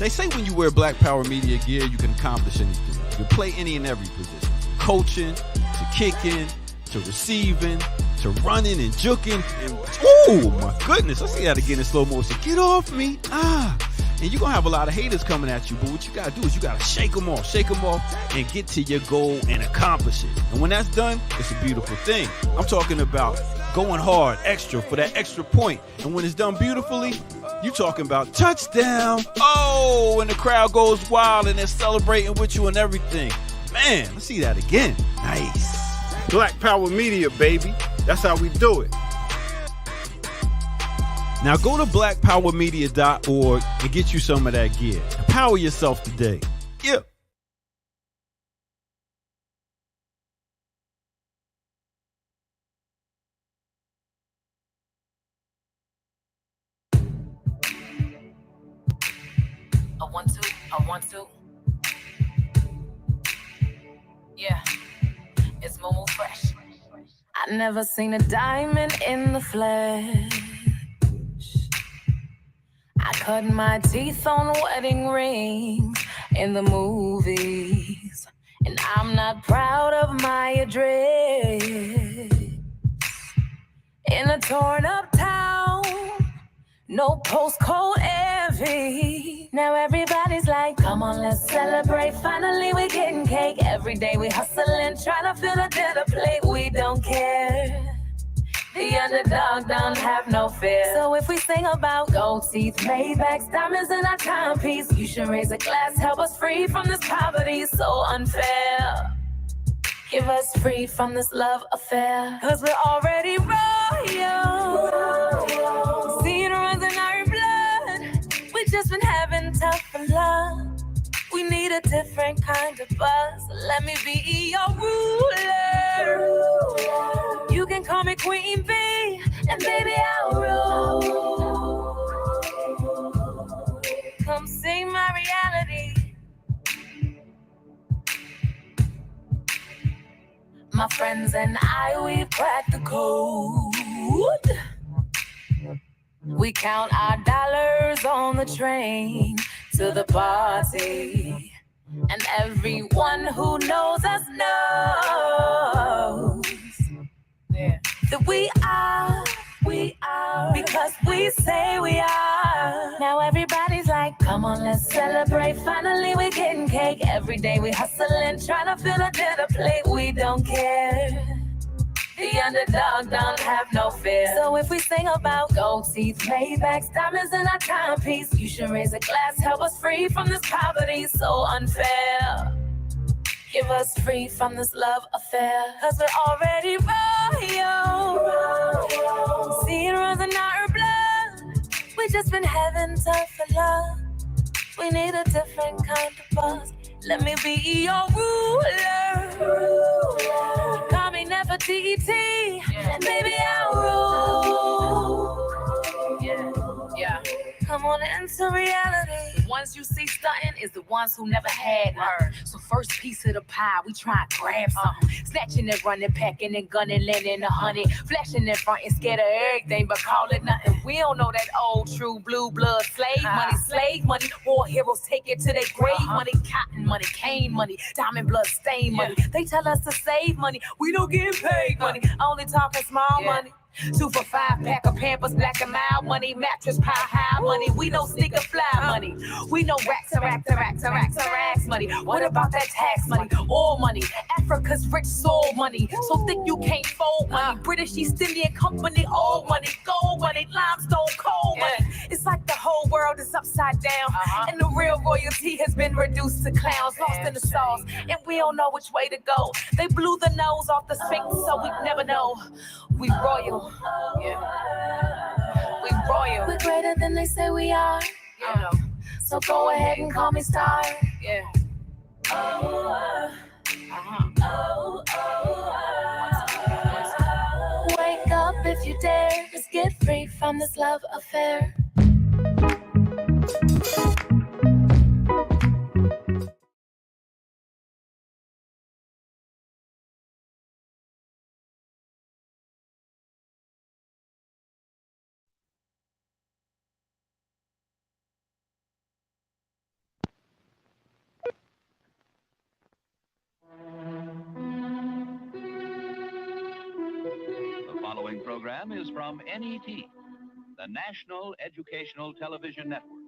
They say when you wear Black Power Media gear, you can accomplish anything. You can play any and every position. Coaching, to kicking, to receiving, to running and juking. And, oh my goodness, let's see that again in slow motion. Get off me. And you're going to have a lot of haters coming at you, but what you got to do is you got to shake them off, and get to your goal and accomplish it. And when that's done, it's a beautiful thing. I'm talking about going hard, extra, for that extra point. And when it's done beautifully, you talking about touchdown. Oh, and the crowd goes wild and they're celebrating with you and everything. Man, let's see that again. Nice. Black Power Media, baby. That's how we do it. Now go to blackpowermedia.org and get you some of that gear. Empower yourself today. Yeah. I want to. Yeah, it's Momo Fresh. I never seen a diamond in the flesh. I cut my teeth on wedding rings in the movies, and I'm not proud of my address. In a torn up town, no postcode envy. Now everybody's like, come on, let's celebrate. Finally we getting cake. Every day we hustling, trying to fill a dinner plate. We don't care. The underdog don't have no fear. So if we sing about gold teeth, Maybachs, diamonds in our timepiece, you should raise a glass, help us free from this poverty so unfair. Give us free from this love affair, 'cause we're already royal. Seeing runs in our blood. We just been having tough love. We need a different kind of buzz. Let me be your ruler. You can call me Queen Bee, and baby I'll rule. Come see my reality. My friends and I, we've cracked the code. We count our dollars on the train to the party. And everyone who knows us knows that we are, because we say we are. Now everybody's like, come on, let's celebrate. Finally we're getting cake. Every day we hustling, trying to fill a dinner plate. We don't care. The underdog don't have no fear. So if we sing about gold teeth, Maybachs, diamonds in our timepiece, you should raise a glass, help us free from this poverty so unfair. Give us free from this love affair, 'cause we're already royal. Seeing runs in our blood. We just been having tough love. We need a different kind of buzz. Let me be your ruler. Call me Nefertiti, and baby I'll rule. Yeah. Come on into reality. The ones you see stunting is the ones who never had her. So first piece of the pie, we try and grab something. Snatching and running, packing and gunning, landing 100. Flashing in front and scared of everything, but call it nothing. We don't know that old true blue blood slave money. War heroes take it to their grave money. Cotton money, cane money, diamond blood stain money. They tell us to save money. We don't get paid money. Only talking small money. 2 for $5, pack of Pampers, black and mild money, mattress pile high money. We know sneaker fly money. We know racks money. What about that tax money? Oil money, Africa's rich soul money. So thick you can't fold money. British East Indian Company, old money, gold money, limestone coal money. It's like the whole world is upside down, and the real royalty has been reduced to clowns, lost in the sauce, and we don't know which way to go. They blew the nose off the Sphinx, so we never know. We royal. We royal. We're greater than they say we are. So go ahead and call me star. Wake up if you dare. Let's get free from this love affair. program is from NET, the National Educational Television Network.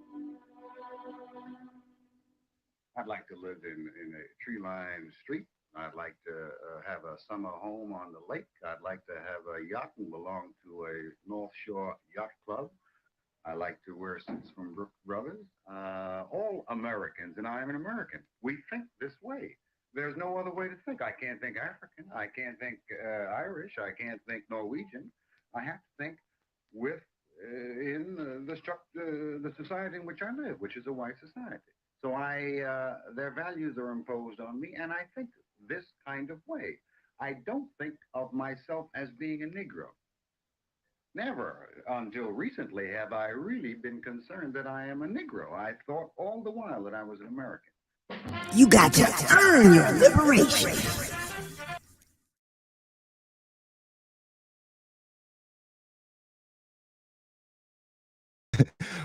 I'd like to live in a tree-lined street. I'd like to have a summer home on the lake. I'd like to have a yacht and belong to a North Shore Yacht Club. I like to wear suits from Brooks Brothers. All Americans, and I am an American, we think this way. There's no other way to think. I can't think African. I can't think Irish. I can't think Norwegian. I have to think in the society in which I live, which is a white society. So their values are imposed on me, and I think this kind of way. I don't think of myself as being a Negro. Never until recently have I really been concerned that I am a Negro. I thought all the while that I was an American. You got to earn your liberation.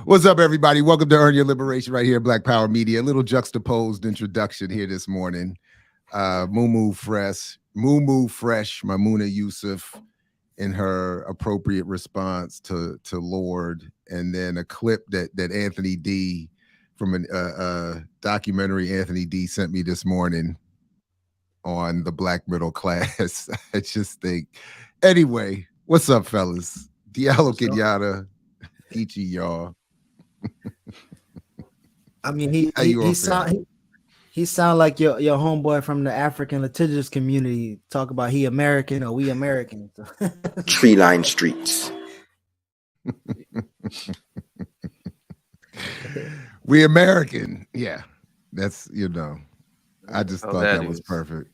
What's up, everybody? Welcome to Earn Your Liberation right here at Black Power Media. A little juxtaposed introduction here this morning. Moo Fresh, Mamouna Yusuf in her appropriate response to Lord, and then a clip that Anthony D from a documentary Anthony D sent me this morning on the black middle class. I just think, anyway, what's up, fellas? Diallo Kenyatta, Ichi, y'all. I mean, he sound like your homeboy from the African litigious community. Talk about he American or we American. Tree line streets. We American. Yeah, that's, I just thought that was perfect.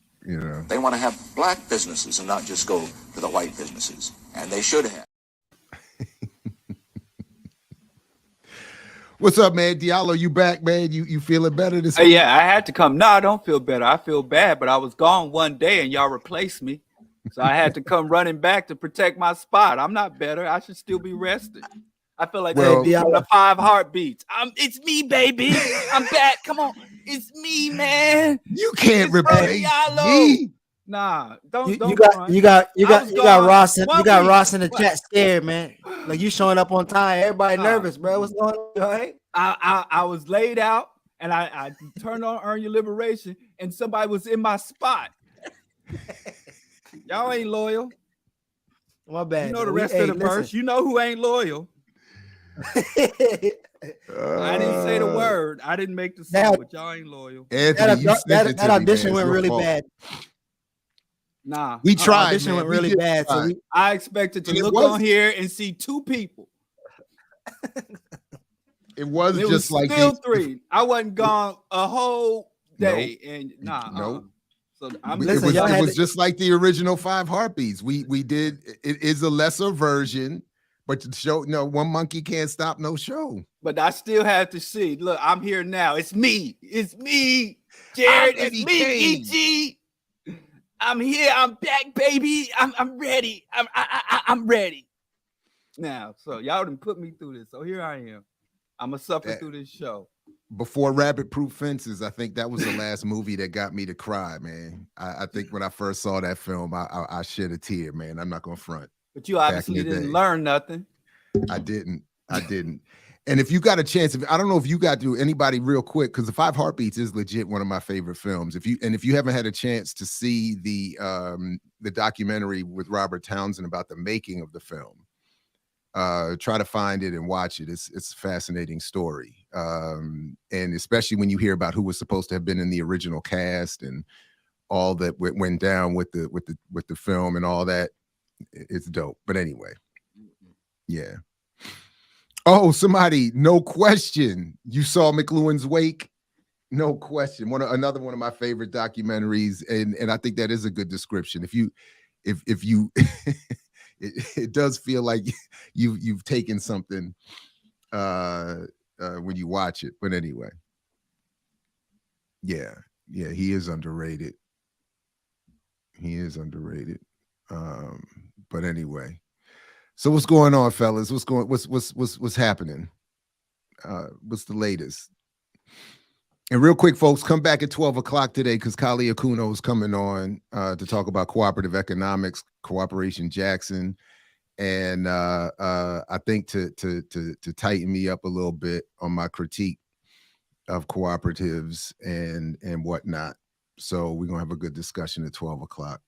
They want to have black businesses and not just go to the white businesses, and they should have. What's up, man? Diallo, you back, man? You feeling better this week? Yeah, I had to come. No, I don't feel better. I feel bad, but I was gone one day and y'all replaced me. So I had to come running back to protect my spot. I'm not better. I should still be rested. I feel like the 5 heartbeats. It's me, baby. I'm back. Come on. It's me, man. You can't replace me. Nah, you got Ross in the chat scared, man. Like you showing up on time, everybody nervous, bro. What's going on? Right? I was laid out and I turned on Earn Your Liberation and somebody was in my spot. Y'all ain't loyal. My bad. You know the rest of the verse. You know who ain't loyal. I didn't say the word. I didn't make the song, but y'all ain't loyal. Anthony, that audition went really bad. Nah, we tried. Audition went really bad. So I expected to look on here and see 2 people. It was just like still 3. I wasn't gone a whole day, and So it was just like the original 5 Heartbeats. We did. It is a lesser version, but the show. No, one monkey can't stop no show. But I still have to see. Look, I'm here now. It's me. It's me, Jared. It's me, E.G. I'm here. I'm back, baby. I'm ready. I'm ready now. So y'all done put me through this. So here I am. I'm gonna suffer through this show. Before Rabbit Proof Fences, I think that was the last movie that got me to cry, man. I think when I first saw that film, I shed a tear, man. I'm not gonna front. But you obviously didn't learn nothing. I didn't. And if you got a chance, I don't know if you got to anybody real quick, because the 5 Heartbeats is legit one of my favorite films. If you haven't had a chance to see the documentary with Robert Townsend about the making of the film, try to find it and watch it. It's a fascinating story, and especially when you hear about who was supposed to have been in the original cast and all that went down with the film and all that. It's dope. But anyway, yeah. Oh, somebody, no question. You saw McLuhan's Wake? No question. Another one of my favorite documentaries, and I think that is a good description. If you it does feel like you've taken something when you watch it. But anyway. Yeah, he is underrated. But anyway. So what's going on, fellas? What's happening? What's the latest? And real quick, folks, come back at 12 o'clock today because Kali Akuno is coming on to talk about cooperative economics, Cooperation Jackson, And I think to tighten me up a little bit on my critique of cooperatives and whatnot. So we're gonna have a good discussion at 12 o'clock.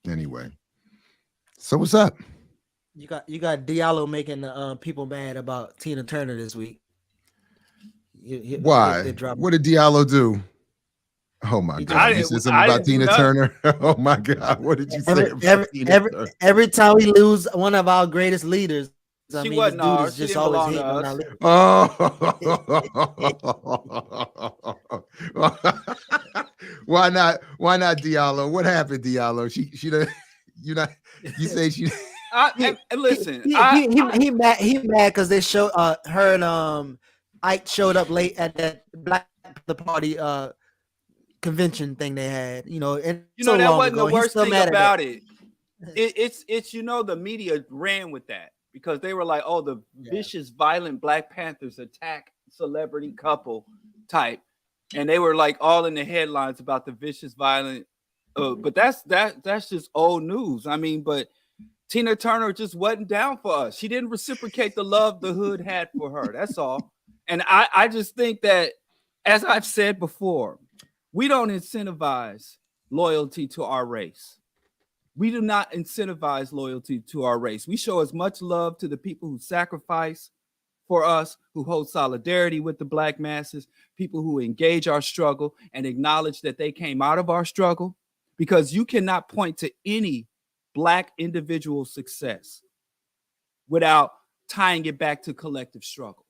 Anyway. So what's up? You got Diallo making the people mad about Tina Turner this week. Why? What did Diallo do? Oh my God! You said something about Tina Turner. Oh my God! What did you say? Every time we lose one of our greatest leaders, I mean, this dude is just always hating on our leader. Oh. Why not Diallo? What happened, Diallo? She you say she. Listen, he mad because they show her and Ike showed up late at that Black Party convention thing they had, and that wasn't the worst thing about it. It's the media ran with that because they were like, oh, the vicious, violent Black Panthers attack celebrity couple type, and they were like all in the headlines about the vicious, violent. But that's just old news. I mean, but Tina Turner just wasn't down for us. She didn't reciprocate the love the hood had for her. That's all. And I just think that, as I've said before, we don't incentivize loyalty to our race. We do not incentivize loyalty to our race. We show as much love to the people who sacrifice for us, who hold solidarity with the Black masses, people who engage our struggle and acknowledge that they came out of our struggle, because you cannot point to any Black individual success without tying it back to collective struggle.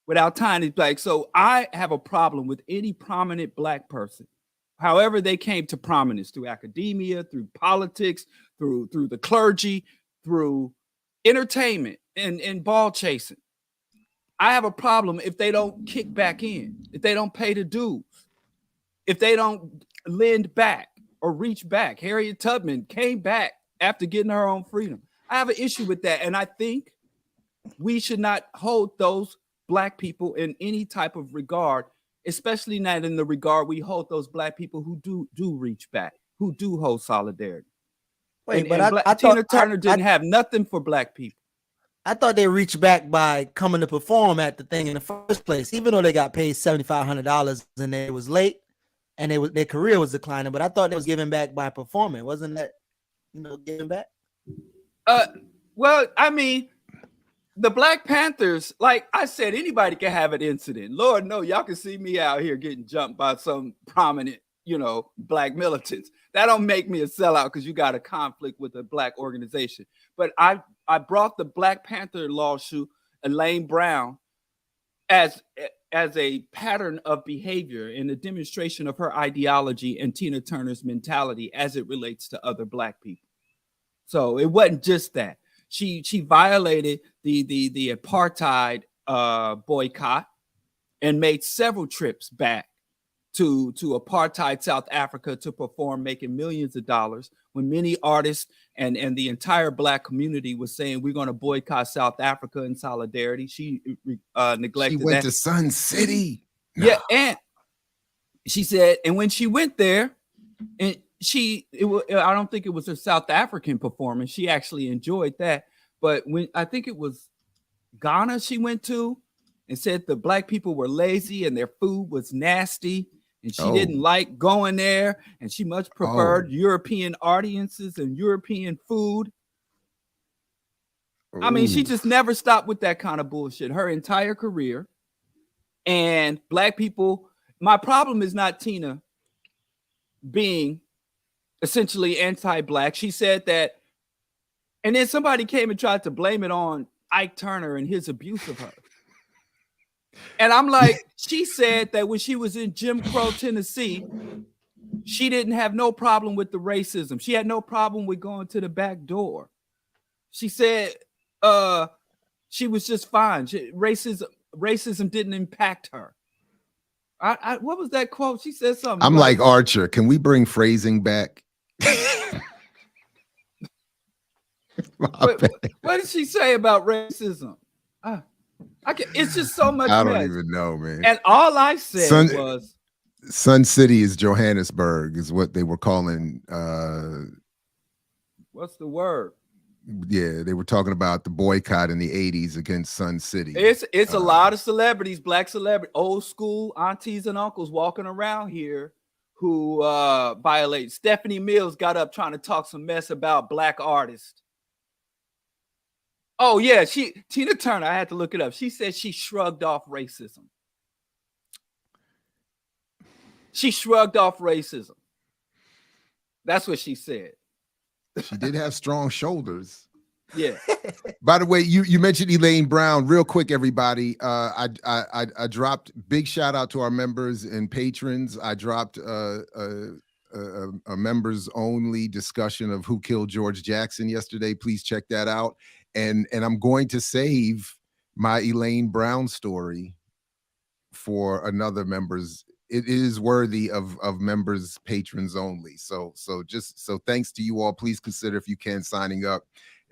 Without tying it back. So I have a problem with any prominent Black person, however they came to prominence, through academia, through politics, through the clergy, through entertainment and ball chasing. I have a problem if they don't kick back in, if they don't pay the dues, if they don't lend back or reach back. Harriet Tubman came back after getting her own freedom. I have an issue with that. And I think we should not hold those Black people in any type of regard, especially not in the regard we hold those Black people who do reach back, who do hold solidarity. Wait, Tina Turner didn't have nothing for Black people. I thought they reached back by coming to perform at the thing in the first place, even though they got paid $7,500 and they was late and their career was declining. But I thought they was giving back by performing. Wasn't that, giving back? Well, I mean, the Black Panthers, like I said, anybody can have an incident. Lord, no, y'all can see me out here getting jumped by some prominent, Black militants. That don't make me a sellout because you got a conflict with a Black organization. But I brought the Black Panther lawsuit, Elaine Brown, as a pattern of behavior and a demonstration of her ideology and Tina Turner's mentality as it relates to other Black people. So it wasn't just that. She violated the apartheid boycott and made several trips back to apartheid South Africa to perform, making millions of dollars, when many artists and the entire Black community was saying we're going to boycott South Africa in solidarity. She neglected that. She went to Sun City. No. Yeah, and she said, and when she went there, and I don't think it was her South African performance. She actually enjoyed that. But when I think it was Ghana she went to, and said the Black people were lazy and their food was nasty, and she didn't like going there, and she much preferred European audiences and European food. I mean, she just never stopped with that kind of bullshit her entire career. And Black people, my problem is not Tina being essentially anti-Black. She said that, and then somebody came and tried to blame it on Ike Turner and his abuse of her. And I'm like, she said that when she was in Jim Crow, Tennessee, she didn't have no problem with the racism. She had no problem with going to the back door. She said she was just fine. Racism didn't impact her. What was that quote? She said something. I'm like Archer. Can we bring phrasing back? What did she say about racism? It's just so much. I don't even know, man. And all I said was Sun City is Johannesburg, is what they were calling What's the word? Yeah, they were talking about the boycott in the 80s against Sun City. It's a lot of celebrities, black celebrities, old school aunties and uncles walking around here who violate. Stephanie Mills got up trying to talk some mess about black artists. Oh yeah, Tina Turner, I had to look it up. She said she shrugged off racism. She shrugged off racism. That's what she said. She did have strong shoulders. Yeah. By the way, you mentioned Elaine Brown. Real quick, everybody. I dropped big shout out to our members and patrons. I dropped a members only discussion of who killed George Jackson yesterday. Please check that out. And I'm going to save my Elaine Brown story for another members. It is worthy of members, patrons only. So thanks to you all. Please consider, if you can, signing up.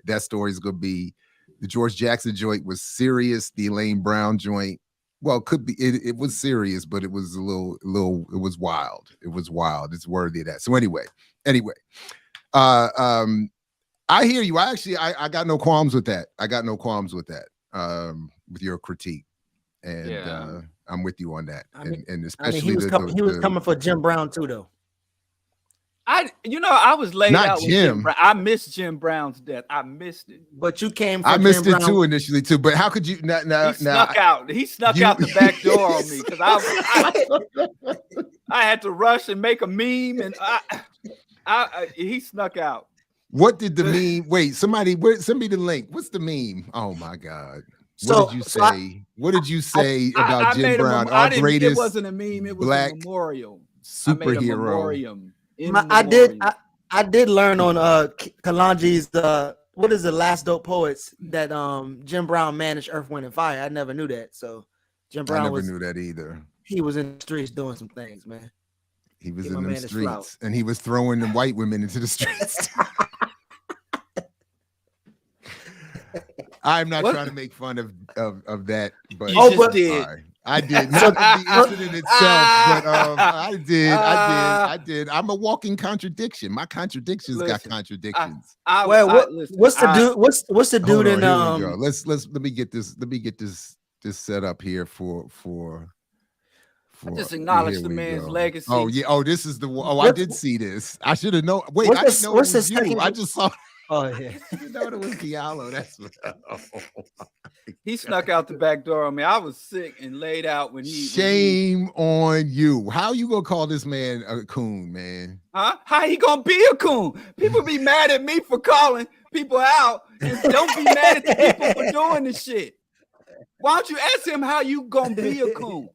That story is going to be, the George Jackson joint was serious. The Elaine Brown joint, well, could be, it was serious, but it was a little, it was wild. It was wild. It's worthy of that. So anyway, I hear you. I got no qualms with that. I got no qualms with that, with your critique. And yeah. I'm with you on that. And especially he was coming for Jim Brown too, though. I was laid Not out with Jim Brown. I missed Jim Brown's death. I missed it. But you came for I missed Jim it Brown. too initially too. But how could you He snuck out the back door on me because I had to rush and make a meme, and he snuck out. What did the meme? Wait, send me the link. What's the meme? Oh my God. What did you say? What did you say about Jim Brown? Our greatest. It wasn't a meme. It was black a memorial. superhero. I did learn on Kalanji's what is the Last Dope Poets that Jim Brown managed Earth, Wind, and Fire. I never knew that. So Jim Brown knew that either. He was in the streets doing some things, man. He was in the streets, and he was throwing the white women into the streets. I'm not trying to make fun of that, but I did not the incident itself, but I did. I'm a walking contradiction. My contradictions got contradictions. What's the dude in let me get this set up here for I just acknowledge the man's legacy. Oh yeah. Oh, this is the one. Oh, I did see this. I should have known. Wait, I didn't know it was you. I just saw. Oh yeah. I didn't know it was Diallo. That's what. He snuck out the back door on me. I was sick and laid out when he. Shame on you. How you gonna call this man a coon, man? Huh? How he gonna be a coon? People be mad at me for calling people out, and don't be mad at the people for doing this shit. Why don't you ask him how you gonna be a coon?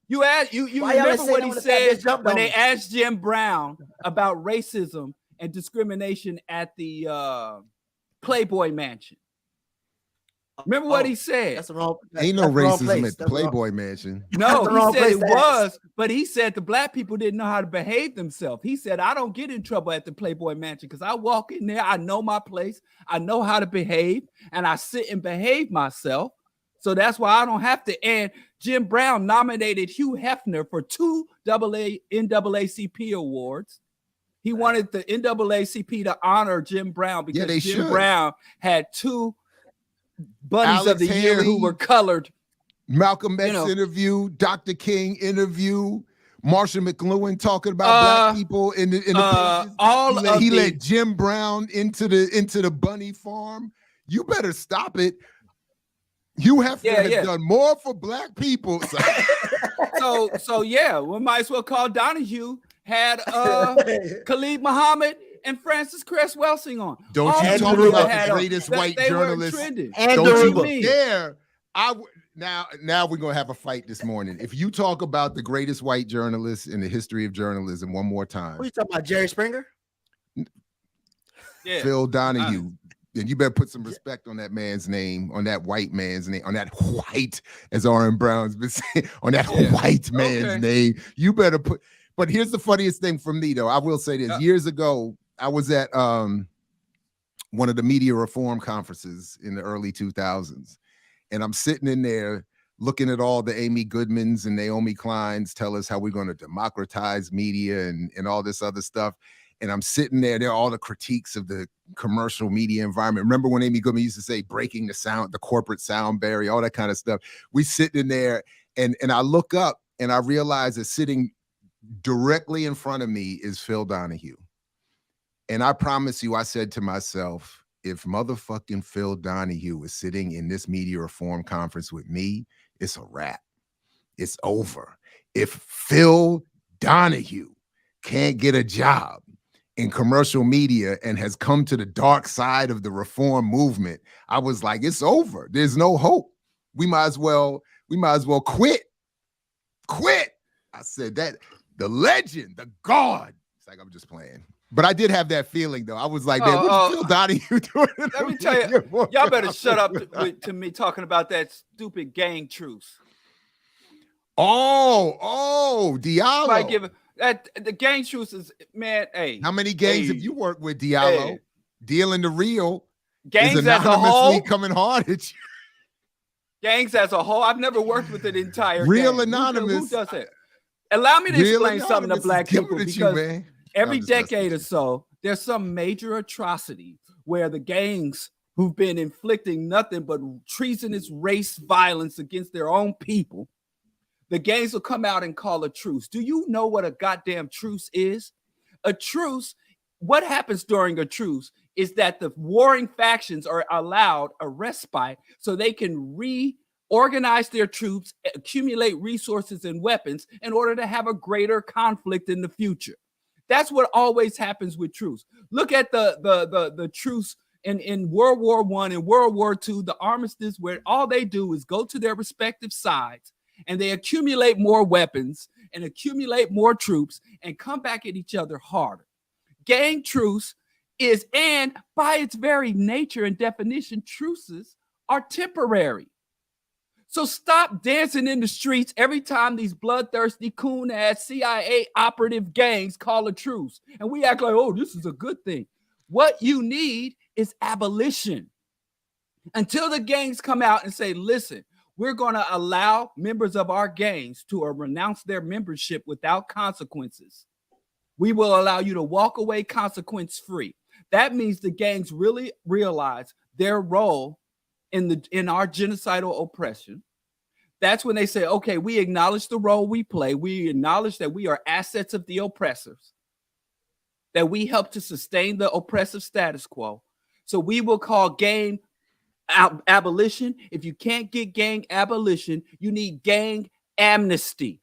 You remember what he said when they asked Jim Brown about racism and discrimination at the Playboy Mansion. Remember what he said? That's the wrong. Ain't no racism at the Playboy Mansion. No, he said it was, but he said the black people didn't know how to behave themselves. He said, I don't get in trouble at the Playboy Mansion because I walk in there, I know my place, I know how to behave, and I sit and behave myself. So that's why I don't have to. And Jim Brown nominated Hugh Hefner for 2 NAACP awards. He wanted the NAACP to honor Jim Brown because Jim Brown had 2 bunnies of the year who were colored. Malcolm X interview, Dr. King interview, Marsha McLuhan talking about black people in the pages. He let Jim Brown into the bunny farm. You better stop it. You have done more for black people. So we might as well call Donahue had Khalid Muhammad and Francis Cress Welsing on. Don't you talk about the greatest white journalist? Don't you dare. Now we're gonna have a fight this morning. If you talk about the greatest white journalist in the history of journalism one more time. What are you talking about, Jerry Springer? Yeah. Phil Donahue. And you better put some respect on that man's name, on that white man's name, on that white, as R.M. Brown's been saying, on that white man's name. You better put. But here's the funniest thing for me, though. I will say this. Years ago, I was at one of the media reform conferences in the early 2000s. And I'm sitting in there looking at all the Amy Goodmans and Naomi Kleins tell us how we're going to democratize media and all this other stuff. and I'm sitting there. There are all the critiques of the commercial media environment. Remember when Amy Goodman used to say breaking the sound, the corporate sound barrier, all that kind of stuff. We sitting in there, and I look up and I realize that sitting directly in front of me is Phil Donahue. And I promise you, I said to myself, if motherfucking Phil Donahue is sitting in this media reform conference with me, it's a wrap. It's over. If Phil Donahue can't get a job in commercial media and has come to the dark side of the reform movement, I was like, it's over. There's no hope. We might as well quit. Quit. I said that the legend, the God. It's like I'm just playing. But I did have that feeling though. I was like, man, what's Phil Donahue doing? Let me tell you, y'all better shut up to me talking about that stupid gang truce. Oh, Diallo. The gang truce is, man, hey. How many gangs have you worked with, Diallo? Hey. Dealing the real gangs is as a whole coming hard at you. Gangs as a whole. I've never worked with an entire real gang. anonymous. Who does it? Allow me to explain something to black people, because every decade or so, there's some major atrocity where the gangs who've been inflicting nothing but treasonous race violence against their own people, the gangs will come out and call a truce. Do you know what a goddamn truce is? A truce, what happens during a truce is that the warring factions are allowed a respite so they can reorganize their troops, accumulate resources and weapons in order to have a greater conflict in the future. That's what always happens with truce. Look at the truce in World War I and World War II, the armistice, where all they do is go to their respective sides and they accumulate more weapons and accumulate more troops and come back at each other harder. Gang truce is, and by its very nature and definition, truces are temporary. So stop dancing in the streets every time these bloodthirsty, coon-ass CIA operative gangs call a truce. And we act like, oh, this is a good thing. What you need is abolition. Until the gangs come out and say, listen, we're going to allow members of our gangs to renounce their membership without consequences. We will allow you to walk away consequence-free. That means the gangs really realize their role in our genocidal oppression. That's when they say, okay, we acknowledge the role we play. We acknowledge that we are assets of the oppressors, that we help to sustain the oppressive status quo. So we will call gang abolition. If you can't get gang abolition, you need gang amnesty.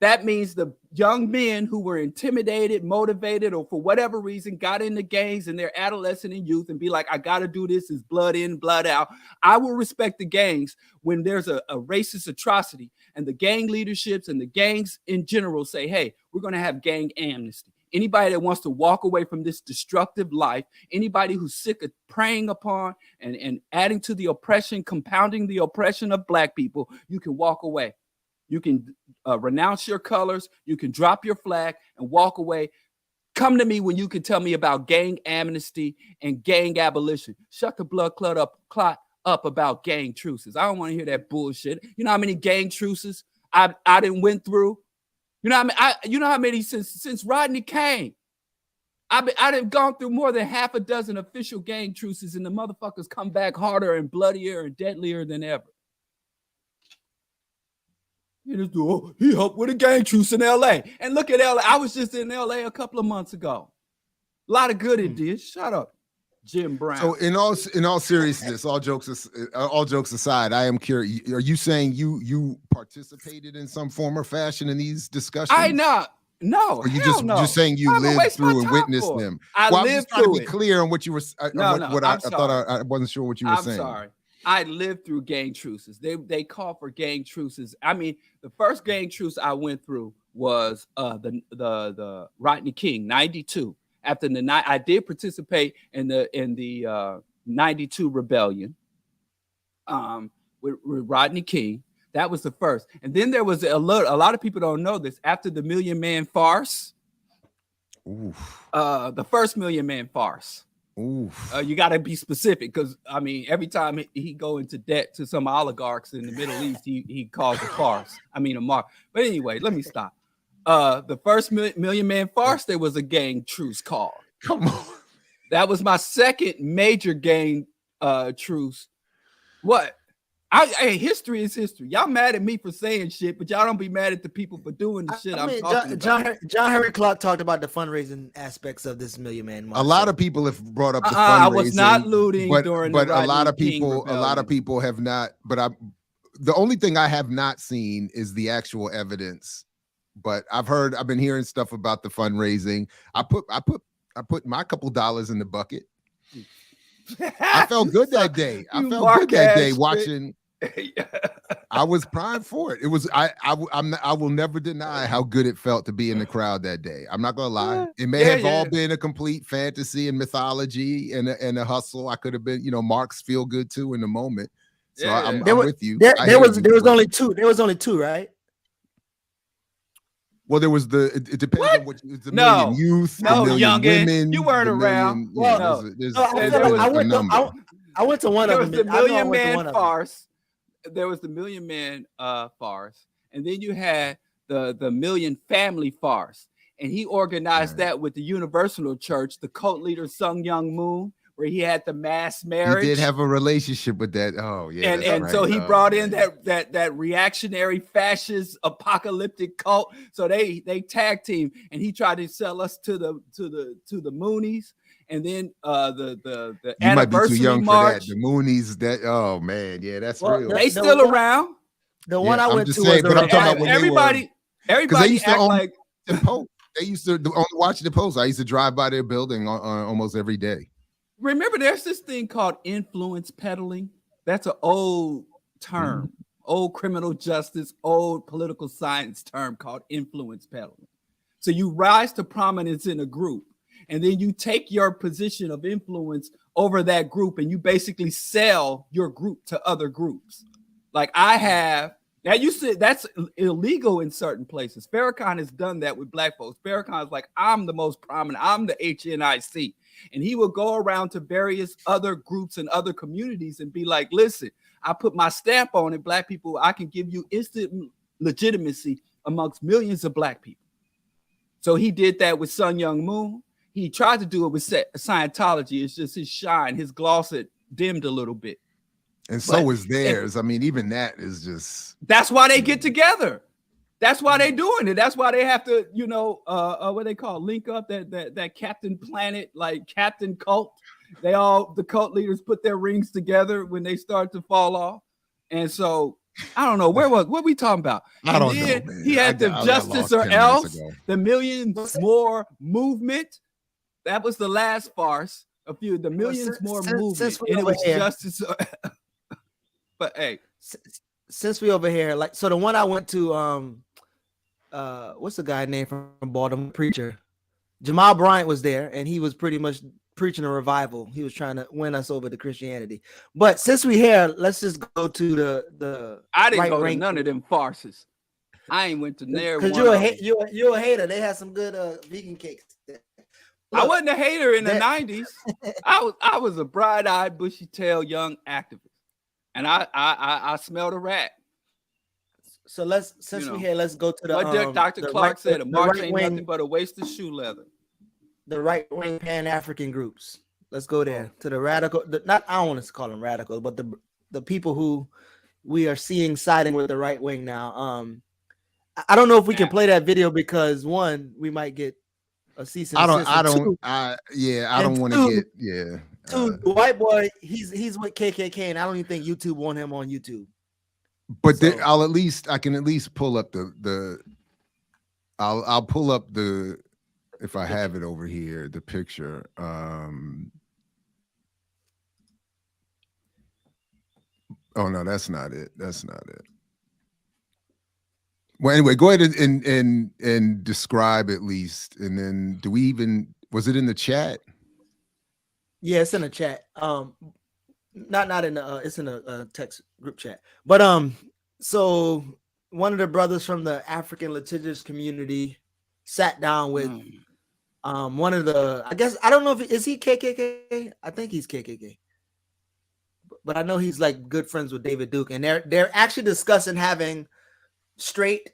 That means the young men who were intimidated, motivated, or for whatever reason got into gangs in their adolescent and youth and be like, I got to do this, is blood in, blood out. I will respect the gangs when there's a racist atrocity and the gang leaderships and the gangs in general say, hey, we're going to have gang amnesty. Anybody that wants to walk away from this destructive life, anybody who's sick of preying upon and adding to the oppression, compounding the oppression of black people, you can walk away. You can renounce your colors. You can drop your flag and walk away. Come to me when you can tell me about gang amnesty and gang abolition. Shut the blood clot up about gang truces. I don't want to hear that bullshit. You know how many gang truces I done went through? You know what I mean? You know how many since Rodney came? I done gone through more than half a dozen official gang truces, and the motherfuckers come back harder and bloodier and deadlier than ever. He helped with a gang truce in LA. And look at LA. I was just in LA a couple of months ago. A lot of good it did. Shut up, Jim Brown. So in all seriousness, all jokes aside, I am curious. Are you saying you participated in some form or fashion in these discussions? No. Or you just saying you lived through and witnessed them? I'm just trying to be clear on what you were. I thought I wasn't sure what you were saying. I'm sorry. I lived through gang truces. They call for gang truces. I mean, the first gang truce I went through was the Rodney King 92. After I did participate in the 92 rebellion with Rodney King. That was the first. And then there was a lot of people don't know this. After the Million Man farce, the first Million Man farce. You got to be specific, because I mean, every time he go into debt to some oligarchs in the Middle East, he calls a farce. I mean, a mark. But anyway, let me stop. The first Million Man Farce, there was a gang truce call. Come on. That was my second major gang truce. What? Hey, history is history. Y'all mad at me for saying shit, but y'all don't be mad at the people for doing the shit I'm talking about. John Henry Clark talked about the fundraising aspects of this Million Man March. A lot of people have brought up the fundraising. I was not looting but, during but the a lot of Rodney King people, rebellion. a lot of people have not. But the only thing I have not seen is the actual evidence. But I've been hearing stuff about the fundraising. I put my couple dollars in the bucket. I felt good that day. I felt good that day watching. I was primed for it. It was I will never deny how good it felt to be in the crowd that day. I'm not gonna lie. It may have all been a complete fantasy and mythology and a hustle. I could have been, Mark's feel good too in the moment. So I'm with you. There was only two. There was only two, right? Well, there was it depends on what the million youth, the million women. You weren't around. I went to one of them. There was the Million Man Farce. There was the Million Man Farce, and then you had the Million Family Farce, and he organized that with the Universal Church. The cult leader Sung Young Moon, where he had the mass marriage. He did have a relationship with that. Oh yeah, and so he brought in that reactionary fascist apocalyptic cult. So they tag team, and he tried to sell us to the Moonies. And then the you might be too young march. for that. The Moonies, oh man, yeah, that's real. They still around. The one I went to saying, was but I'm talking about everybody they used to act own like the Post. They used to watch the Post. I used to drive by their building almost every day. Remember, there's this thing called influence peddling. That's an old term, old criminal justice, old political science term called influence peddling. So you rise to prominence in a group, and then you take your position of influence over that group, and you basically sell your group to other groups. Like I have. Now you said that's illegal in certain places. Farrakhan has done that with black folks. Farrakhan is like, I'm the most prominent. I'm the HNIC. And he will go around to various other groups and other communities and be like, listen, I put my stamp on it. Black people, I can give you instant legitimacy amongst millions of black people. So he did that with Sun Young Moon. He tried to do it with Scientology. It's just his shine, his gloss had dimmed a little bit. And so is theirs. I mean, even that is just. That's why they get together. That's why they're doing it. That's why they have to, what they call link up that Captain Planet, like Captain Cult. The cult leaders put their rings together when they start to fall off. And so I don't know what we talking about. I don't know. Man. He had the Justice or Else, the Millions More movement. That was the last farce. The Millions More movement, and it was Justice. But hey, since we over here, like, so the one I went to, what's the guy name from Baltimore, preacher Jamal Bryant was there, and he was pretty much preaching a revival. He was trying to win us over to Christianity. But since we here, let's just go to the. I didn't go to none of them farces. I ain't went to there because you're a hater. They had some good vegan cakes. Look, I wasn't a hater in the 90s. I was a bright-eyed, bushy-tailed young activist. And I smelled a rat. So we're here, let's go to the. What Dr. Clark said, a march ain't nothing but a waste of shoe leather. The right-wing Pan-African groups. Let's go there to the radical. I don't want to call them radicals, but the people who we are seeing siding with the right wing now. I don't know if we can play that video because one, we might get a cease and desist. I don't want to get. Two, the white boy, he's with KKK, and I don't even think YouTube want him on YouTube. But I can at least pull up I'll pull up if I have it over here, the picture. Oh no, that's not it. Well, anyway, go ahead and describe at least, and then was it in the chat? Yeah, it's in a chat. Not in the it's in a text group chat. But so one of the brothers from the African litigious community sat down with one of the, I guess, I don't know is he KKK? I think he's KKK. But I know he's like good friends with David Duke, and they're actually discussing having straight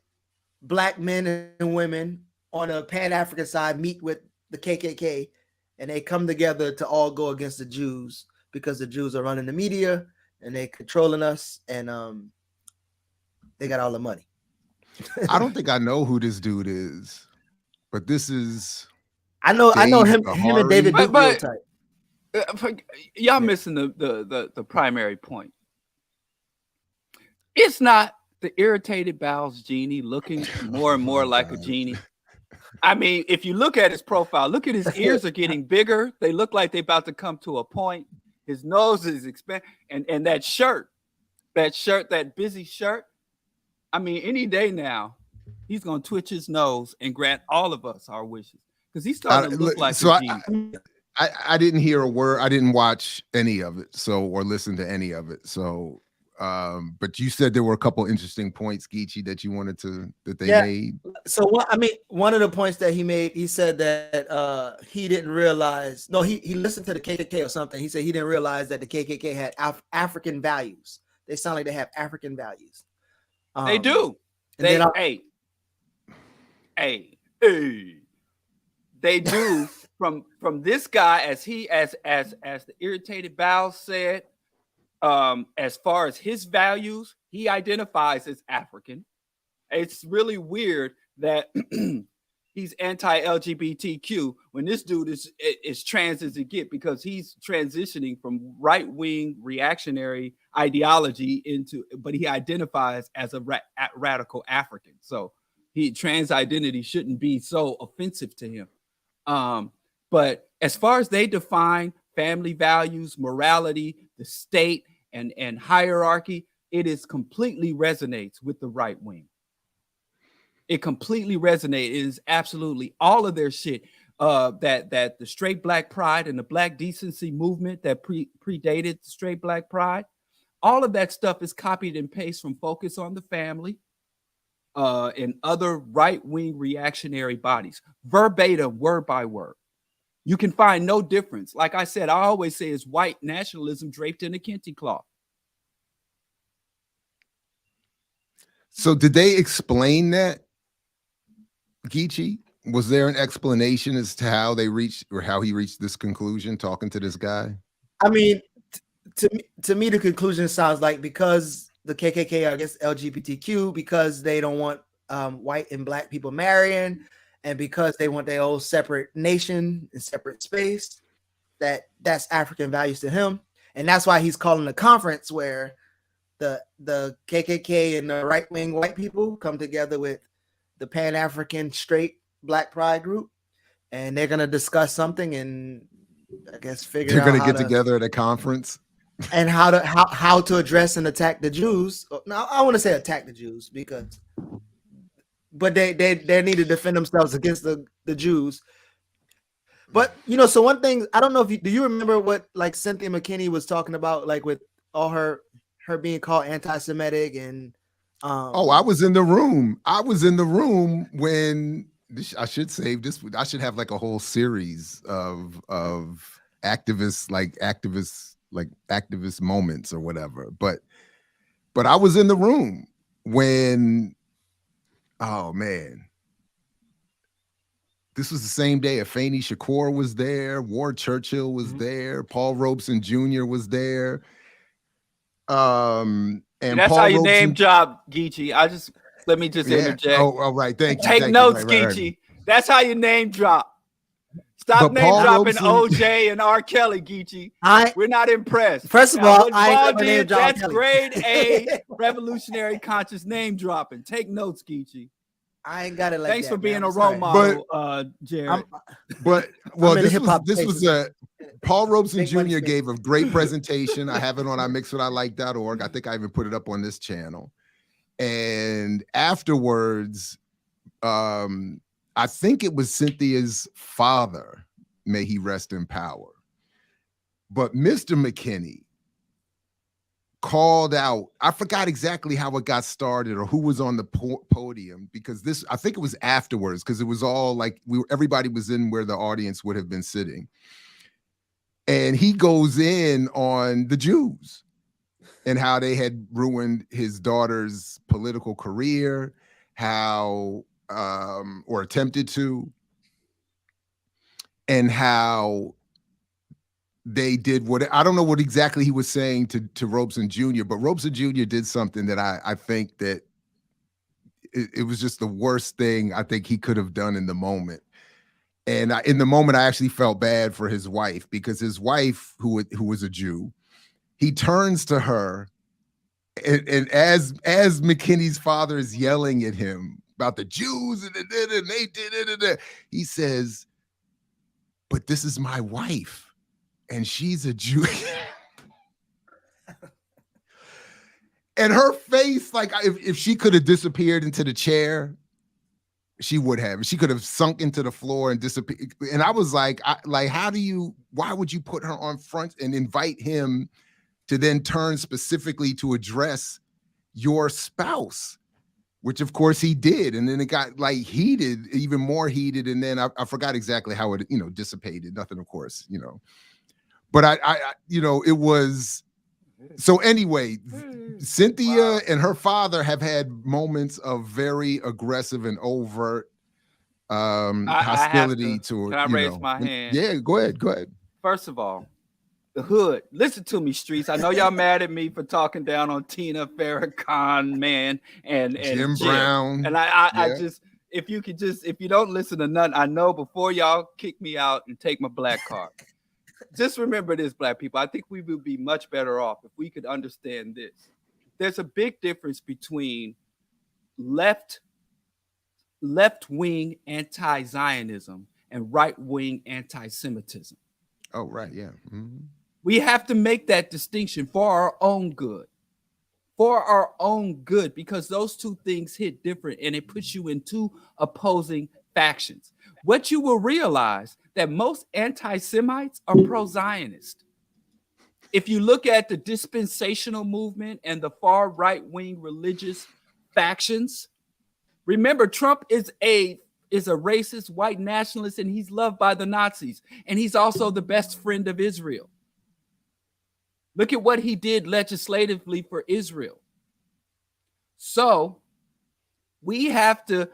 black men and women on a Pan-African side meet with the KKK, and they come together to all go against the Jews because the Jews are running the media and they controlling us, and they got all the money. I don't think I know who this dude is, but this is. I know him and David Duke real but tight. Y'all missing the primary point. It's not the irritated bowels genie looking more and more like a genie. I mean, if you look at his profile, look at his ears are getting bigger. They look like they're about to come to a point. His nose is expanding, and that shirt, that busy shirt. I mean, any day now, he's gonna twitch his nose and grant all of us our wishes because he's starting to look like a genie. I didn't hear a word. I didn't watch any of it, or listen to any of it. So, but you said there were a couple interesting points, Geechee, that you wanted that they made. So one of the points that he made, he said that he didn't realize. No, he listened to the KKK or something. He said he didn't realize that the KKK had African values. They sound like they have African values. They do. They do. From this guy, as the irritated bowels said, as far as his values, he identifies as African. It's really weird that he's anti-LGBTQ when this dude is trans as it get, because he's transitioning from right-wing reactionary ideology but he identifies as a radical African. So trans identity shouldn't be so offensive to him. But as far as they define family values, morality, the state, and hierarchy, it completely resonates with the right wing. It completely resonates. It is absolutely all of their shit. That the straight black pride and the black decency movement that predated the straight black pride, all of that stuff is copied and pasted from Focus on the Family and other right-wing reactionary bodies, verbatim, word by word. You can find no difference. Like I said, I always say it's white nationalism draped in a kente cloth. So did they explain that, Geechee? Was there an explanation as to how they reached, or how he reached this conclusion talking to this guy? I mean, to me, the conclusion sounds like because the KKK are against LGBTQ, because they don't want white and black people marrying, and because they want their own separate nation and separate space, that's African values to him. And that's why he's calling a conference where the KKK and the right-wing white people come together with the Pan-African straight black pride group, and they're going to discuss something and I guess figure they're out going to get together at a conference and how to address and attack the Jews. No, I want to say attack the Jews but they need to defend themselves against the Jews. But so one thing, I don't know if do you remember what like Cynthia McKinney was talking about, like with all her being called anti-Semitic and I was in the room. I was in the room when I should save this. I should have like a whole series of activist moments or whatever. But I was in the room when, oh man, this was the same day Afeni Shakur was there, Ward Churchill was there, Paul Robeson Jr. was there. And that's Paul how you Robeson, name job, Geechee. Let me interject. Oh, right. Thank you. Take notes, Geechee. That's how you name drop. Stop name dropping OJ and R. Kelly, Geechee. We're not impressed. First of all, that's grade A revolutionary conscious name dropping. Take notes, Geechee. I ain't got it like Thanks that. for being man. a role model, Jared. This was Paul Robeson Jr. gave a great presentation. I have it on imixwhatilike.org. I think I even put it up on this channel. And afterwards, I think it was Cynthia's father, may he rest in power. But Mr. McKinney called out, I forgot exactly how it got started or who was on the podium, because I think it was afterwards, because it was all like everybody was in where the audience would have been sitting. And he goes in on the Jews and how they had ruined his daughter's political career, how or attempted to, and how they did what I don't know what exactly he was saying to Robeson Jr., but Robeson Jr. did something that I think that it was just the worst thing I think he could have done in the moment. And in the moment, I actually felt bad for his wife, because his wife, who was a Jew, he turns to her, and as McKinney's father is yelling at him about the Jews and they did it, he says, "But this is my wife, and she's a Jew." And her face, like if she could have disappeared into the chair, she would have. She could have sunk into the floor and disappeared. And I was like, why would you put her on front and invite him to then turn specifically to address your spouse? Which of course he did. And then it got like heated, even more heated. And then I forgot exactly how it, dissipated. Nothing, of course, But I it was. So anyway, Cynthia and her father have had moments of very aggressive and overt hostility to. Can I raise my hand? Yeah, go ahead. First of all, the hood. Listen to me, streets. I know y'all mad at me for talking down on Tina, Farrakhan, man, and Jim Brown. And I just, if you don't listen to none, I know before y'all kick me out and take my black card. Just remember this, black people. I think we would be much better off if we could understand this. There's a big difference between left-wing anti-Zionism and right-wing anti-Semitism. Oh, right, yeah. Mm-hmm. We have to make that distinction for our own good. For our own good, because those two things hit different and it puts you in two opposing factions. What you will realize that most anti-Semites are pro-Zionist. If you look at the dispensational movement and the far right-wing religious factions, remember Trump is a racist white nationalist, and he's loved by the Nazis, and he's also the best friend of Israel. Look at what he did legislatively for Israel. So we have to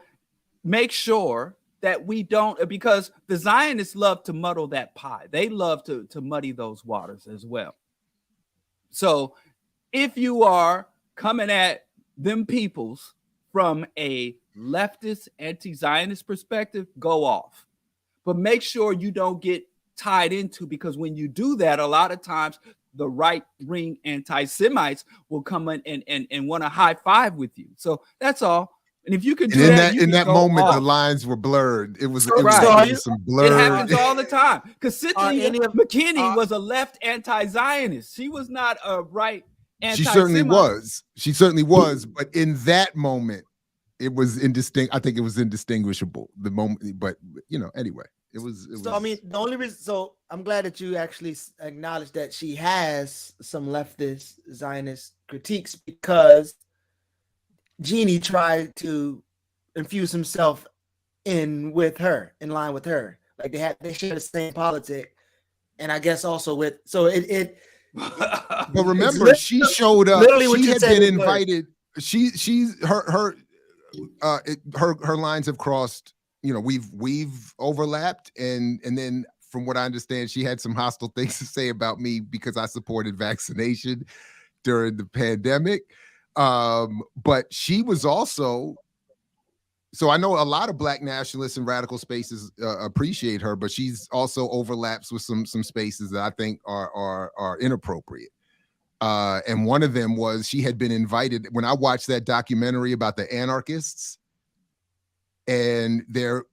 make sure that we don't, because the Zionists love to muddle that pie. They love to muddy those waters as well. So if you are coming at them peoples from a leftist anti-Zionist perspective, go off. But make sure you don't get tied into, because when you do that, a lot of times the right-wing anti-Semites will come in and want to high five with you. So that's all. And if you could do in that moment, the lines were blurred. It was some blurred. It happens all the time. Because Cynthia McKinney was a left anti-Zionist. She was not a right anti-Semite. She certainly was. But in that moment, it was indistinct. I think it was indistinguishable. The moment, but anyway, it was. So I mean, the only reason. So I'm glad that you actually acknowledged that she has some leftist Zionist critiques, because Jeannie tried to infuse himself in line with her. Like they share the same politic, and I guess also with But remember, she showed up. She had been invited. Her lines have crossed. We've overlapped, and then from what I understand, she had some hostile things to say about me because I supported vaccination during the pandemic. But she was also, so I know a lot of Black nationalists and radical spaces appreciate her, but she's also overlaps with some spaces that I think are inappropriate. And one of them was she had been invited, when I watched that documentary about the anarchists and their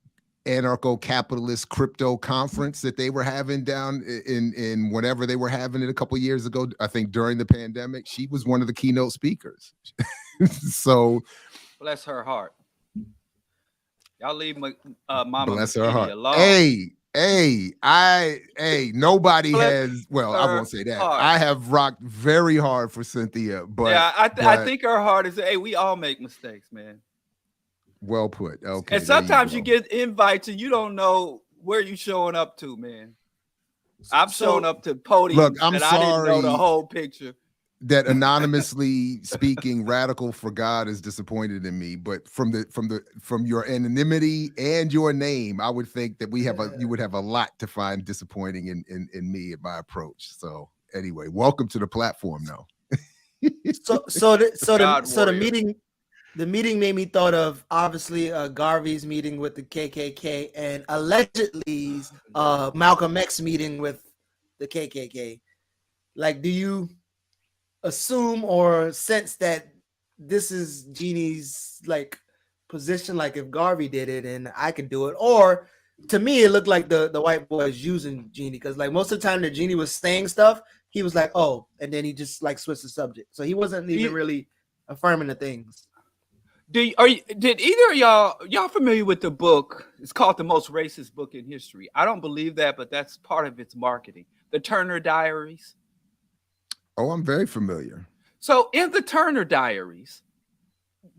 anarcho-capitalist crypto conference that they were having down in whatever they were having it a couple of years ago, I think during the pandemic, she was one of the keynote speakers. So bless her heart. Y'all leave Mama bless her heart alone. Nobody has, well, I won't say that. I have rocked very hard for Cynthia, but yeah, I think her heart is, we all make mistakes, man. Well put. Okay. And sometimes you get invites and you don't know where you showing up to, man. I'm showing up to podiums. Look, I'm and sorry. I didn't know the whole picture. that anonymously speaking radical for God is disappointed in me, but from your anonymity and your name, I would think that you would have a lot to find disappointing in me at my approach. So anyway, welcome to the platform now. The meeting made me thought of obviously Garvey's meeting with the KKK and allegedly Malcolm X meeting with the KKK. Like, do you assume or sense that this is Jeannie's like position? Like, if Garvey did it and I could do it, or to me it looked like the white boy is using Jeannie, because like most of the time that Jeannie was saying stuff, he was like, oh, and then he just like switched the subject, so he wasn't even really affirming the things. Did either of y'all familiar with the book? It's called The Most Racist Book in History. I don't believe that, but that's part of its marketing. The Turner Diaries. Oh, I'm very familiar. So in the Turner Diaries,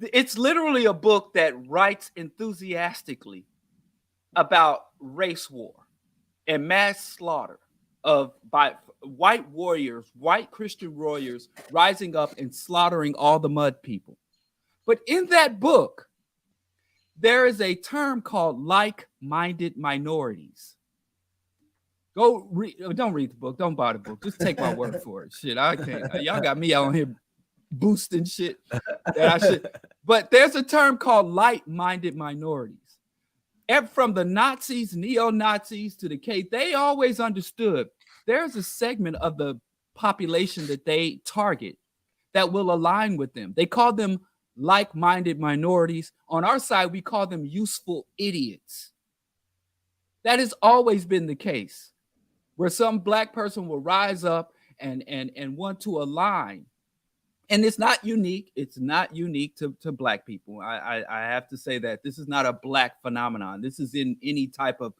it's literally a book that writes enthusiastically about race war and mass slaughter by white warriors, white Christian warriors rising up and slaughtering all the mud people. But in that book, there is a term called like-minded minorities. Go read. Don't read the book. Don't buy the book. Just take my word for it. Shit, I can't. Y'all got me out here boosting shit that I should. But there's a term called like-minded minorities. From the Nazis, neo-Nazis to the K, they always understood there's a segment of the population that they target that will align with them. They call them like-minded minorities. On our side, we call them useful idiots. That has always been the case, where some black person will rise up and want to align. And it's not unique. It's not unique to black people. I have to say that this is not a black phenomenon. This is in any type of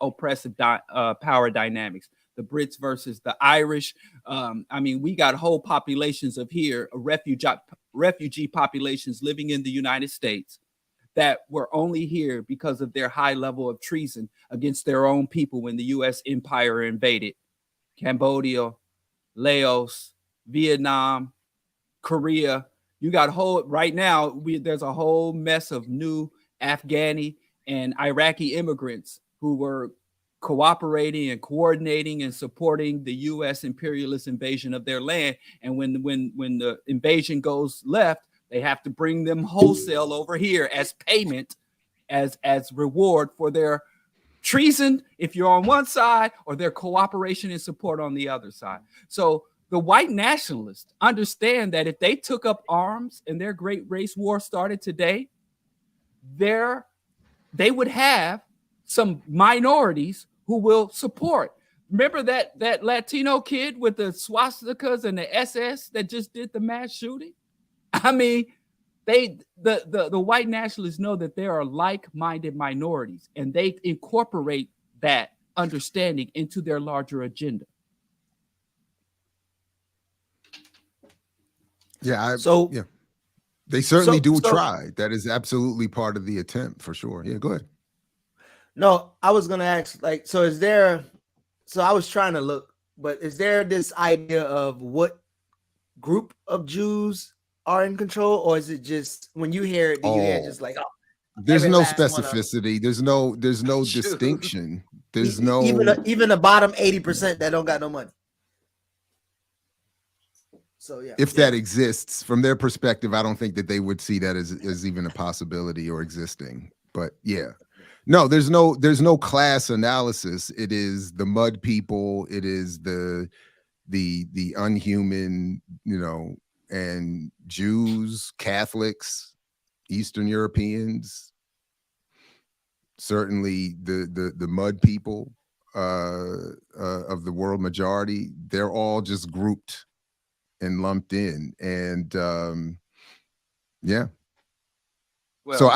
oppressive power dynamics. The Brits versus the Irish. I mean, we got whole populations of here, refugee populations living in the United States that were only here because of their high level of treason against their own people when the U.S. empire invaded Cambodia, Laos, Vietnam, Korea. You got right now, there's a whole mess of new Afghani and Iraqi immigrants who were cooperating and coordinating and supporting the U.S. imperialist invasion of their land. And when the invasion goes left, they have to bring them wholesale over here as payment, as reward for their treason if you're on one side, or their cooperation and support on the other side. So the white nationalists understand that if they took up arms and their great race war started today, they would have some minorities who will support. Remember that Latino kid with the swastikas and the SS that just did the mass shooting? I mean, the white nationalists know that there are like-minded minorities, and they incorporate that understanding into their larger agenda. Yeah, they certainly try. That is absolutely part of the attempt, for sure. Yeah, go ahead. No, I was gonna ask, like, so I was trying to look, but is there this idea of what group of Jews are in control, or is it just when you hear it, do you hear just like, oh, there's no specificity, there's no distinction, there's no even the bottom 80% that don't got no money. So yeah, if that exists from their perspective, I don't think that they would see that as even a possibility or existing. But yeah. No, there's no class analysis. It is the mud people. It is the unhuman, and Jews, Catholics, Eastern Europeans, certainly the mud people of the world majority. They're all just grouped and lumped in, and yeah. Well, so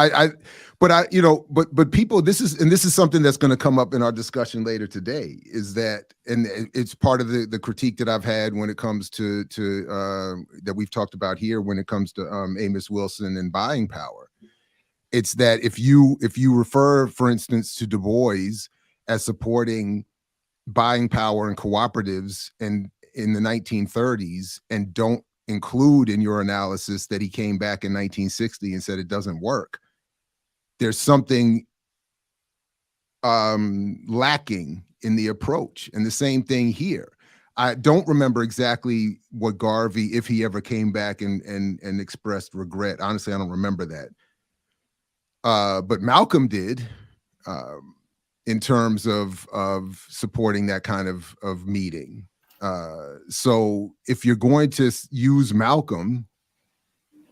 but people, this is something that's going to come up in our discussion later today, is that, and it's part of the critique that I've had when it comes to that we've talked about here when it comes to Amos Wilson and buying power. It's that if you refer, for instance, to Du Bois as supporting buying power and cooperatives, and in the 1930s and don't include in your analysis that he came back in 1960 and said it doesn't work, there's something lacking in the approach. And the same thing here. I don't remember exactly what Garvey, if he ever came back and expressed regret. Honestly, I don't remember that. But Malcolm did, in terms of supporting that kind of meeting. So if you're going to use Malcolm,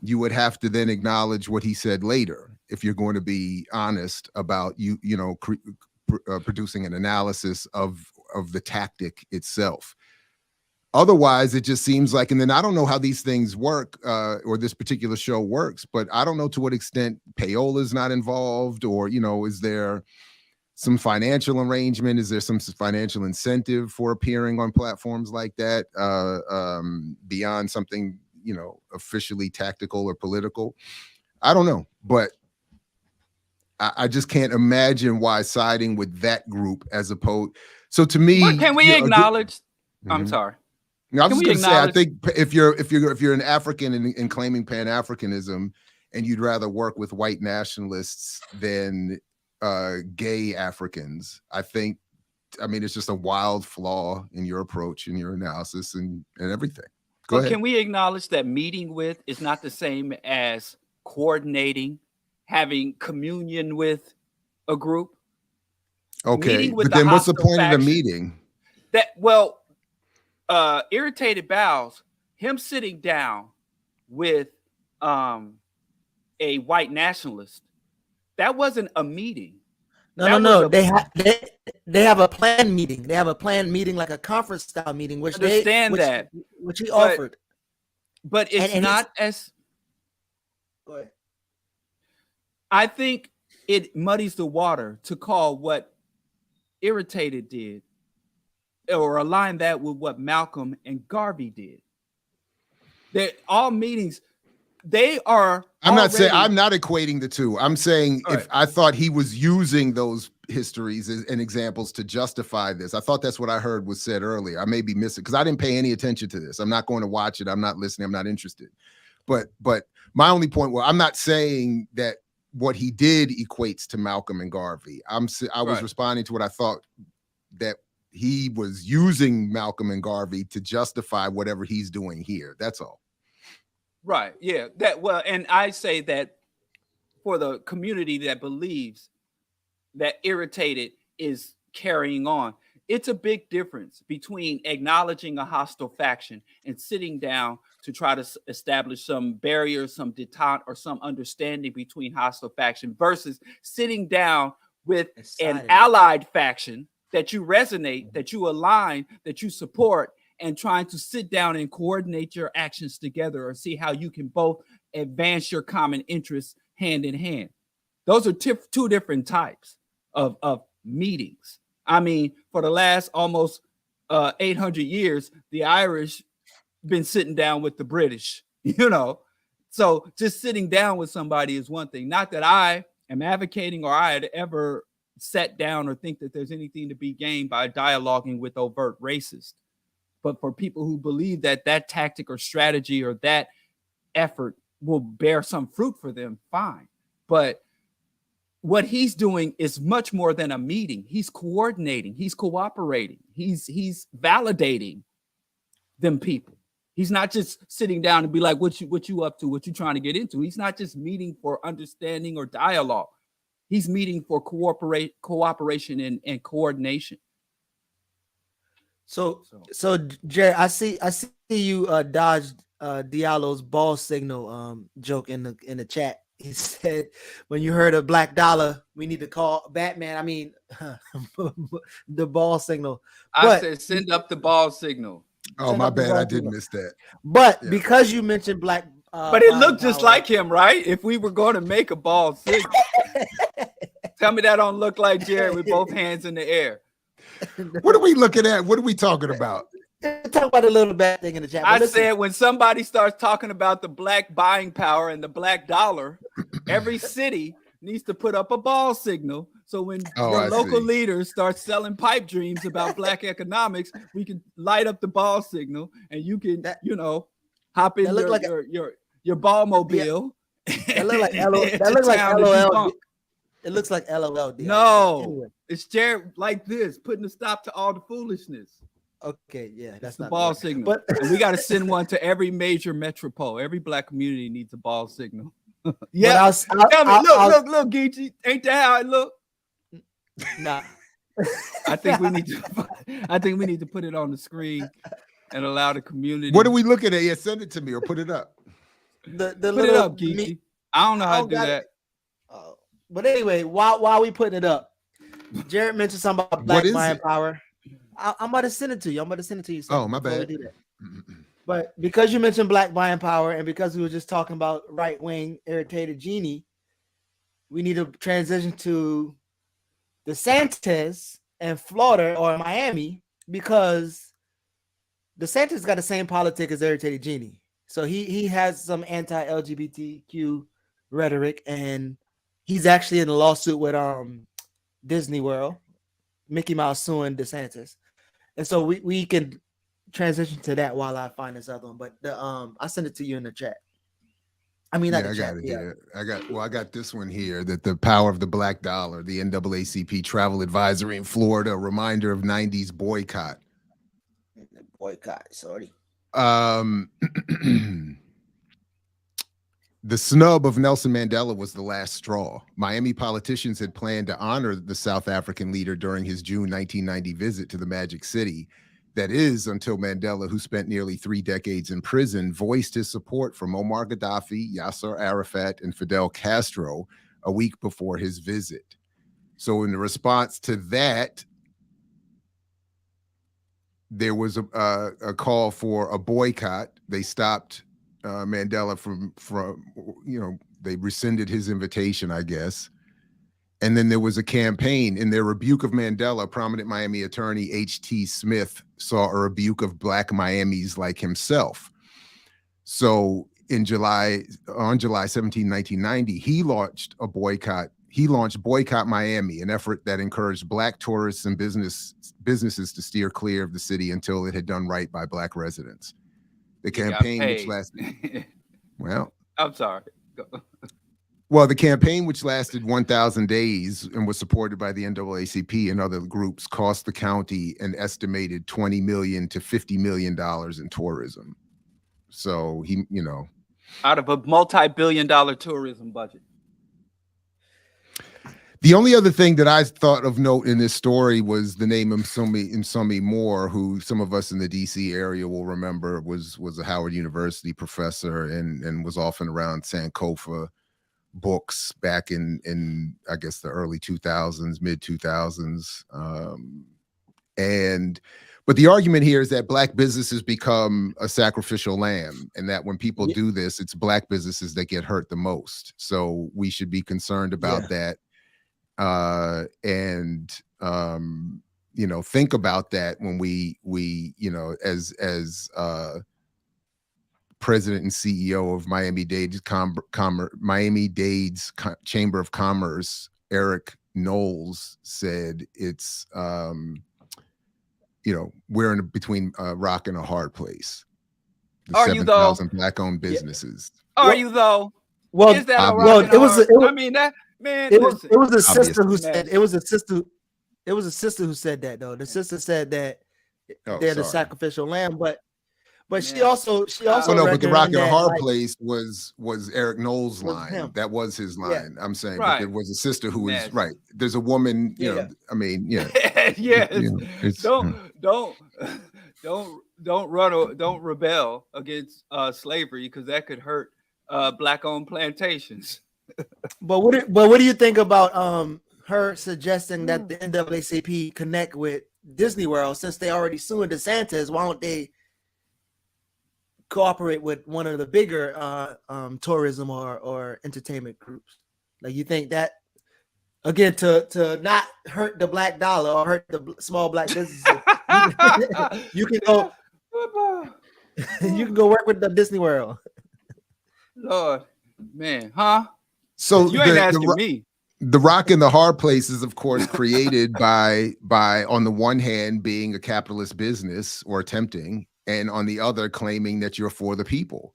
you would have to then acknowledge what he said later. If you're going to be honest about producing an analysis of the tactic itself. Otherwise, it just seems like, and then I don't know how these things work, or this particular show works, but I don't know to what extent payola is not involved, or, is there some financial arrangement? Is there some financial incentive for appearing on platforms like that, beyond something, officially tactical or political? I don't know, but I just can't imagine why siding with that group as opposed. So to me, but can we acknowledge? I'm Mhm. sorry. I was just going to say, I think if you're an African and claiming Pan-Africanism, and you'd rather work with white nationalists than gay Africans, I mean, it's just a wild flaw in your approach and your analysis and everything. Go ahead. Can we acknowledge that meeting with is not the same as coordinating, having communion with a group? Okay, but then what's the point of the meeting? Irritated Bowels, him sitting down with a white nationalist, that wasn't a meeting. No. They have a planned meeting. They have a planned meeting, like a conference style meeting, which which he offered. But it's not as. Go ahead. I think it muddies the water to call what Irritated did, or align that with what Malcolm and Garvey did. They're all meetings. They are. I'm not equating the two. I'm saying if I thought he was using those histories and examples to justify this. I thought that's what I heard was said earlier. I may be missing because I didn't pay any attention to this. I'm not going to watch it. I'm not listening. I'm not interested. But my only point was, I'm not saying that what he did equates to Malcolm and Garvey. I was responding to what I thought, that he was using Malcolm and Garvey to justify whatever he's doing here. That's all. Right. Yeah. And I say that for the community that believes that Irritated is carrying on, it's a big difference between acknowledging a hostile faction and sitting down to try to establish some barrier, some detente, or some understanding between hostile faction versus sitting down with an allied faction that you resonate, that you align, that you support, and trying to sit down and coordinate your actions together or see how you can both advance your common interests hand in hand. Those are two different types of meetings. I mean, for the last almost 800 years, the Irish been sitting down with the British, So just sitting down with somebody is one thing. Not that I am advocating or I had ever sat down or think that there's anything to be gained by dialoguing with overt racists. But for people who believe that that tactic or strategy or that effort will bear some fruit for them, fine. But what he's doing is much more than a meeting. He's coordinating, he's cooperating, he's validating them people. He's not just sitting down and be like, what you up to, what you trying to get into. He's not just meeting for understanding or dialogue. He's meeting for cooperation and coordination. So Jerry, I see you dodged Diallo's ball signal joke in the chat. He said, when you heard of Black Dollar, we need to call Batman. I mean, the ball signal. I said, send up the ball signal. Oh, my bad. I did miss that. But because you mentioned Black, but it looked just like him, right? If we were going to make a ball signal, tell me that don't look like Jerry with both hands in the air. What are we looking at? What are we talking about? Talk about a little bad thing in the chat. I said, when somebody starts talking about the black buying power and the black dollar, every city needs to put up a ball signal So when Oh, your I local see. leaders start selling pipe dreams about black economics, we can light up the ball signal, and you can, hop in your ball mobile. That look like LOL. That to look like town to LOL. debunk. It looks like LOL. No, Anyway. it's Jared like this, putting a stop to all the foolishness. Okay, yeah, that's the ball signal. And we got to send one to every major metropole. Every black community needs a ball signal. Yeah, tell me, look, Geechee, ain't that how it look? Nah. I think we need to put it on the screen and allow the community. What are we looking at? Yeah, send it to me or put it up. Put it up, Geechee. I don't know how to do that. But anyway, while we putting it up, Jared mentioned something about black mind power. I'm about to send it to you. Oh, my bad. But because you mentioned black buying power, and because we were just talking about right-wing irritated genie, we need to transition to DeSantis and Florida or Miami, because DeSantis got the same politic as irritated genie. So he has some anti-LGBTQ rhetoric, and he's actually in a lawsuit with Disney World, Mickey Mouse suing DeSantis. And so we can transition to that while I find this other one. But I'll send it to you in the chat. I mean, I got it here. I got this one here, that the power of the black dollar, the NAACP travel advisory in Florida, a reminder of 90s boycott. Boycott, sorry. The snub of Nelson Mandela was the last straw. Miami politicians had planned to honor the South African leader during his June 1990 visit to the Magic City. That is, until Mandela, who spent nearly 3 decades in prison, voiced his support for Muammar Gaddafi, Yasser Arafat, and Fidel Castro a week before his visit. So in response to that, there was a call for a boycott. They stopped Mandela from they rescinded his invitation, I guess. And then there was a campaign. In their rebuke of Mandela, prominent Miami attorney H.T. Smith saw a rebuke of black Miamis like himself. So on July 17, 1990, he launched a boycott. He launched Boycott Miami, an effort that encouraged black tourists and businesses to steer clear of the city until it had done right by black residents. The campaign, which lasted, I'm sorry. Well, the campaign, which lasted 1,000 days and was supported by the NAACP and other groups, cost the county an estimated $20 million to $50 million in tourism. So out of a multi-billion-dollar tourism budget. The only other thing that I thought of note in this story was the name Nsumi Moore, who some of us in the DC area will remember was a Howard University professor and was often around Sankofa books back in I guess the early 2000s, mid 2000s. But the argument here is that black businesses become a sacrificial lamb, and that when people do this, it's black businesses that get hurt the most. So we should be concerned about that. Think about that when we as president and CEO of Miami-Dade's Chamber of Commerce, Eric Knowles, said it's we're in between a rock and a hard place. Are you though? 7,000 black-owned businesses. Are you though? Well, is that a rock and a hard? I mean that. Man, it was a sister who said it was a sister. It was a sister who said that though. The sister said that they're the sacrificial lamb, but she also but the rock and a hard place was Eric Knowles' line. That was his line. I'm saying, but there was a sister who was right. There's a woman, I mean, don't rebel against slavery, because that could hurt black-owned plantations. But what do you think about her suggesting that the NAACP connect with Disney World, since they already suing DeSantis? Why don't they cooperate with one of the bigger tourism or entertainment groups? Like, you think that, again, to not hurt the black dollar or hurt the small black businesses, you can go work with the Disney World. Lord, man, huh? So you ain't asking me. the rock in the hard place is, of course, created by on the one hand being a capitalist business or attempting, and on the other claiming that you're for the people.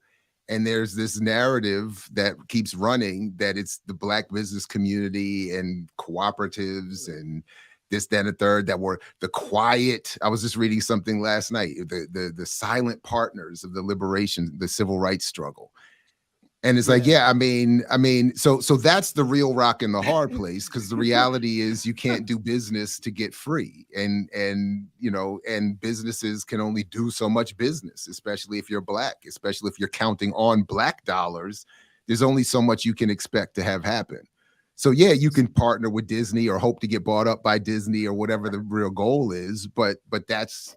And there's this narrative that keeps running that it's the Black business community and cooperatives and this, that, and the third that were the quiet. I was just reading something last night, the silent partners of the liberation, the civil rights struggle. And it's like, yeah, I mean, so that's the real rock in the hard place, because the reality is you can't do business to get free, and you know, and businesses can only do so much business, especially if you're Black, especially if you're counting on Black dollars. There's only so much you can expect to have happen. So yeah, you can partner with Disney or hope to get bought up by Disney or whatever the real goal is, but that's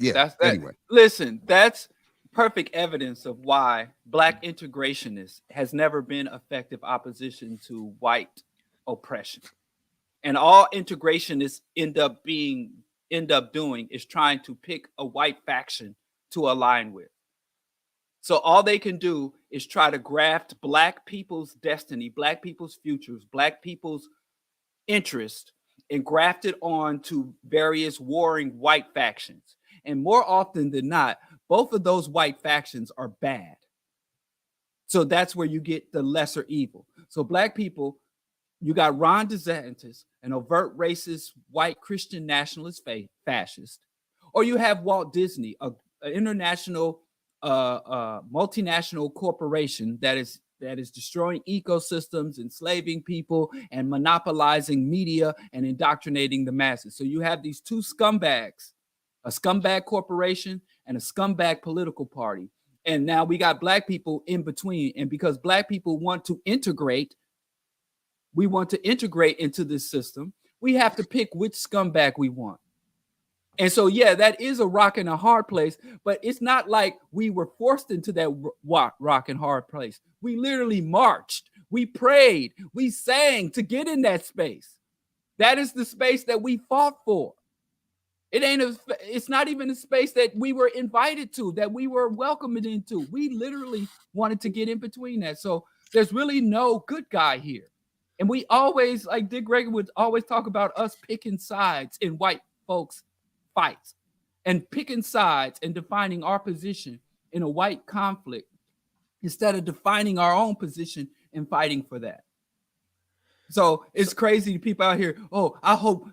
anyway. Listen, that's perfect evidence of why Black integrationists has never been effective opposition to white oppression. And all integrationists end up doing is trying to pick a white faction to align with. So all they can do is try to graft Black people's destiny, Black people's futures, Black people's interest, and graft it on to various warring white factions. And more often than not, both of those white factions are bad. So that's where you get the lesser evil. So Black people, you got Ron DeSantis, an overt racist, white Christian nationalist fascist, or you have Walt Disney, an international, multinational corporation that is destroying ecosystems, enslaving people, and monopolizing media and indoctrinating the masses. So you have these two scumbags, a scumbag corporation and a scumbag political party. And now we got Black people in between. And because Black people want to integrate, we want to integrate into this system, we have to pick which scumbag we want. And so, yeah, that is a rock and a hard place, but it's not like we were forced into that rock and hard place. We literally marched, we prayed, we sang to get in that space. That is the space that we fought for. It's not even a space that we were invited to, that we were welcomed into. We literally wanted to get in between that. So there's really no good guy here. And we always, like Dick Gregory would always talk about us picking sides in white folks' fights and picking sides and defining our position in a white conflict instead of defining our own position and fighting for that. So it's crazy people out here, oh, I hope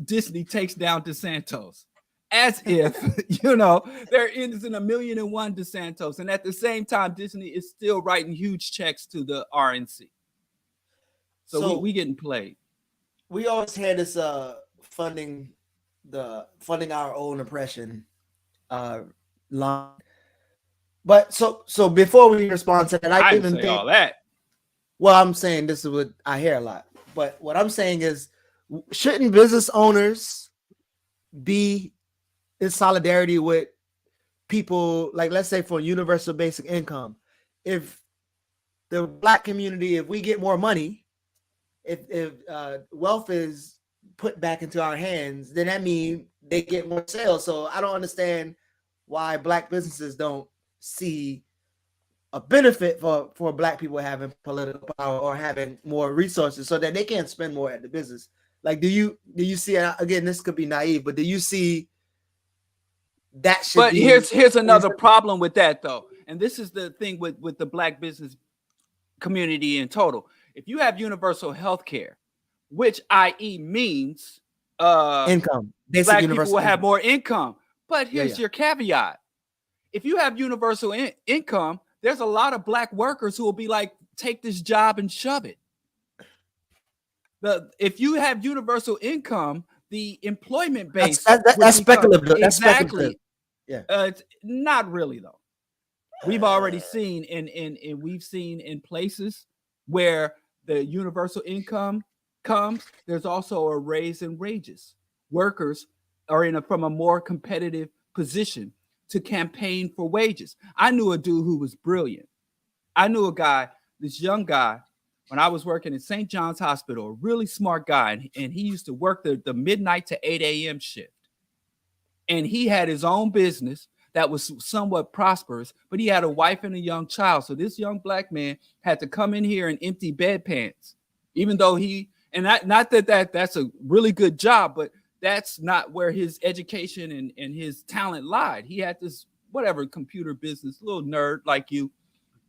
Disney takes down DeSantos. As if, you know, there isn't 1,000,001 DeSantos. And at the same time, Disney is still writing huge checks to the RNC. So we getting played. We always had this funding our own oppression line. But so before we respond to that, I even think all that. Well, I'm saying this is what I hear a lot. But what I'm saying is, shouldn't business owners be in solidarity with people, like, let's say for universal basic income? If the Black community, if we get more money, if wealth is put back into our hands, then that means they get more sales. So I don't understand why Black businesses don't see a benefit for Black people having political power or having more resources so that they can spend more at the business. Like, do you see, again, this could be naive, but do you see that should but be? Here's another problem with that, though. And this is the thing with the Black business community in total. If you have universal health care, which i.e. means income, Black people will have more income. But here's your caveat. If you have universal income, there's a lot of Black workers who will be like, take this job and shove it. If you have universal income, the employment base that's speculative. Exactly. That's speculative. Yeah. It's not really, though. We've already seen we've seen in places where the universal income comes, there's also a raise in wages. Workers are from a more competitive position to campaign for wages. I knew a dude who was brilliant. I knew a guy, this young guy, when I was working at St. John's Hospital, a really smart guy, and he used to work the midnight to 8 a.m. shift. And he had his own business that was somewhat prosperous, but he had a wife and a young child. So this young black man had to come in here and empty bedpans, even though not that that's a really good job, but that's not where his education and his talent lied. He had this whatever computer business, little nerd like you,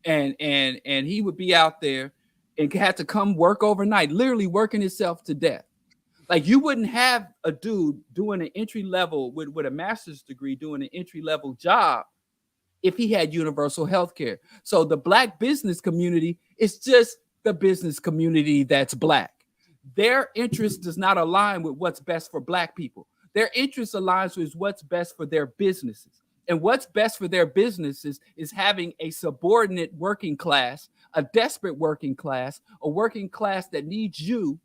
and he would be out there and had to come work overnight, literally working himself to death. Like you wouldn't have a dude doing an entry level with a master's degree doing an entry level job if he had universal health care. So the black business community is just the business community that's black. Their interest does not align with what's best for black people. Their interest aligns with what's best for their businesses. And what's best for their businesses is having a subordinate working class, a desperate working class, a working class that needs you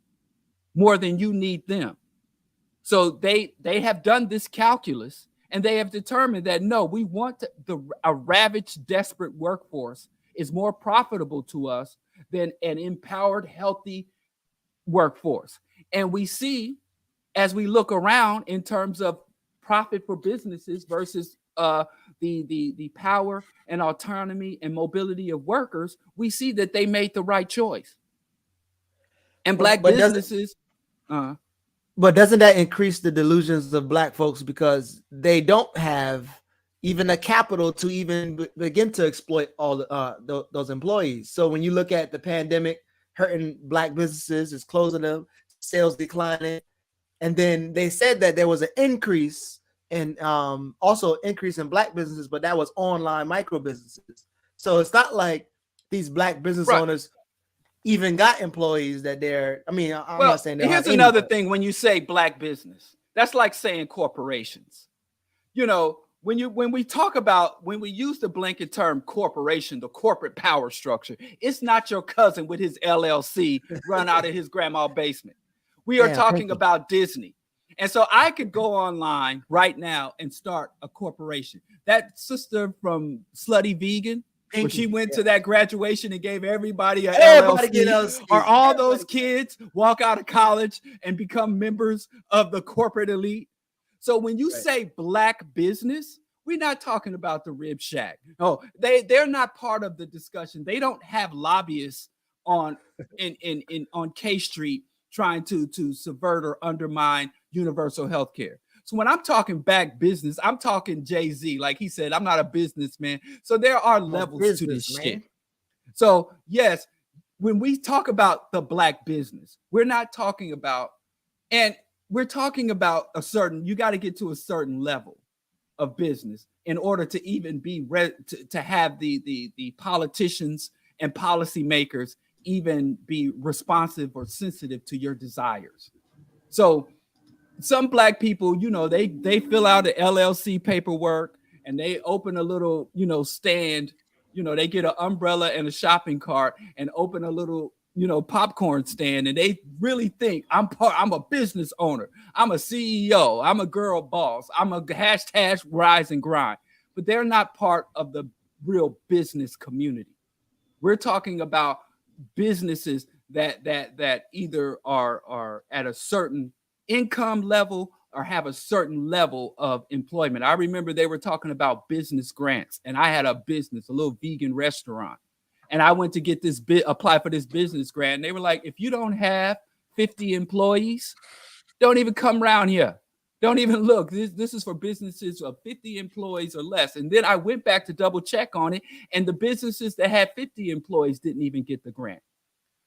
more than you need them. So they have done this calculus, and they have determined that no, we want a ravaged, desperate workforce is more profitable to us than an empowered, healthy workforce. And we see, as we look around in terms of profit for businesses versus the power and autonomy and mobility of workers, we see that they made the right choice. And black businesses. But doesn't that increase the delusions of black folks because they don't have even the capital to even begin to exploit all those employees? So when you look at the pandemic hurting black businesses, it's closing them, sales declining, and then they said that there was an increase and also increase in black businesses, but that was online micro businesses. So it's not like these black business owners even got employees that they're, I'm not saying that. Here's another thing. When you say black business, that's like saying corporations. You know, when we use the blanket term corporation, the corporate power structure, it's not your cousin with his LLC run out of his grandma's basement. We are talking about Disney. And so I could go online right now and start a corporation. That sister from Slutty Vegan, when she went to that graduation and gave everybody an LLC, or all those kids walk out of college and become members of the corporate elite. So when you say black business, we're not talking about the Rib Shack. No, they're not part of the discussion. They don't have lobbyists on K Street trying to subvert or undermine universal health care. So when I'm talking back business, I'm talking Jay-Z. Like he said, I'm not a businessman. So there are levels to this shit. So yes, when we talk about the black business, we're not talking about, and we're talking about you got to get to a certain level of business in order to even be to have the politicians and policymakers even be responsive or sensitive to your desires. So some black people, you know, they fill out the LLC paperwork and they open a little, stand, they get an umbrella and a shopping cart and open a little, popcorn stand, and they really think I'm a business owner. I'm a CEO. I'm a girl boss. I'm a # rise and grind, but they're not part of the real business community. We're talking about businesses that either are at a certain income level or have a certain level of employment. I remember they were talking about business grants, and I had a business, a little vegan restaurant, and I went to get this apply for this business grant, and they were like, if you don't have 50 employees, don't even come around here. Don't even look. This is for businesses of 50 employees or less. And then I went back to double check on it, and the businesses that had 50 employees didn't even get the grant.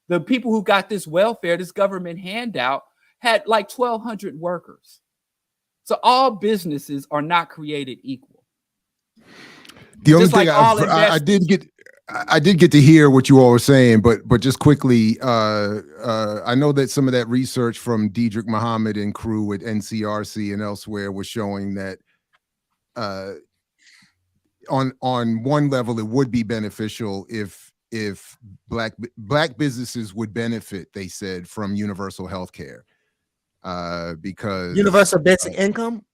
The people who got this welfare, this government handout, had like 1,200 workers. So all businesses are not created equal. The only thing I did get to hear what you all were saying, but just quickly, I know that some of that research from Diedrich Muhammad and crew at NCRC and elsewhere was showing that on one level it would be beneficial if black businesses would benefit, they said, from universal health care. Because universal basic income,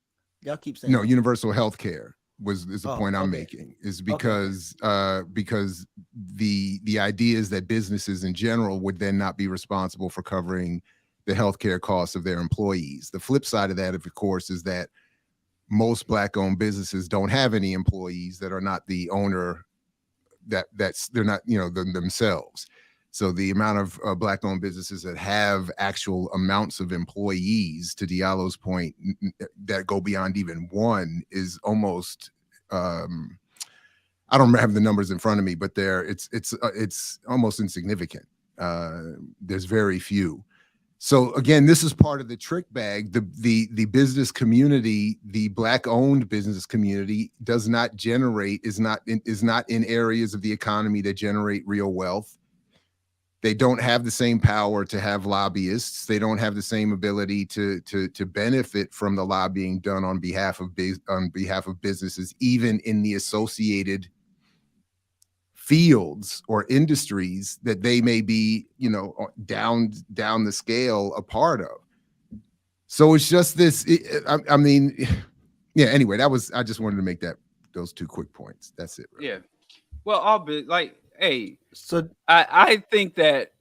y'all keep saying universal health care is the point I'm making, is because the idea is that businesses in general would then not be responsible for covering the healthcare costs of their employees. The flip side of that, of course, is that most Black-owned businesses don't have any employees that are not the owner, that's they're not, you know, themselves. So the amount of Black-owned businesses that have actual amounts of employees, to Diallo's point, that go beyond even one is almost, I don't have the numbers in front of me, but it's almost insignificant. There's very few. So again, this is part of the trick bag. The business community, the Black-owned business community, does not generate, is not in areas of the economy that generate real wealth. They don't have the same power to have lobbyists. They don't have the same ability to benefit from the lobbying done on behalf of businesses, even in the associated fields or industries that they may be, you know, down the scale a part of. So it's just this. I mean, yeah. Anyway, I just wanted to make those two quick points. That's it. Right? Yeah. Well, all bit like, hey, So I think that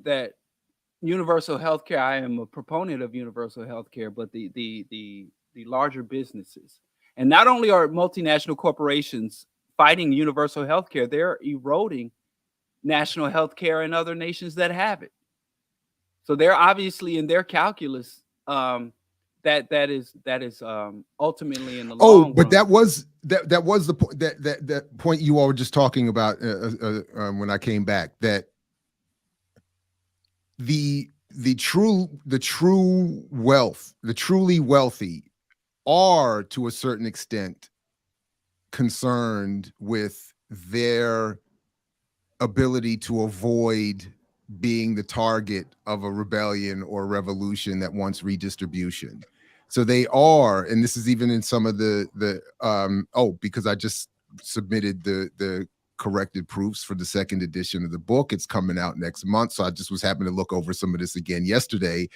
universal healthcare. I am a proponent of universal healthcare, but the larger businesses, and not only are multinational corporations fighting universal healthcare, they're eroding national healthcare in other nations that have it. So they're obviously in their calculus that is ultimately in the long run. But that was the point that point you all were just talking about when I came back, that the true wealth, the truly wealthy, are to a certain extent concerned with their ability to avoid being the target of a rebellion or revolution that wants redistribution. So they are, and this is even in some of because I just submitted the corrected proofs for the second edition of the book. It's coming out next month. So I just was happening to look over some of this again yesterday.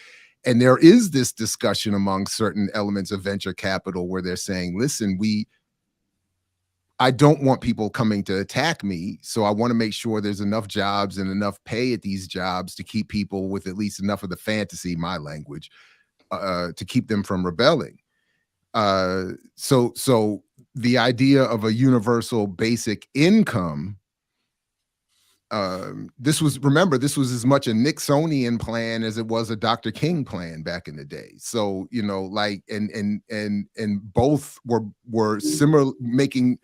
And there is this discussion among certain elements of venture capital where they're saying, listen, I don't want people coming to attack me. So I want to make sure there's enough jobs and enough pay at these jobs to keep people with at least enough of the fantasy, my language, to keep them from rebelling. So the idea of a universal basic income, this was as much a Nixonian plan as it was a Dr. King plan back in the day. So, you know, like, and both were similar, making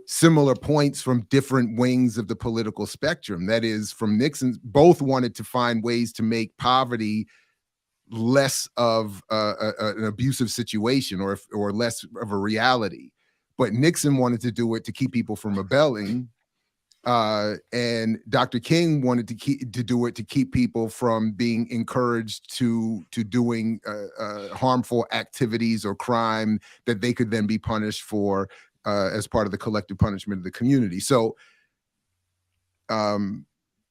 similar points from different wings of the political spectrum. That is, from Nixon, both wanted to find ways to make poverty less of an abusive situation or less of a reality. But Nixon wanted to do it to keep people from rebelling. And Dr. King wanted to do it to keep people from being encouraged to doing harmful activities or crime that they could then be punished for as part of the collective punishment of the community. So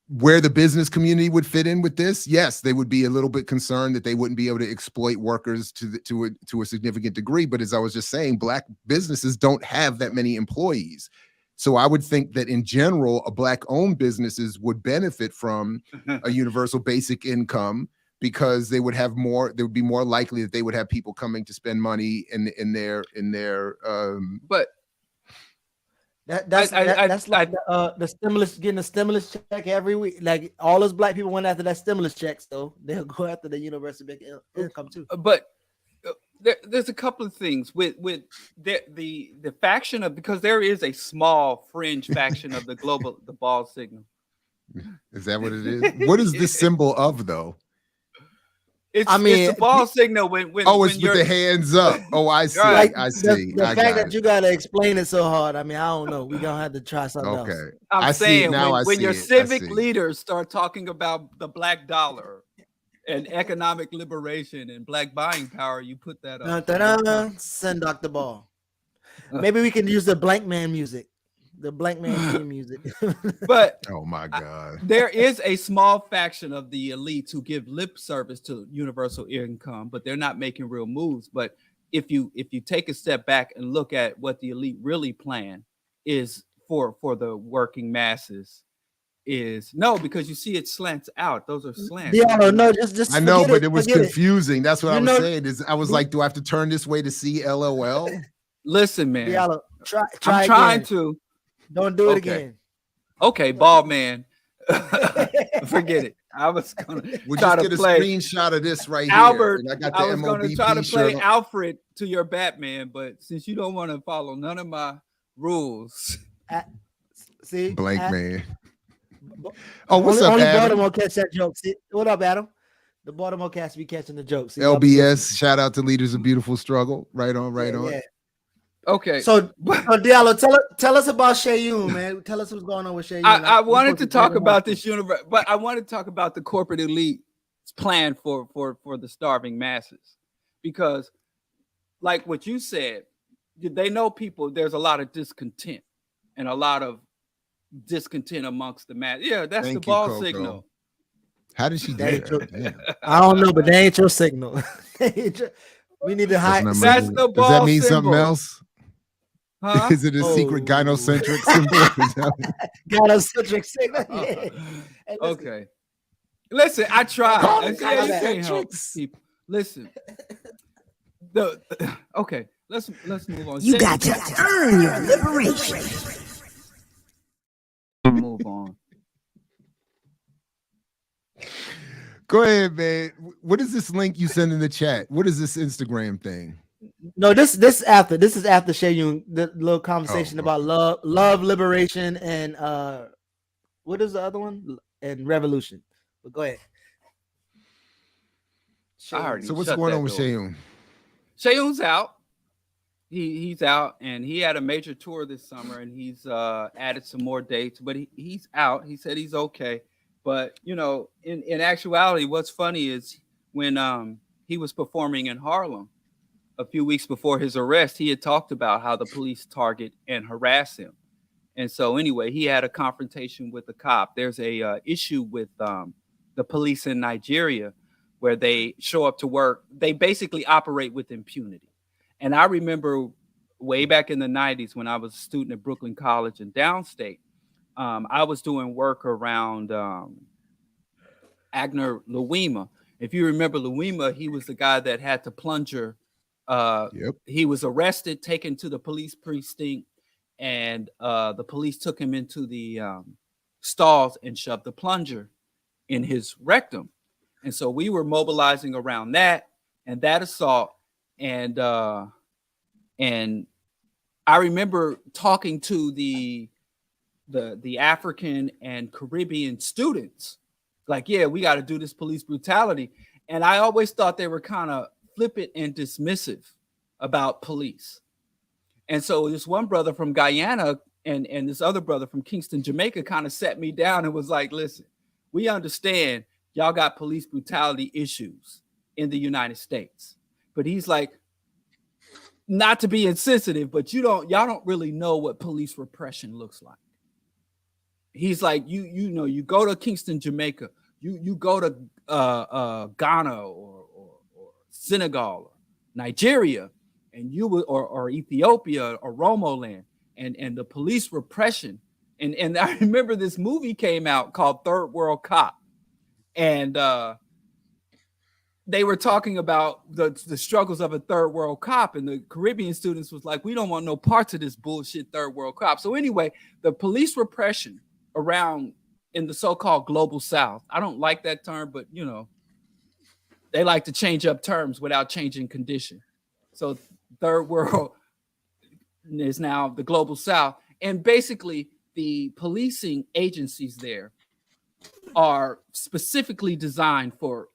where the business community would fit in with this, yes, they would be a little bit concerned that they wouldn't be able to exploit workers to a significant degree. But as I was just saying, Black businesses don't have that many employees. So I would think that in general, Black-owned businesses would benefit from a universal basic income, because they would be more likely that they would have people coming to spend money in their but that's like the stimulus, getting a stimulus check every week. Like all those Black people went after that stimulus check, so they'll go after the universal basic income too. But there's a couple of things with the faction of, because there is a small fringe faction of the ball signal. Is that what it is? What is this symbol of, though? It's the ball signal when it's with the hands up. Oh, I see. Right. I see. The fact that you gotta explain it so hard, I mean, I don't know. We're gonna have to try something else. Okay. I'm saying when your civic leaders leaders start talking about the black dollar and economic liberation and Black buying power, you put that up. Send Dr. Ball. Maybe we can use the Blank Man music. The Blank Man theme music. But oh my God, there is a small faction of the elites who give lip service to universal income, but they're not making real moves. But if you take a step back and look at what the elite really plan is for the working masses, is no, because you see it slants out. Those are slants. Yeah, no, just I know, but it was confusing. That's what I was saying. I was like, do I have to turn this way to see LOL? Listen, man. Diallo, try I'm trying again. to. Don't do it Okay. again. Okay, bald man. Forget it. I was gonna We'll try just to get a play screenshot of this right Albert. here. And I got the I was gonna try to MOBP play shirt on. Alfred to your Batman, but since you don't want to follow none of my rules, See, Blank man. Oh, what's only up, Adam? Baltimore catch that joke. See, what up, Adam? The Baltimore cats be catching the jokes. See, LBS, shout out to Leaders of Beautiful Struggle. Right on, right on. Yeah. okay. So Diallo, tell us about Shayun, man. Tell us what's going on with Shayun. I wanted to talk about this universe, but I want to talk about the corporate elite's plan for the starving masses, because, like what you said, they know people. There's a lot of discontent and a lot of discontent amongst the mass. Yeah, that's the ball signal. How did she do that? I don't know, but they ain't your signal. We need to hide. That's the ball. Does that mean symbol. something else? Huh? Is it a secret gynocentric symbol? Gynocentric signal. Yeah. Hey, Okay. Listen, I tried. Call I them said, you can't help gynocentrics. people. Listen. Okay. Let's move on. You got to earn your liberation. Move on. Go ahead, man. What is this link you send in the chat? What is this Instagram thing? No, this is after Shayun, the little conversation about love, liberation, and what is the other one? And revolution. But go ahead. So what's going on with Shayun? Shayun's out. He's out, and he had a major tour this summer, and he's added some more dates, but he's out. He said he's okay. But, you know, in actuality, what's funny is when he was performing in Harlem a few weeks before his arrest, he had talked about how the police target and harass him. And so anyway, he had a confrontation with a cop. There's a issue with the police in Nigeria where they show up to work. They basically operate with impunity. And I remember way back in the 90s when I was a student at Brooklyn College in downstate, I was doing work around Agner Lewima. If you remember Lewima, he was the guy that had the plunger. He was arrested, taken to the police precinct, and the police took him into the stalls and shoved the plunger in his rectum. And so we were mobilizing around that and that assault. And I remember talking to the African and Caribbean students, like, yeah, we got to do this police brutality. And I always thought they were kind of flippant and dismissive about police. And so this one brother from Guyana and this other brother from Kingston, Jamaica, kind of set me down and was like, listen, we understand y'all got police brutality issues in the United States. But he's like, not to be insensitive, but y'all don't really know what police repression looks like. He's like, you know, you go to Kingston, Jamaica, you go to Ghana or Senegal or Nigeria, and you will or Ethiopia or Romo land, and the police repression. And I remember this movie came out called Third World Cop, and they were talking about the struggles of a third world cop, and the Caribbean students was like, we don't want no parts of this bullshit third world cop. So anyway, the police repression around in the so-called global South, I don't like that term, but you know, they like to change up terms without changing condition. So third world is now the global South. And basically the policing agencies there are specifically designed for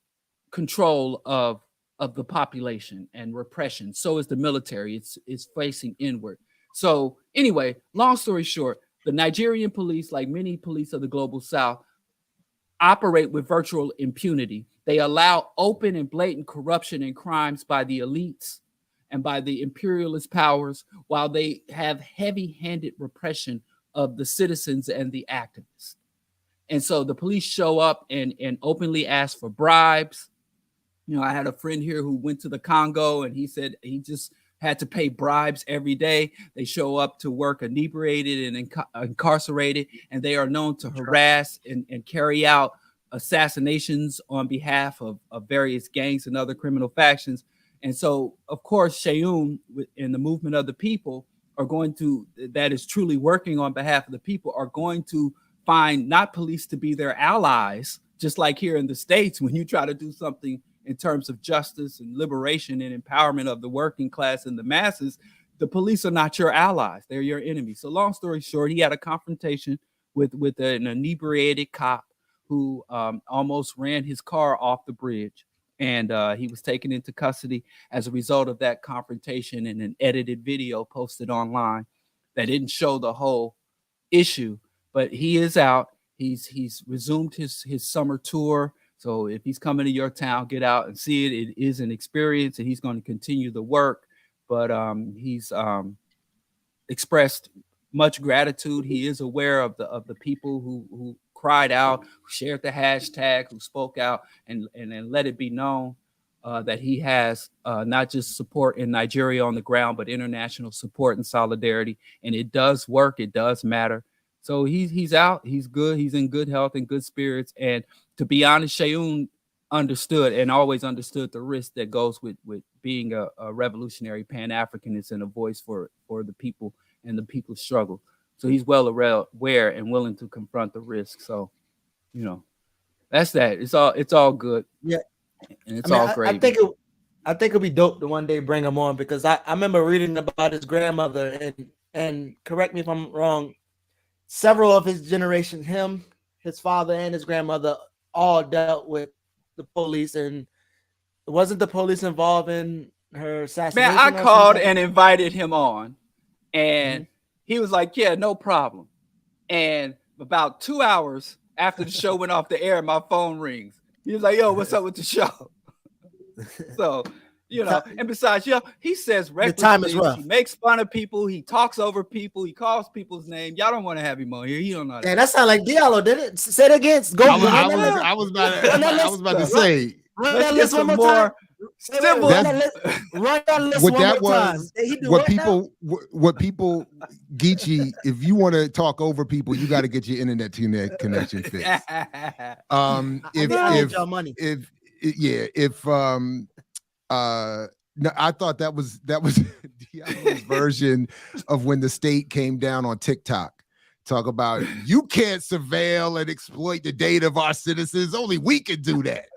control of the population and repression. So is the military. It's facing inward. So anyway, long story short, the Nigerian police, like many police of the global South, operate with virtual impunity. They allow open and blatant corruption and crimes by the elites and by the imperialist powers, while they have heavy-handed repression of the citizens and the activists. And so the police show up and openly ask for bribes. You know, I had a friend here who went to the Congo, and he said he just had to pay bribes every day. They show up to work inebriated and incarcerated, and they are known to harass and carry out assassinations on behalf of various gangs and other criminal factions. And so, of course, Sheung and the movement of the people are going to, that is truly working on behalf of the people, are going to find not police to be their allies, just like here in the States, when you try to do something in terms of justice and liberation and empowerment of the working class and the masses, the police are not your allies. They're your enemies. So long story short, he had a confrontation with an inebriated cop who almost ran his car off the bridge. And he was taken into custody as a result of that confrontation and an edited video posted online that didn't show the whole issue. But he is out. He's resumed his summer tour. So if he's coming to your town, get out and see it. It is an experience, and he's going to continue the work. But he's expressed much gratitude. He is aware of the people who cried out, who shared the hashtag, who spoke out, and let it be known that he has not just support in Nigeria on the ground, but international support and solidarity. And it does work. It does matter. So he's out. He's good. He's in good health and good spirits. And to be honest, Sheung understood and always understood the risk that goes with being a revolutionary Pan-Africanist and a voice for the people and the people's struggle. So he's well aware and willing to confront the risk. So, you know, that's that. It's all good. Yeah, and it's all great. I think it'll be dope to one day bring him on, because I remember reading about his grandmother, and correct me if I'm wrong, several of his generation, him, his father, and his grandmother all dealt with the police, and wasn't the police involved in her assassination? Man, I called and invited him on, and he was like, yeah, no problem. And about 2 hours after the show went off the air, my phone rings. He was like, yo, what's up with the show? So, you know, and besides, he says reckless things. He makes fun of people. He talks over people. He calls people's name. Y'all don't want to have him on here. He don't know. Yeah, that sounds like Diallo, did it? Say it again. I was about to say. Run that list one more time. Run that list one more time. What people, Geechee, if you want to talk over people, you got to get your internet connection fixed. No, I thought that was Diallo's version of when the state came down on TikTok. Talk about, you can't surveil and exploit the data of our citizens. Only we can do that.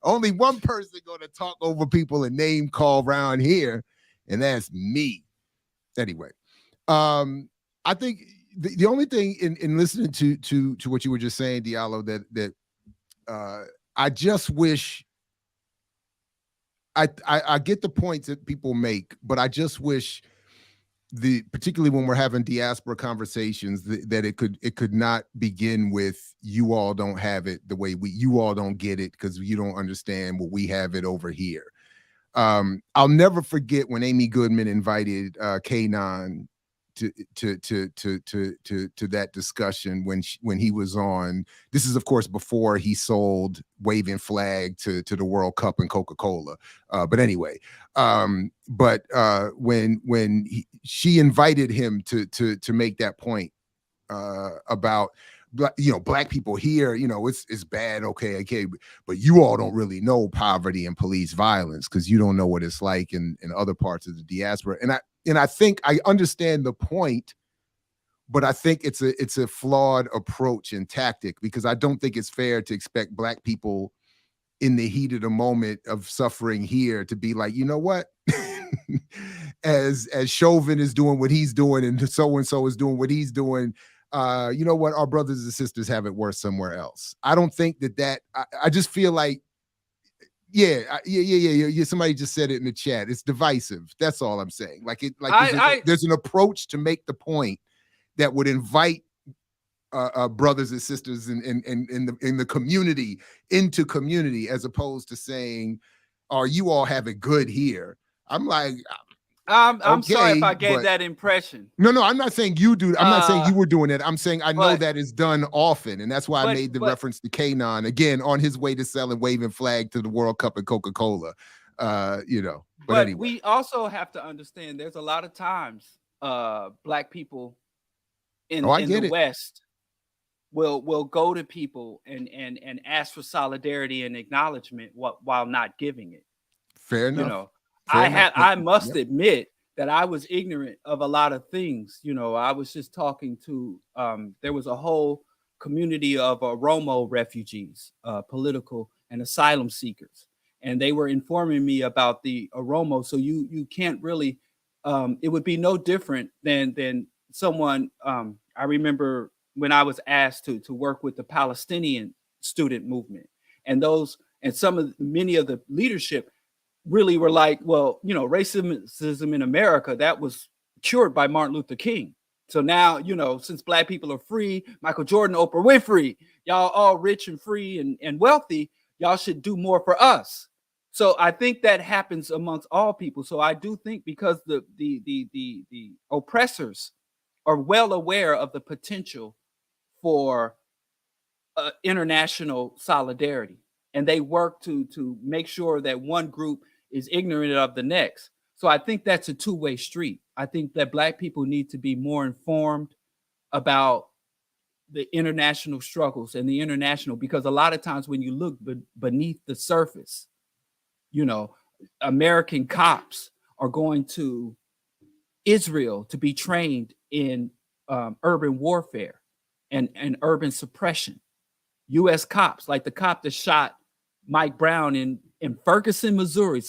Only one person going to talk over people and name call around here, and that's me. Anyway, I think the only thing in listening to what you were just saying, Diallo, that I just wish I get the points that people make, but I just wish particularly when we're having diaspora conversations, that it could not begin with, you all don't have it the way you all don't get it because you don't understand what we have it over here. I'll never forget when Amy Goodman invited K9 to that discussion when he was on. This is of course before he sold Waving Flag to the World Cup and Coca-Cola. But anyway, when she invited him to make that point about black people here, it's bad, okay, but you all don't really know poverty and police violence because you don't know what it's like in other parts of the diaspora. And I think I understand the point, but I think it's a flawed approach and tactic, because I don't think it's fair to expect black people in the heat of the moment of suffering here to be like, you know what, as Chauvin is doing what he's doing and so is doing what he's doing, you know what, our brothers and sisters have it worse somewhere else. I don't think that I just feel like, yeah. Somebody just said it in the chat. It's divisive. That's all I'm saying. There's an approach to make the point that would invite brothers and sisters in the community into community, as opposed to saying, "Oh, you all have it good here." I'm like, I'm okay, sorry if I gave that impression. No, I'm not saying you do. I'm not saying you were doing it. I'm saying I know that is done often, and that's why I made the reference to K9 again on his way to selling Waving Flag to the World Cup and Coca-Cola. But anyway, we also have to understand there's a lot of times black people in the West will go to people and ask for solidarity and acknowledgement while not giving it. Fair enough. You know, Fair enough. I must Yep. admit that I was ignorant of a lot of things. You know, I was just talking to there was a whole community of Oromo refugees, political and asylum seekers, and they were informing me about the Oromo. So you can't really it would be no different than someone. I remember when I was asked to work with the Palestinian student movement, and many of the leadership really were like, well, you know, racism in America, that was cured by Martin Luther King. So now, you know, since black people are free, Michael Jordan, Oprah Winfrey, y'all all rich and free and wealthy, y'all should do more for us. So I think that happens amongst all people. So I do think because the oppressors are well aware of the potential for international solidarity, and they work to make sure that one group is ignorant of the next. So I think that's a two-way street. I think that black people need to be more informed about the international struggles and the international, because a lot of times when you look beneath the surface, you know, American cops are going to Israel to be trained in urban warfare and urban suppression. U.S. cops, like the cop that shot Mike Brown in Ferguson, Missouri,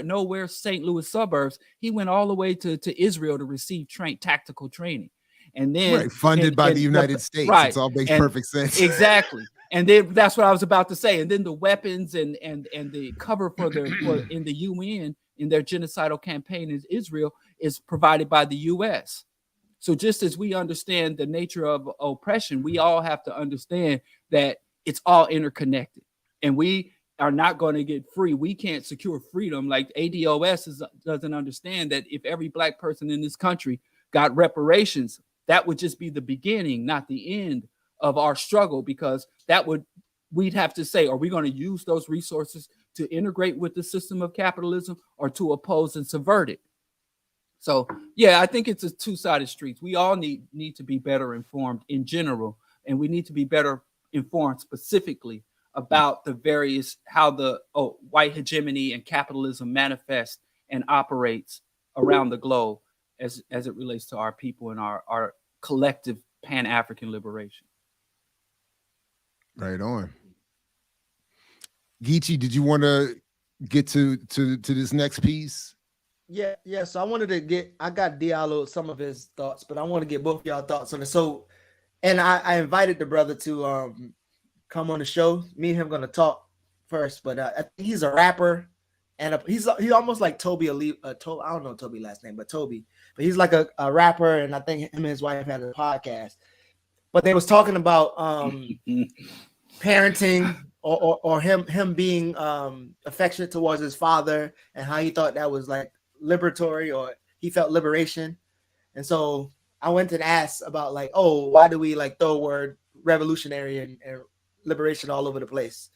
nowhere St. Louis suburbs, he went all the way to Israel to receive tactical training. And then funded by the United States. Right. It all makes perfect sense. Exactly. And then that's what I was about to say. And then the weapons and the cover for in the UN in their genocidal campaign in Israel is provided by the US. So just as we understand the nature of oppression, we all have to understand that it's all interconnected, and we are not going to get free. We can't secure freedom. Like ADOS doesn't understand that if every black person in this country got reparations, that would just be the beginning, not the end of our struggle, because we'd have to say, are we going to use those resources to integrate with the system of capitalism or to oppose and subvert it? So, yeah, I think it's a two-sided street. We all need to be better informed in general, and we need to be better informed specifically about the various, how the white hegemony and capitalism manifest and operates around the globe as it relates to our people and our collective Pan-African liberation. Right on. Geechee, did you want to get to this next piece? Yeah. So I got Diallo some of his thoughts, but I want to get both of y'all thoughts on it. So, and I invited the brother to come on the show. Me and him going to talk first, but I think he's a rapper, and he's almost like Toby Ali. I don't know Toby's last name, but Toby. But he's like a rapper, and I think him and his wife had a podcast. But they was talking about parenting or him being affectionate towards his father, and how he thought that was like liberatory, or he felt liberation. And so I went and asked about like, why do we like throw word revolutionary and liberation all over the place?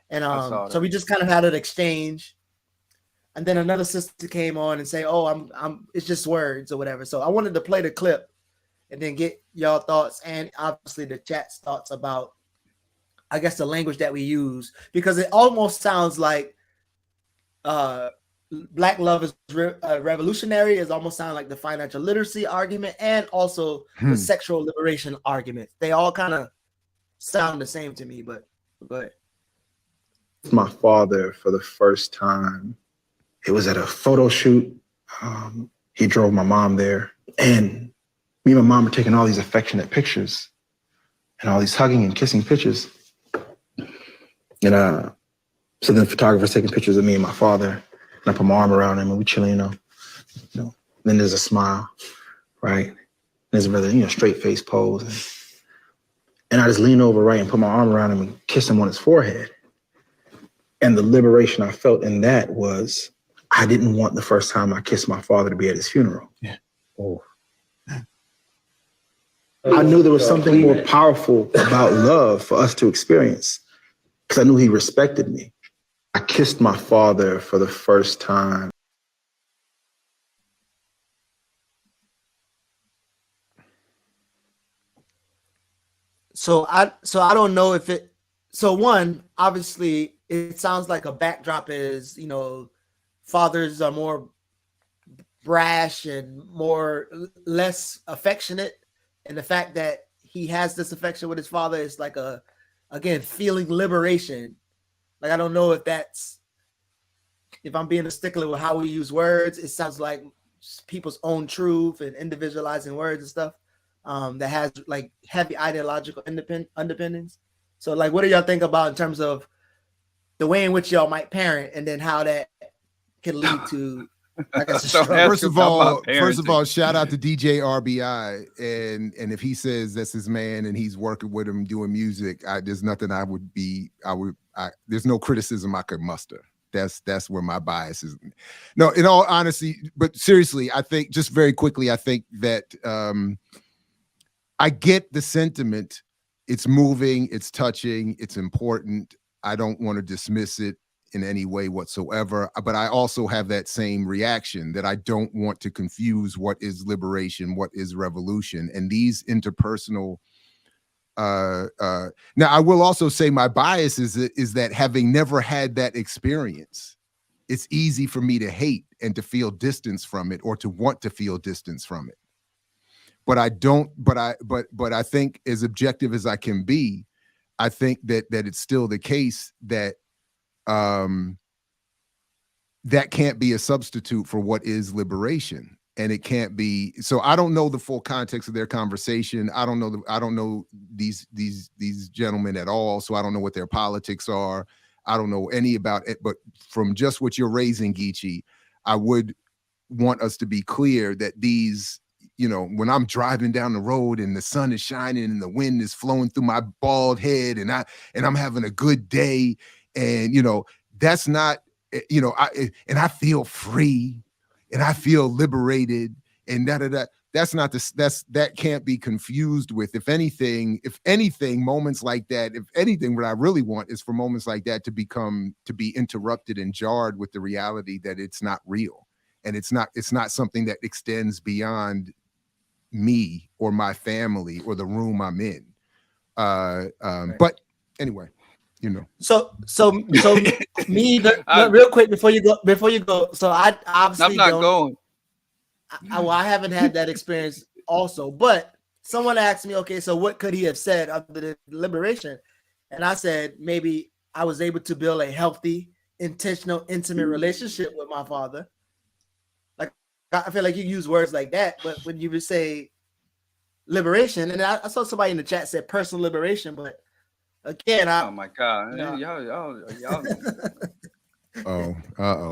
And so we just kind of had an exchange, and then another sister came on and say, I'm it's just words or whatever. So I wanted to play the clip and then get y'all thoughts, and obviously the chat's thoughts about, I guess, the language that we use, because it almost sounds like Black love is revolutionary. Is almost sound like the financial literacy argument, and also the sexual liberation argument. They all kind of sound the same to me, but go ahead. My father for the first time. It was at a photo shoot. He drove my mom there, and me and my mom were taking all these affectionate pictures and all these hugging and kissing pictures. And so then the photographer's taking pictures of me and my father, and I put my arm around him and we chilling, you know. Then there's a smile, right? And there's a rather, straight face pose. And I just lean over, right, and put my arm around him and kiss him on his forehead. And the liberation I felt in that was, I didn't want the first time I kissed my father to be at his funeral. Yeah. Oh. I knew there was something more powerful about love for us to experience, because I knew he respected me. I kissed my father for the first time. So I don't know if it. So one, obviously, it sounds like a backdrop is fathers are more brash and less affectionate, and the fact that he has this affection with his father is like again feeling liberation. Like I don't know if I'm being a stickler with how we use words. It sounds like people's own truth and individualizing words and stuff that has like heavy ideological independence. So like, what do y'all think about in terms of the way in which y'all might parent, and then how that can lead to, I guess, first of all, shout out to DJ RBI, and if he says that's his man and he's working with him doing music, there's nothing there's no criticism I could muster. That's where my bias is. No, in all honesty, but seriously, I think just very quickly, I think that I get the sentiment. It's moving, it's touching, it's important. I don't want to dismiss it in any way whatsoever, but I also have that same reaction that I don't want to confuse what is liberation, what is revolution, and these interpersonal. Now, I will also say my bias is that having never had that experience, it's easy for me to hate and to feel distance from it, or to want to feel distance from it. But I don't. But I think, as objective as I can be, I think that it's still the case that that can't be a substitute for what is liberation, and it can't be. So I don't know the full context of their conversation. I don't know these gentlemen at all. So I don't know what their politics are. I don't know any about it. But from just what you're raising, Geechee, I would want us to be clear that these, when I'm driving down the road and the sun is shining and the wind is flowing through my bald head and I'm having a good day, and that's not, and I feel free and I feel liberated and that can't be confused with, if anything, moments like that, if anything, what I really want is for moments like that to be interrupted and jarred with the reality that it's not real. And it's not something that extends beyond me or my family or the room I'm in. But anyway, So me, real quick before you go. So I obviously I'm not going. I haven't had that experience also, but someone asked me, okay, so what could he have said other than liberation? And I said, maybe I was able to build a healthy, intentional, intimate relationship with my father. I feel like you use words like that, but when you would say liberation, and I saw somebody in the chat said personal liberation, but again, oh my God, y'all.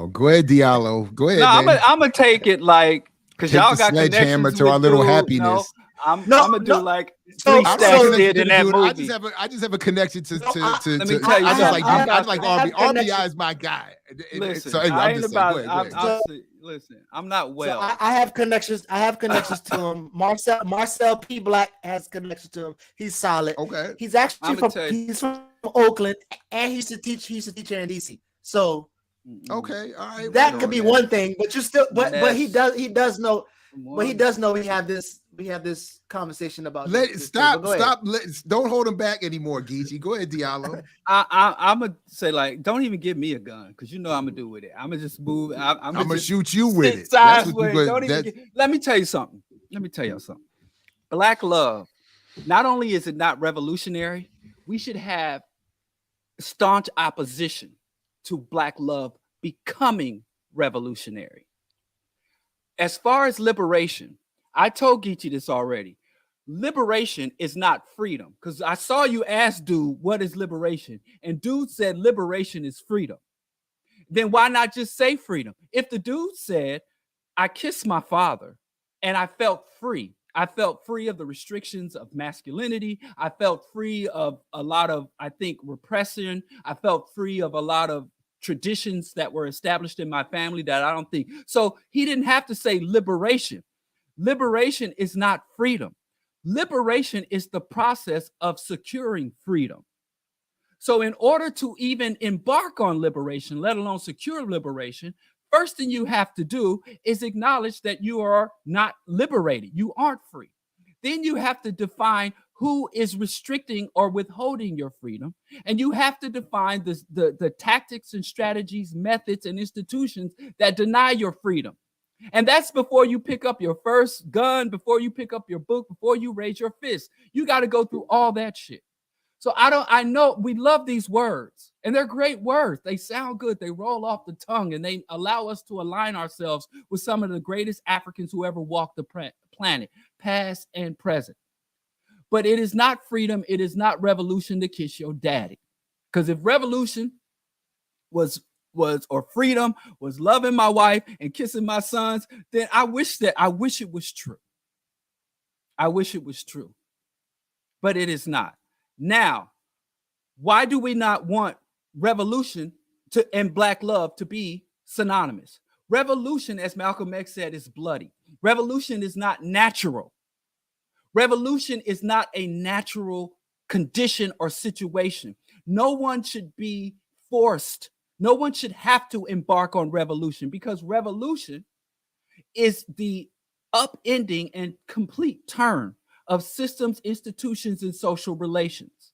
Go ahead, Diallo. Go ahead. No, I'm gonna take it like, because y'all got sledgehammer to our little happiness. I'm gonna do like Three Stacks did in that movie. I just have a connection to. Let me tell you something. I like RBI is my guy. Listen, so anyway, I ain't about. Listen, I'm not well. So I have connections. I have connections to him. Marcel P. Black has connections to him. He's solid. Okay. He's actually from Oakland, and he used to teach here in DC. So okay, all right. That could be one thing, but you still, but he does know. But he does know we have this conversation about. Stop. Don't hold him back anymore, Geechee. Go ahead, Diallo. I'm gonna say, like, don't even give me a gun, because I'm gonna do with it. I'm gonna just move. I'm gonna shoot you with it. Let me tell you something. Black love. Not only is it not revolutionary, we should have staunch opposition to Black love becoming revolutionary. As far as liberation, I told Geechee this already. Liberation is not freedom, because I saw you ask dude, what is liberation? And dude said liberation is freedom. Then why not just say freedom? If the dude said, I kissed my father and I felt free. I felt free of the restrictions of masculinity. I felt free of a lot of, I think, repression. I felt free of a lot of traditions that were established in my family that I don't think. So he didn't have to say liberation. Liberation is not freedom. Liberation is the process of securing freedom. So in order to even embark on liberation, let alone secure liberation, first thing you have to do is acknowledge that you are not liberated. You aren't free. Then you have to define who is restricting or withholding your freedom, and you have to define the tactics and strategies, methods, and institutions that deny your freedom. And that's before you pick up your first gun, before you pick up your book, before you raise your fist. You got to go through all that shit. So I know we love these words, and they're great words. They sound good. They roll off the tongue, and they allow us to align ourselves with some of the greatest Africans who ever walked the planet, past and present. But it is not freedom. It is not revolution to kiss your daddy. Because if revolution was or freedom was loving my wife and kissing my sons, then I wish it was true. I wish it was true. But it is not. Now, why do we not want revolution and Black love to be synonymous? Revolution, as Malcolm X said, is bloody. Revolution is not natural. Revolution is not a natural condition or situation. No one should be forced. No one should have to embark on revolution, because revolution is the upending and complete turn of systems, institutions, and social relations.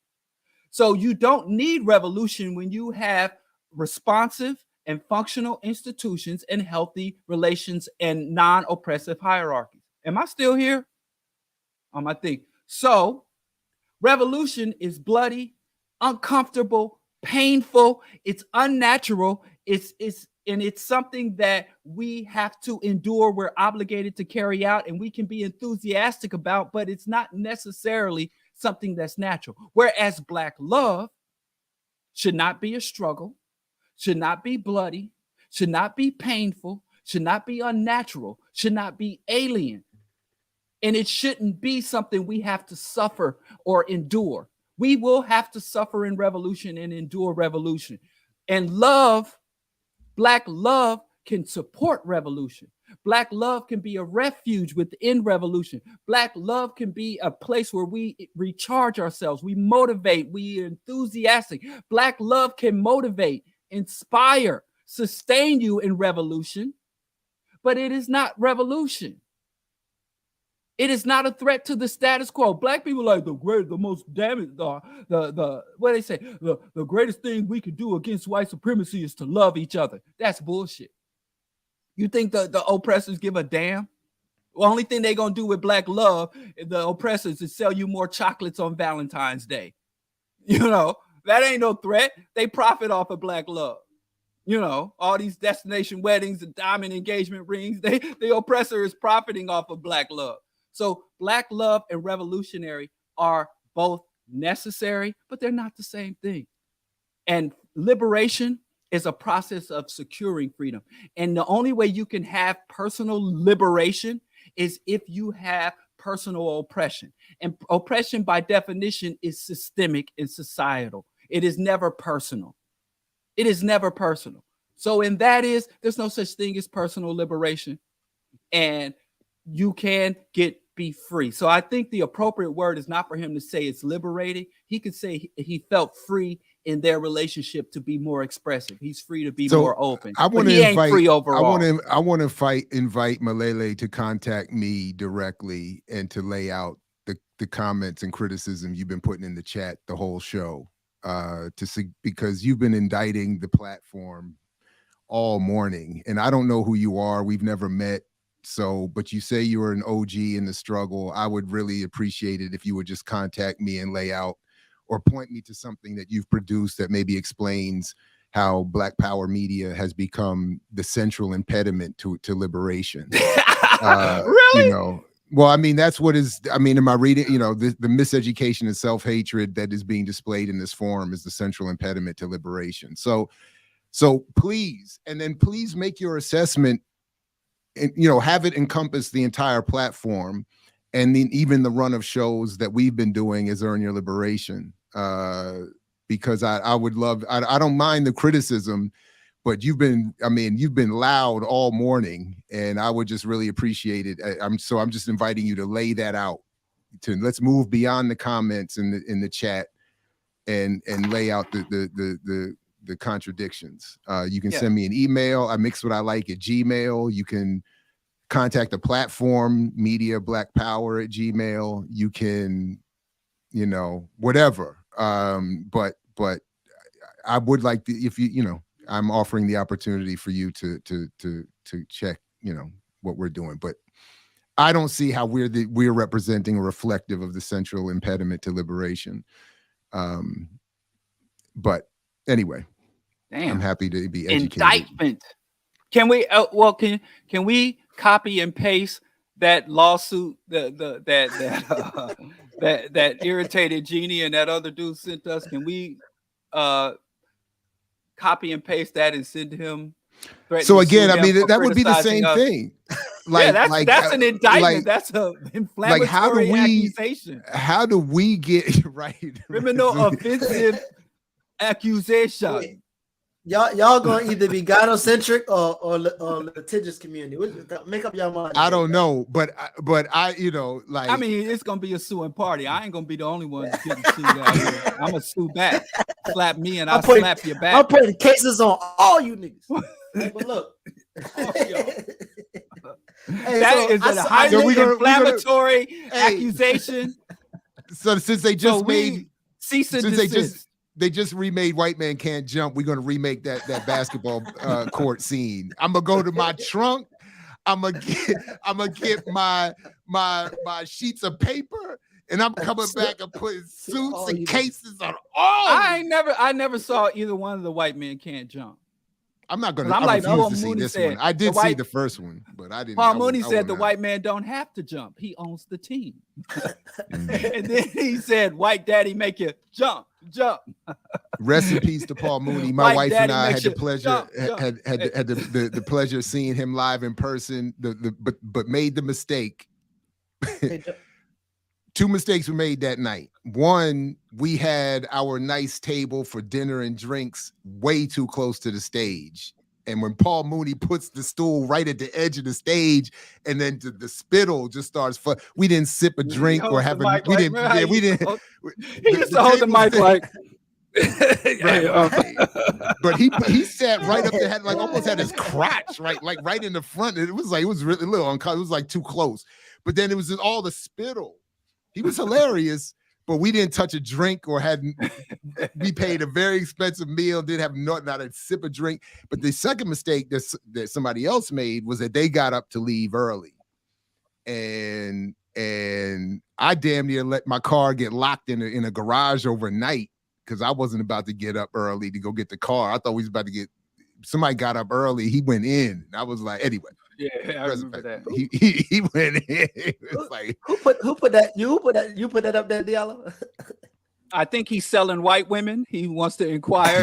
So you don't need revolution when you have responsive and functional institutions and healthy relations and non-oppressive hierarchies. Am I still here? I think so. Revolution is bloody, uncomfortable, painful. It's unnatural. It's something that we have to endure. We're obligated to carry out, and we can be enthusiastic about, but it's not necessarily something that's natural. Whereas Black love should not be a struggle, should not be bloody, should not be painful, should not be unnatural, should not be alien. And it shouldn't be something we have to suffer or endure. We will have to suffer in revolution and endure revolution. And love, Black love, can support revolution. Black love can be a refuge within revolution. Black love can be a place where we recharge ourselves, we motivate, we are enthusiastic. Black love can motivate, inspire, sustain you in revolution, but it is not revolution. It is not a threat to the status quo. Black people are like the most damage, what they say, the greatest thing we could do against white supremacy is to love each other. That's bullshit. You think the oppressors give a damn? The only thing they're going to do with Black love, the oppressors, is sell you more chocolates on Valentine's Day. You know, that ain't no threat. They profit off of Black love. You know, all these destination weddings and diamond engagement rings, the oppressor is profiting off of Black love. So Black love and revolutionary are both necessary, but they're not the same thing. And liberation is a process of securing freedom. And the only way you can have personal liberation is if you have personal oppression. And oppression, by definition, is systemic and societal. It is never personal. It is never personal. So there's no such thing as personal liberation. And you can be free. So I think the appropriate word is not for him to say it's liberating. He could say he felt free in their relationship to be more expressive. He's free to be more open. I want to invite free overall. I want to invite Malele to contact me directly and to lay out the comments and criticism you've been putting in the chat the whole show, to see, because you've been indicting the platform all morning, and I don't know who you are. We've never met. So, but you say you were an OG in the struggle. I would really appreciate it if you would just contact me and lay out or point me to something that you've produced that maybe explains how Black Power media has become the central impediment to liberation. Really? You know, well, I mean, that's what is, I mean, am I reading, you know, the miseducation and self-hatred that is being displayed in this forum is the central impediment to liberation. So please, and then please make your assessment, and, you know, have it encompass the entire platform, and then even the run of shows that we've been doing as Earn Your Liberation. Because I would love, I don't mind the criticism, but you've been loud all morning, and I would just really appreciate it. I'm just inviting you to lay that out. Let's move beyond the comments in the chat and lay out the contradictions. You can send me an email. I mix what I like at Gmail. You can contact the platform, Media Black Power at Gmail. You can you know, whatever. But I would like to, if you know, I'm offering the opportunity for you to check, you know, what we're doing. But I don't see how we're representing or reflective of the central impediment to liberation. But anyway, Damn. I'm happy to be educated. Indictment. Can we? Can we copy and paste that lawsuit that irritated Jeannie and that other dude sent us? Can we copy and paste that and send him? So again, I mean, that would be the same thing. Like, yeah, that's an indictment. Like, that's an inflammatory accusation. How do we get right? Criminal offensive accusation. Y'all gonna either be gynocentric or litigious community. Make up your mind. I don't know, but I, you know, like, I mean, it's gonna be a suing party. I ain't gonna be the only one getting sued out here. I'm gonna sue back. Slap me and I'll slap your back. I'm putting cases on all you niggas. But look, that is a highly inflammatory accusation. So since they just made cease and desist. They just remade White Man Can't Jump. We're gonna remake that basketball court scene. I'm gonna go to my trunk. I'm gonna get my sheets of paper, and I'm coming back and putting suits and cases on all. I never saw either one of the White Men Can't Jump. I'm not gonna. I refuse to see this one. I did see the first one, but I didn't. Paul Mooney said the white man don't have to jump. He owns the team. And then he said, "White Daddy make you jump." Rest in peace to Paul Mooney. My wife and I had the pleasure had the pleasure of seeing him live in person. But made the mistake. Two mistakes were made that night. One, we had our nice table for dinner and drinks way too close to the stage. And when Paul Mooney puts the stool right at the edge of the stage, and then the spittle just starts, we didn't sip a drink or have a, we didn't. He used to hold the mic like. But he sat right up there, had like almost had his crotch right in the front. It was really a little uncomfortable. It was like too close. But then it was just all the spittle. He was hilarious, but we didn't touch a drink or we paid a very expensive meal, didn't have not a sip of drink. But the second mistake that somebody else made was that they got up to leave early. And I damn near let my car get locked in a garage overnight because I wasn't about to get up early to go get the car. I thought we was about to get, somebody got up early, he went in. I was like, anyway. Yeah, I remember that. He went in. It's like, who put that? You put that up there, Diallo? I think he's selling white women. He wants to inquire.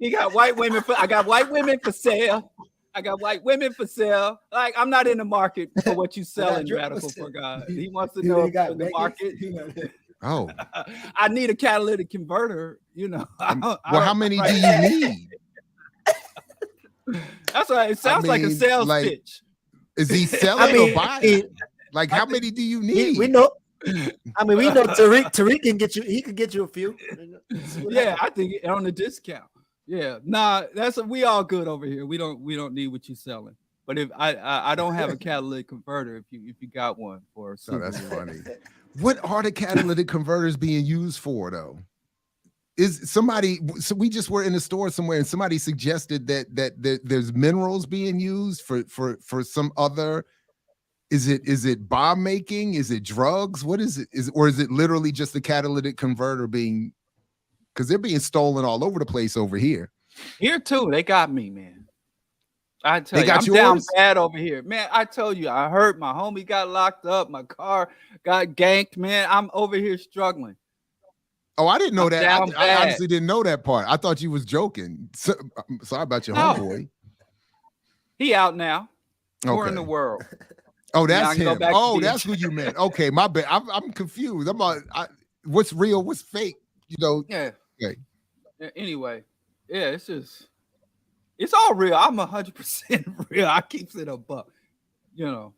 He got white women. I got white women for sale. I got white women for sale. Like, I'm not in the market for what you selling, Radical for God. He wants to know for the market. Oh, I need a catalytic converter. You know. How many do you need? That's why it sounds like a sales pitch. Is he selling or buying? Like, how many do you need? We know. I mean, we know Tariq can get you. He could get you a few. Yeah, I think on a discount. Yeah, nah, we all good over here. We don't need what you're selling. But if I don't have a catalytic converter, if you got one for, oh, that's funny. What are the catalytic converters being used for, though? Is somebody? So we just were in a store somewhere, and somebody suggested that there's minerals being used for some other. Is it bomb making? Is it drugs? What is it? Or is it literally just the catalytic converter being? Because they're being stolen all over the place over here. Here too, they got me, man. I tell you, I'm down bad over here, man. I told you, I hurt. My homie got locked up. My car got ganked, man. I'm over here struggling. Oh, I didn't know that. I honestly didn't know that part. I thought you was joking. Sorry about your homeboy. He out now. We're in the world. Oh, that's him. Oh, that's who you meant. Okay, my bad. I'm confused. What's real? What's fake? You know. Yeah. Okay. Anyway, yeah, it's all real. I'm 100% real. I keeps it a buck. You know,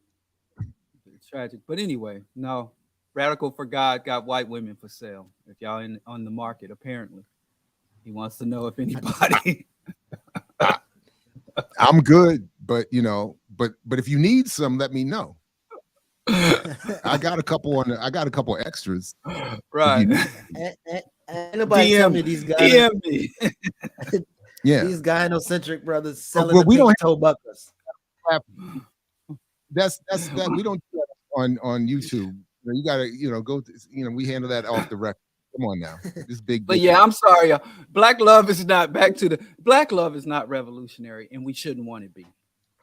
it's tragic. But anyway, no. Radical for God got white women for sale. If y'all on the market, apparently, he wants to know if anybody. I'm good, but you know, but if you need some, let me know. I got a couple extras. Right. Ain't nobody tell me these guys. DM me. Yeah. These gynocentric brothers selling Well, the we pink don't toe buckles. That's that we don't do that on YouTube. You gotta, go. We handle that off the record. Come on now, this big. But yeah, I'm sorry, y'all. Black love is not Black love is not revolutionary, and we shouldn't want it to be.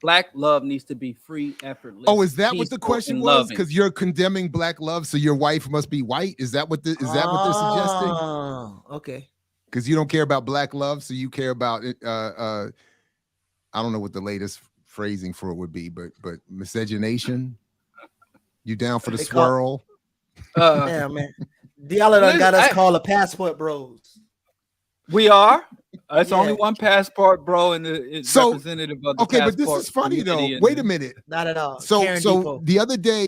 Black love needs to be free, effortless. Oh, is that what the question was? Loving. Because you're condemning black love, so your wife must be white. Is that what what they're suggesting? Oh, okay. Because you don't care about black love, so you care about it. I don't know what the latest phrasing for it would be, but miscegenation. You down for the swirl? Yeah, man. Diallo done got us called a passport bros. We are. That's only one passport, bro, and it's representative of the but this is funny though. Wait a minute. Not at all. So the other day,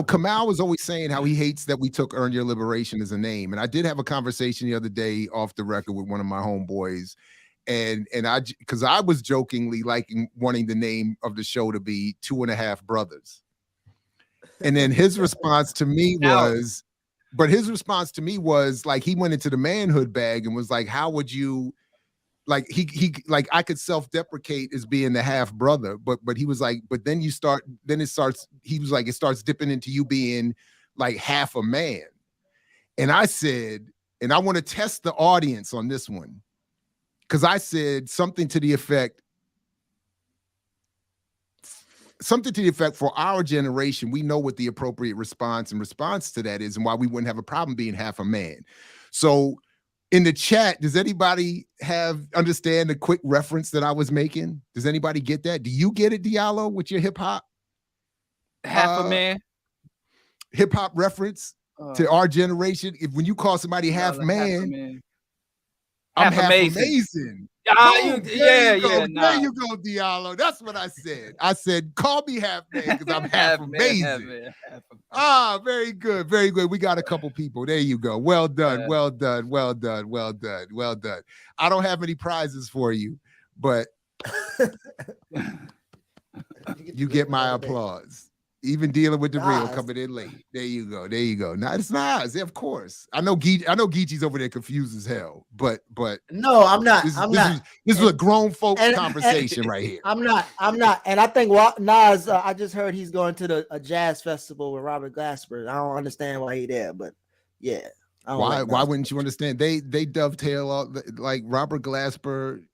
Kamal was always saying how he hates that we took "Earn Your Liberation" as a name, and I did have a conversation the other day off the record with one of my homeboys, and because I was jokingly wanting the name of the show to be 2.5 Brothers, and then his response to me was. But his response to me was like he went into the manhood bag and was like, "How would you?" Like he I could self-deprecate as being the half brother, but he was like, but then it starts. He was like, it starts dipping into you being like half a man. And I said, and I want to test the audience on this one, because I said something to the effect. For our generation, we know what the appropriate response to that is and why we wouldn't have a problem being half a man. So in the chat, does anybody understand the quick reference that I was making? Does anybody get that? Do you get it, Diallo, with your hip hop? Half a man? Hip hop reference to our generation? When you call somebody half man, I'm half amazing. There you go, Diallo. That's what I said. I said, call me half man because I'm half amazing. Very good. Very good. We got a couple people. There you go. Well done. Well done. Well done. Well done. Well done. I don't have any prizes for you, but you get my applause. Even dealing with the real coming in late. There you go. There you go. Now it's Nas, of course. I know Geechee's over there confused as hell, but no, I'm not. This is a grown folk conversation right here. I'm not. And I think Nas, I just heard he's going to a jazz festival with Robert Glasper. I don't understand why he there, but yeah. Why wouldn't you understand? They dovetail all like Robert Glasper.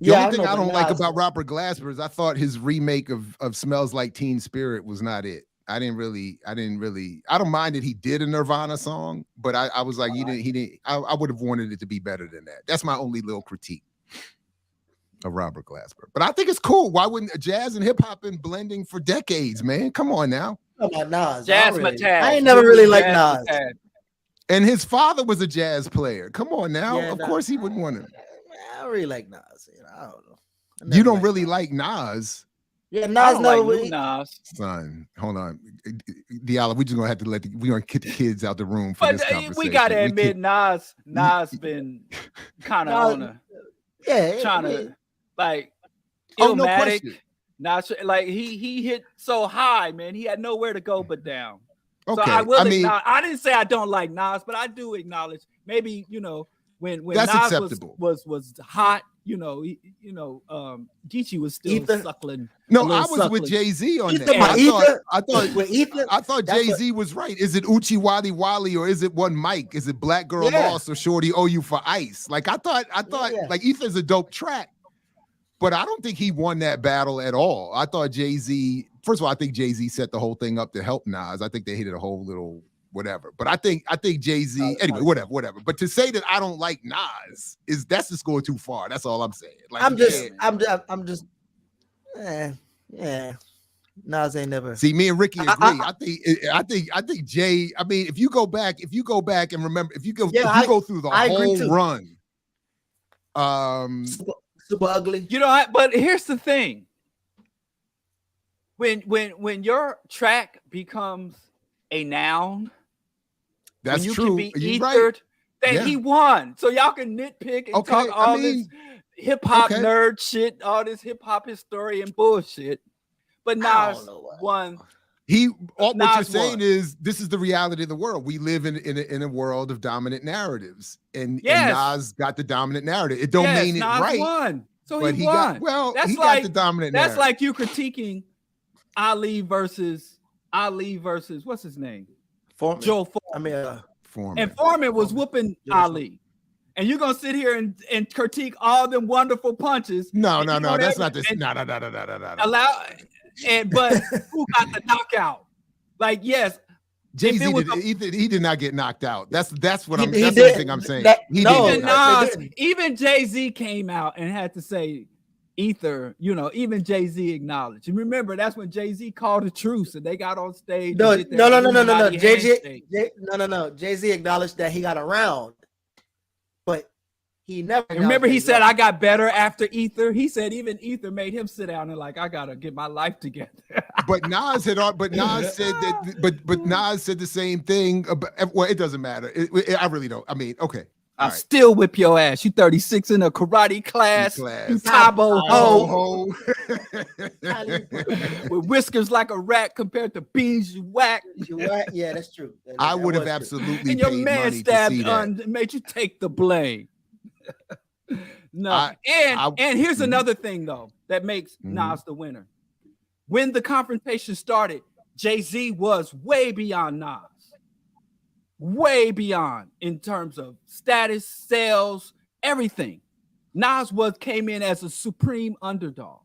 The only thing I don't like about Robert Glasper is I thought his remake of Smells Like Teen Spirit was not it. I don't mind that he did a Nirvana song, but I was like, I would have wanted it to be better than that. That's my only little critique of Robert Glasper. But I think it's cool. Why wouldn't jazz and hip hop been blending for decades, man? Come on now. Come on, Nas. Jazz I ain't never really liked Nas. And his father was a jazz player. Come on now. Yeah, of course he wouldn't want to. I don't really like Nas. I don't know. You don't really like Nas. Yeah, Nas never Nas. Son, hold on, Diallo. We just gonna have to we gonna get the kids out the room for this conversation. We gotta admit, Nas been kind of on a trying to like Illmatic. Nas, like he hit so high, man. He had nowhere to go but down. Okay. So I will acknowledge. I didn't say I don't like Nas, but I do acknowledge maybe when that's Nas was hot, Geechee was still suckling. No, I was with Jay-Z on that. I thought Jay-Z was right. Is it Uchi Wally Wally or is it One Mike? Is it Black Girl Lost or Shorty Owe You for Ice? Like I thought like Ether's a dope track, but I don't think he won that battle at all. I thought Jay-Z, first of all, I think Jay-Z set the whole thing up to help Nas. I think they hit a whole little whatever. But I think Jay-Z, anyway, whatever. But to say that I don't like Nas that's just going too far. That's all I'm saying. Like I'm just Nas ain't never. See, me and Ricky agree. I think Jay, I mean, if you go back and remember, if you go through the whole run. Super ugly. But here's the thing. When your track becomes a noun, that's when you true. Can be ethered, then he won. So y'all can nitpick and talk all this hip hop nerd shit, all this hip hop historian bullshit. But Nas won what Nas you're saying won. is this is the reality of the world. We live in a world of dominant narratives, and Yes. Nas got the dominant narrative. It don't Yes, mean it Nas right, won. So but he got won. he got the dominant That's narrative. like you critiquing Ali versus what's his name? Foreman. Joe Foreman. I mean, Foreman. And Foreman was whooping Ali. And you're gonna sit here and critique all them wonderful punches. No, And that's not this. and No. Allow but who got the knockout? Like, yes, Jay-Z it he did not get knocked out. That's what He- I'm. he That's the did- thing I'm saying. that- He no, didn't get knocked out. Nas, even Jay-Z came out and had to say Ether, even Jay-Z acknowledged. And remember, that's when Jay-Z called a truce and they got on stage. No. and did their Illuminati handshake. Jay-Z acknowledged that he got around, but he never. Remember, he acknowledged said, that I got better after Ether. He said even Ether made him sit down and like, I gotta get my life together. But Nas said that. But Nas said the same thing. Well, it doesn't matter. I really don't. I mean, okay. I'll still whip your ass. You 36 in a karate class. You Tabo ho. With whiskers like a rat compared to beans you whack. Yeah, that's true. I would have absolutely And your paid man money to stabbed see that. made you take the blame. No. And here's another thing though that makes Nas the winner. When the confrontation started, Jay-Z was way beyond Nas. Way beyond in terms of status, sales, everything. Nas came in as a supreme underdog.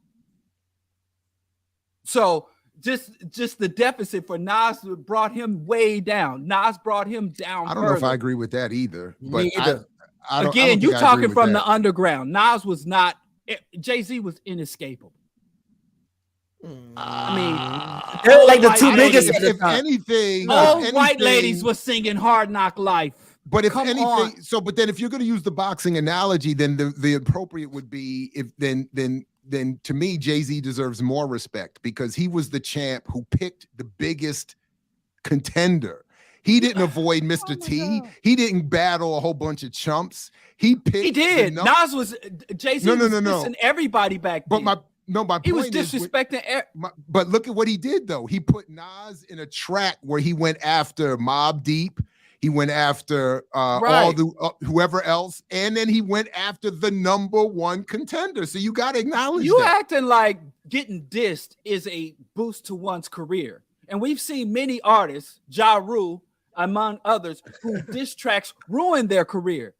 So just the deficit for Nas brought him way down. Nas brought him down. I don't know if I agree with that either. But Me either. I don't Again, think you I agree talking with from that. the underground. Nas was not. Jay-Z was inescapable. I mean, they're like the two white biggest. ladies- If anything, All if white anything- ladies were singing Hard Knock Life. But if Come anything, on. but then if you're going to use the boxing analogy, then the appropriate would be then to me, Jay-Z deserves more respect because he was the champ who picked the biggest contender. He didn't avoid Mr. T. He didn't battle a whole bunch of chumps. He picked. He did. the Nas was Jay-Z. No. was dissing everybody back then. But my he was point is, disrespecting. but look at what he did though. He put Nas in a track where he went after Mobb Deep. He went after all the whoever else, and then he went after the number one contender. So you got to acknowledge You that. acting like getting dissed is a boost to one's career, and we've seen many artists, Ja Rule among others, who diss tracks ruin their career.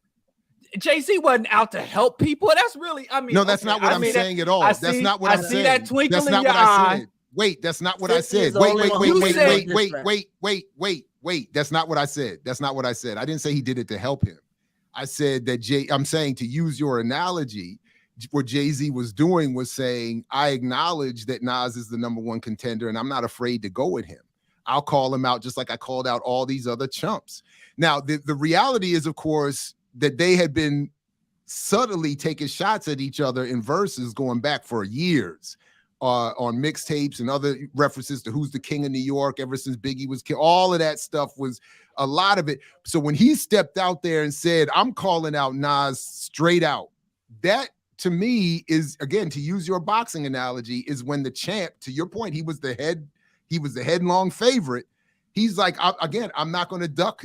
Jay-Z wasn't out to help people. That's really, I mean, No, that's not what I'm saying at all. That's not what I'm saying. I see that twinkle That's in not your what I eye. said. Wait, that's not what I 50 said. is only one who said Wait. That's not what I said. That's not what I said. I didn't say he did it to help him. I said that I'm saying, to use your analogy, what Jay-Z was doing was saying, I acknowledge that Nas is the number one contender and I'm not afraid to go with him. I'll call him out just like I called out all these other chumps. Now, the reality is, of course, that they had been subtly taking shots at each other in verses going back for years. On mixtapes and other references to who's the king of New York ever since Biggie was killed. All of that stuff was a lot of it. So when he stepped out there and said, I'm calling out Nas straight out, that to me is, again, to use your boxing analogy, is when the champ, to your point, he was the headlong favorite. He's like, I'm not going to duck.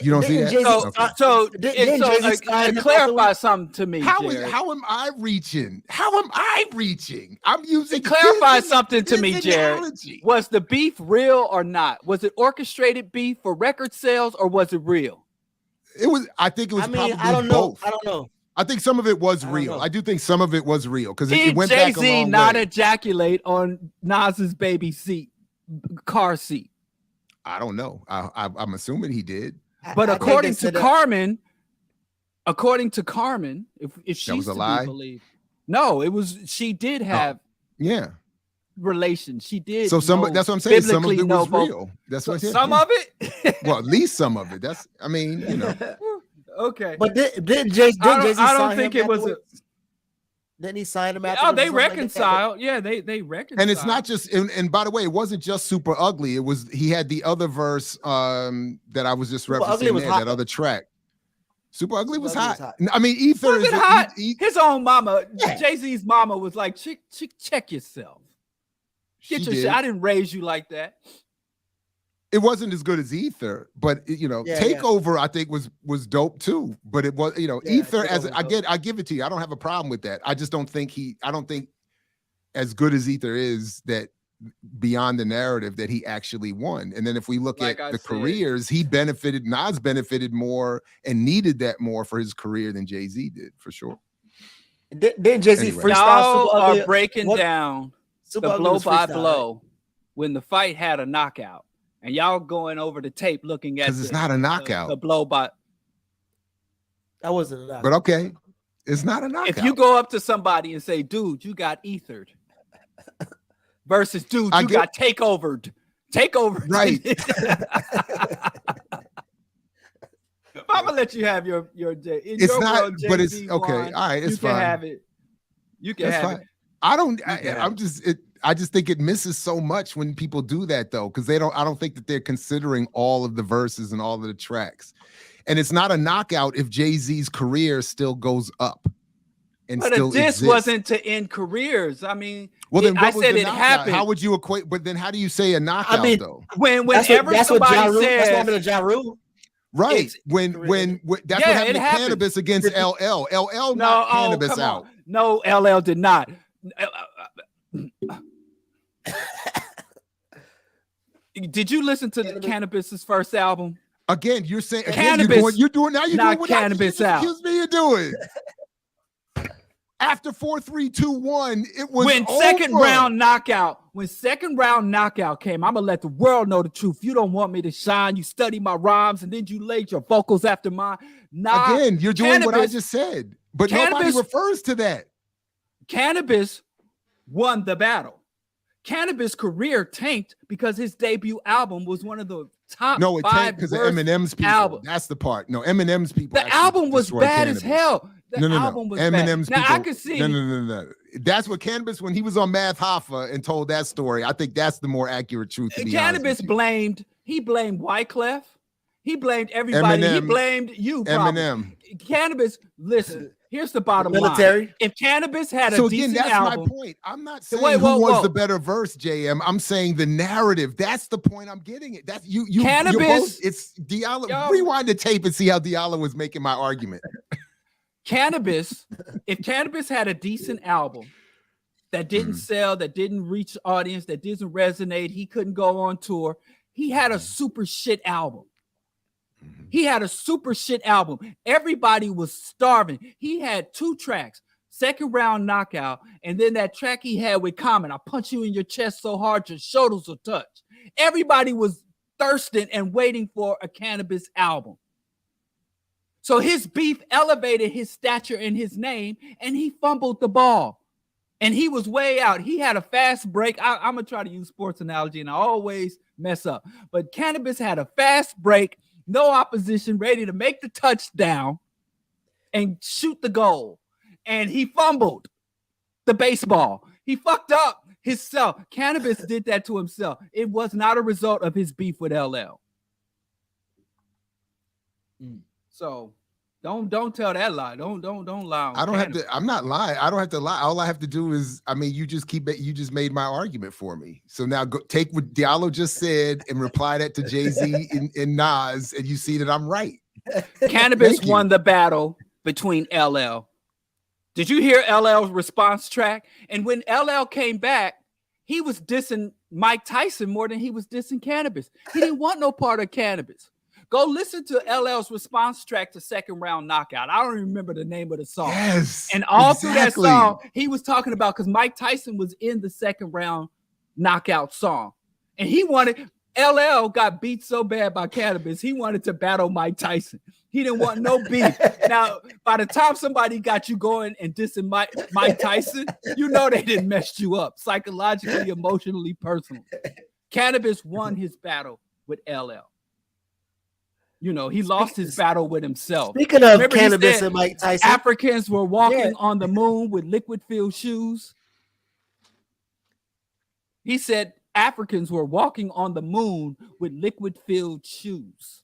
You don't see that? So Jay-Z clarify something to me. How Jared. am I reaching? I'm using. Clarify something to me, his Jared. analogy. Was the beef real or not? Was it orchestrated beef for record sales or was it real? It was. I think it was. Probably I don't know. both. I don't know. I think some of it was real. I do think some of it was real because it Did went back a Jay-Z long not way. ejaculate on Nas's baby car seat? I don't know. I'm assuming he did. But I according think they to Carmen, if she's was a to lie? be believed, no, it was. She did have relations. She did. So know, that's what I'm saying. Some of biblically it was know both. real. That's So what. some of it. Well, at least some of it. That's. I mean, you know. Okay. But did Jay-Z? I don't think it was. Didn't he sign him after? Oh, they reconciled. Yeah, they reconciled. And it's not just. And by the way, it wasn't just Super Ugly. It was. He had the other verse that I was just referencing there. That other track. Super Ugly was hot. I mean, Ether Was is it hot? His own mama, Jay-Z's mama, was like, "Check yourself." Get your shit. I didn't raise you like that. It wasn't as good as Ether, but Takeover I think was dope too. But it was, Ether I give it to you. I don't have a problem with that. I just don't think as good as Ether is that beyond the narrative that he actually won. And then if we look at the careers, Nas benefited more and needed that more for his career than Jay-Z did, for sure. Didn't Jay-Z freestyle? Y'all are breaking down the blow by blow when the fight had a knockout, and y'all going over the tape looking at because it's not a knockout. The blow by that wasn't a knockout. But okay, it's not a knockout. If you go up to somebody and say, "Dude, you got ethered," versus "Dude, you got takeovered," right? I'm gonna let you have your it's your not, world, but it's okay. All right, it's fine. You can have it. You can have it. I just think it misses so much when people do that though, because I don't think that they're considering all of the verses and all of the tracks. And it's not a knockout if Jay-Z's career still goes up. But this wasn't to end careers. I mean, well, then I said it happened. How would you equate? But then how do you say a knockout though? Whenever somebody says that's what Ja Rule. Right. When that's what happened to Cannabis against LL. LL knocked Cannabis out. No, LL did not. Did you listen to the Cannabis's first album? Again, you're saying Cannabis. You're doing what Cannabis out. Excuse me, you're doing. After 4, 3, 2, 1, it was when over. second round knockout came. I'm gonna let the world know the truth. You don't want me to shine. You study my rhymes and then you laid your vocals after mine. Again, you're doing what I just said, but nobody refers to that. Cannabis won the battle. Cannabis' career tanked because his debut album was one of the top it tanked because of Eminem's people. Album. That's the part. No, Eminem's people. The album was bad as hell. The album was Eminem's bad. People, I can see. No. That's what Cannabis, when he was on Math Hoffa and told that story, I think that's the more accurate truth. Cannabis blamed Wyclef. He blamed everybody. Eminem, he blamed you. Probably. Eminem. Cannabis, listen, here's the bottom line. If Cannabis had a decent that's album. My point. I'm not saying who was the better verse, JM. I'm saying the narrative. That's the point I'm getting at. That's you. Cannabis. It's Diallo. Rewind the tape and see how Diallo was making my argument. Cannabis, if Cannabis had a decent album that didn't sell, that didn't reach audience, that didn't resonate, he couldn't go on tour. He had a super shit album. Everybody was starving. He had 2 tracks, second round knockout, and then that track he had with Common, I punch you in your chest so hard your shoulders will touch. Everybody was thirsting and waiting for a Cannabis album. So his beef elevated his stature and his name, and he fumbled the ball. And he was way out. He had a fast break. I'm going to try to use sports analogy, and I always mess up. But Cannabis had a fast break, no opposition, ready to make the touchdown and shoot the goal. And he fumbled the baseball. He fucked up himself. Cannabis did that to himself. It was not a result of his beef with LL. So don't tell that lie. Don't lie. I don't have to. I'm not lying. I don't have to lie. All I have to do is, you just made my argument for me. So now take what Diallo just said and reply that to Jay-Z and Nas, and you see that I'm right. Cannabis won the battle between LL. Did you hear LL's response track? And when LL came back, he was dissing Mike Tyson more than he was dissing Cannabis. He didn't want no part of Cannabis. Go listen to LL's response track to Second Round Knockout. I don't remember the name of the song. Yes, and all through that song, he was talking about, because Mike Tyson was in the Second Round Knockout song. And LL got beat so bad by Cannabis, he wanted to battle Mike Tyson. He didn't want no beef. Now, by the time somebody got you going and dissing Mike Tyson, you know they didn't mess you up psychologically, emotionally, personally. Cannabis won his battle with LL. You know, he lost his battle with himself. Speaking of Cannabis and Mike Tyson, Africans were walking on the moon with liquid-filled shoes. He said Africans were walking on the moon with liquid-filled shoes.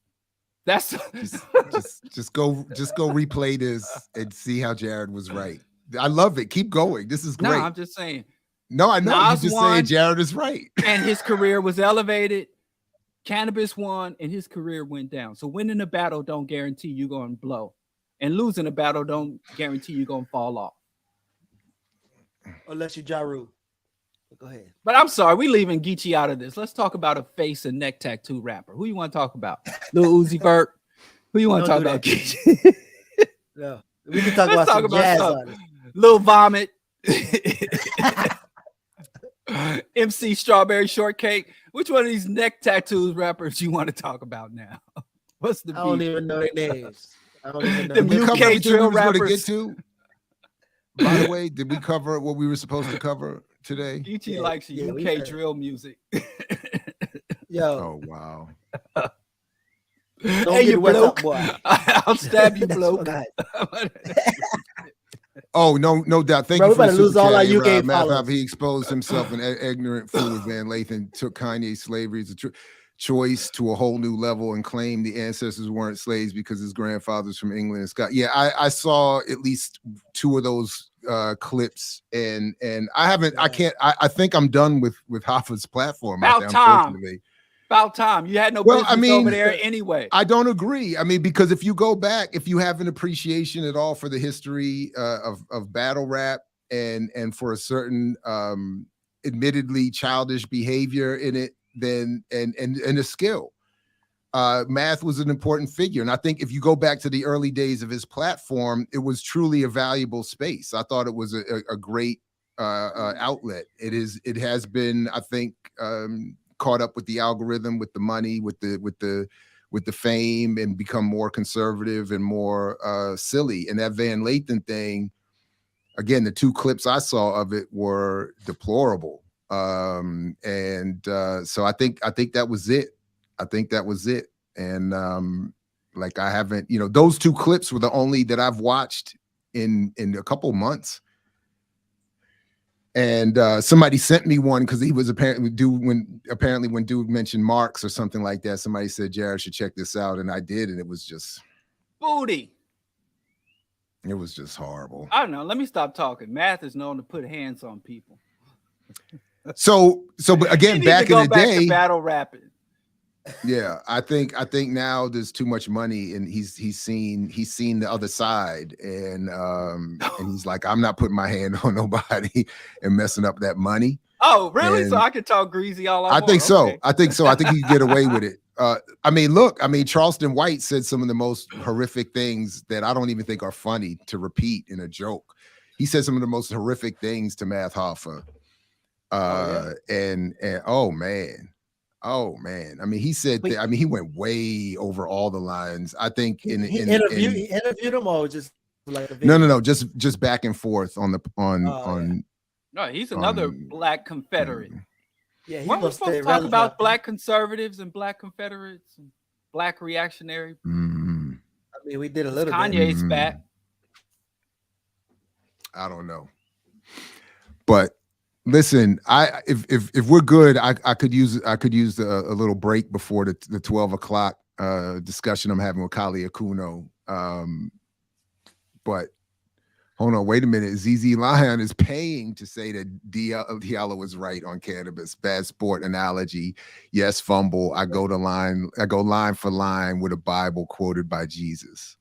That's just go replay this and see how Jared was right. I love it. Keep going. This is great. No, I'm just saying. No, I know. Nas You just won, saying Jared is right. and his career was elevated. Cannabis won, and his career went down. So winning a battle don't guarantee you're going to blow, and losing a battle don't guarantee you're going to fall off. Unless you Ja Rule. Go ahead. But I'm sorry, we leaving Geechee out of this. Let's talk about a face and neck tattoo rapper. Who you want to talk about? Lil Uzi Vert. Who you want to talk about, Geechee? No, we can talk about some jazz artists. Lil Vomit. MC Strawberry Shortcake. Which one of these neck tattoos rappers you want to talk about now? What's the beef? I don't even know their names. I don't even know. Them UK drill rappers. Get to? By the way, did we cover what we were supposed to cover today? Geechee likes UK drill music. Yo. Oh, wow. Hey, you bloke. I'll stab you, bloke. Oh, no doubt. Thank Bro, you we for better lose all our UK Math. followers. He exposed himself an ignorant fool with Van Lathan, took Kanye's slavery as a choice to a whole new level and claimed the ancestors weren't slaves because his grandfather's from England and Scott. Yeah, I saw at least 2 of those clips, and I haven't. I think I'm done with Hoffa's platform. About time. About time. You had no business over there anyway. I don't agree. I mean, because if you go back, if you have an appreciation at all for the history of battle rap and for a certain admittedly childish behavior in it, then and a skill, Math was an important figure. And I think if you go back to the early days of his platform, it was truly a valuable space. I thought it was a great outlet. It has been, I think, caught up with the algorithm, with the money, with the fame, and become more conservative and more silly. And that Van Lathan thing, again, the 2 clips I saw of it were deplorable. So I think that was it. I think that was it. And like, I haven't, those 2 clips were the only that I've watched in a couple months. And somebody sent me one because he was apparently when dude mentioned Marx or something like that, somebody said Jared should check this out, and I did, and it was just booty. It was just horrible. I don't know. Let me stop talking. Math is known to put hands on people. So but again, back in the day, to battle rapping. Yeah, I think now there's too much money, and he's seen the other side, and he's like, I'm not putting my hand on nobody and messing up that money. Oh, really? And so I could talk greasy all I I want. think so. Okay. I think so. I think he can get away with it. Look, Charleston White said some of the most horrific things that I don't even think are funny to repeat in a joke. He said some of the most horrific things to Math Hoffa. And oh man. He said that, he went way over all the lines. I think he interviewed him, or just like a video? No, just back and forth on. No, he's another black Confederate. Yeah, weren't we supposed to talk about black conservatives and black Confederates and black reactionary? We did a little bit. Kanye's back. I don't know, but listen, if we're good, I could use a little break before the 12 o'clock discussion I'm having with Kali Akuno. But hold on, wait a minute. ZZ Lion is paying to say that Diallo was right on cannabis. Bad sport analogy. Yes, fumble. I go line for line with a Bible quoted by Jesus.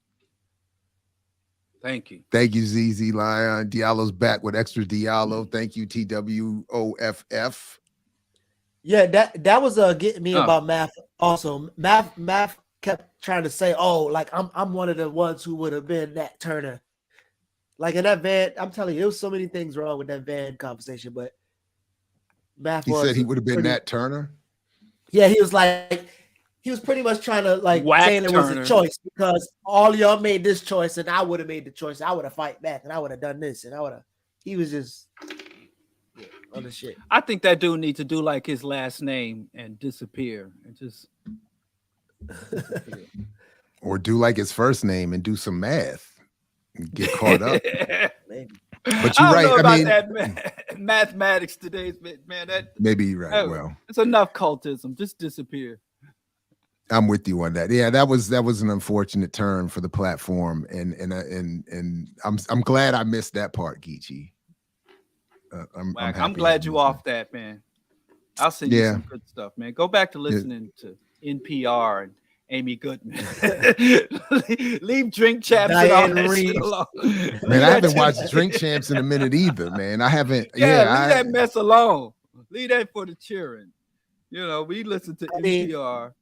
Thank you. Thank you, ZZ Lion. Diallo's back with extra Diallo. Thank you, TWOFF. Yeah, that was getting me about Math. Also, Math kept trying to say, "Oh, like I'm one of the ones who would have been Nat Turner." Like in that van, I'm telling you, there was so many things wrong with that van conversation. But Math said he would have been Nat Turner. Yeah, he was pretty much trying to saying it was a choice because all y'all made this choice and I would have made the choice. I would have fight back and I would have done this and he was just other shit. I think that dude needs to do like his last name and disappear and just or do like his first name and do some math and get caught up. Maybe. But you're right. That mathematics today, man. Maybe you're right. Well, it's enough cultism. Just disappear. I'm with you on that. Yeah, that was an unfortunate turn for the platform, and I'm glad I missed that part, Geechee. I'm glad you off that, man. I'll send you some good stuff, man. Go back to listening to NPR and Amy Goodman. Leave Drink Champs and all that shit alone. Man, I haven't watched Drink Champs in a minute either, man. I haven't. Leave that mess alone. Leave that for the children. You know, we listen to NPR.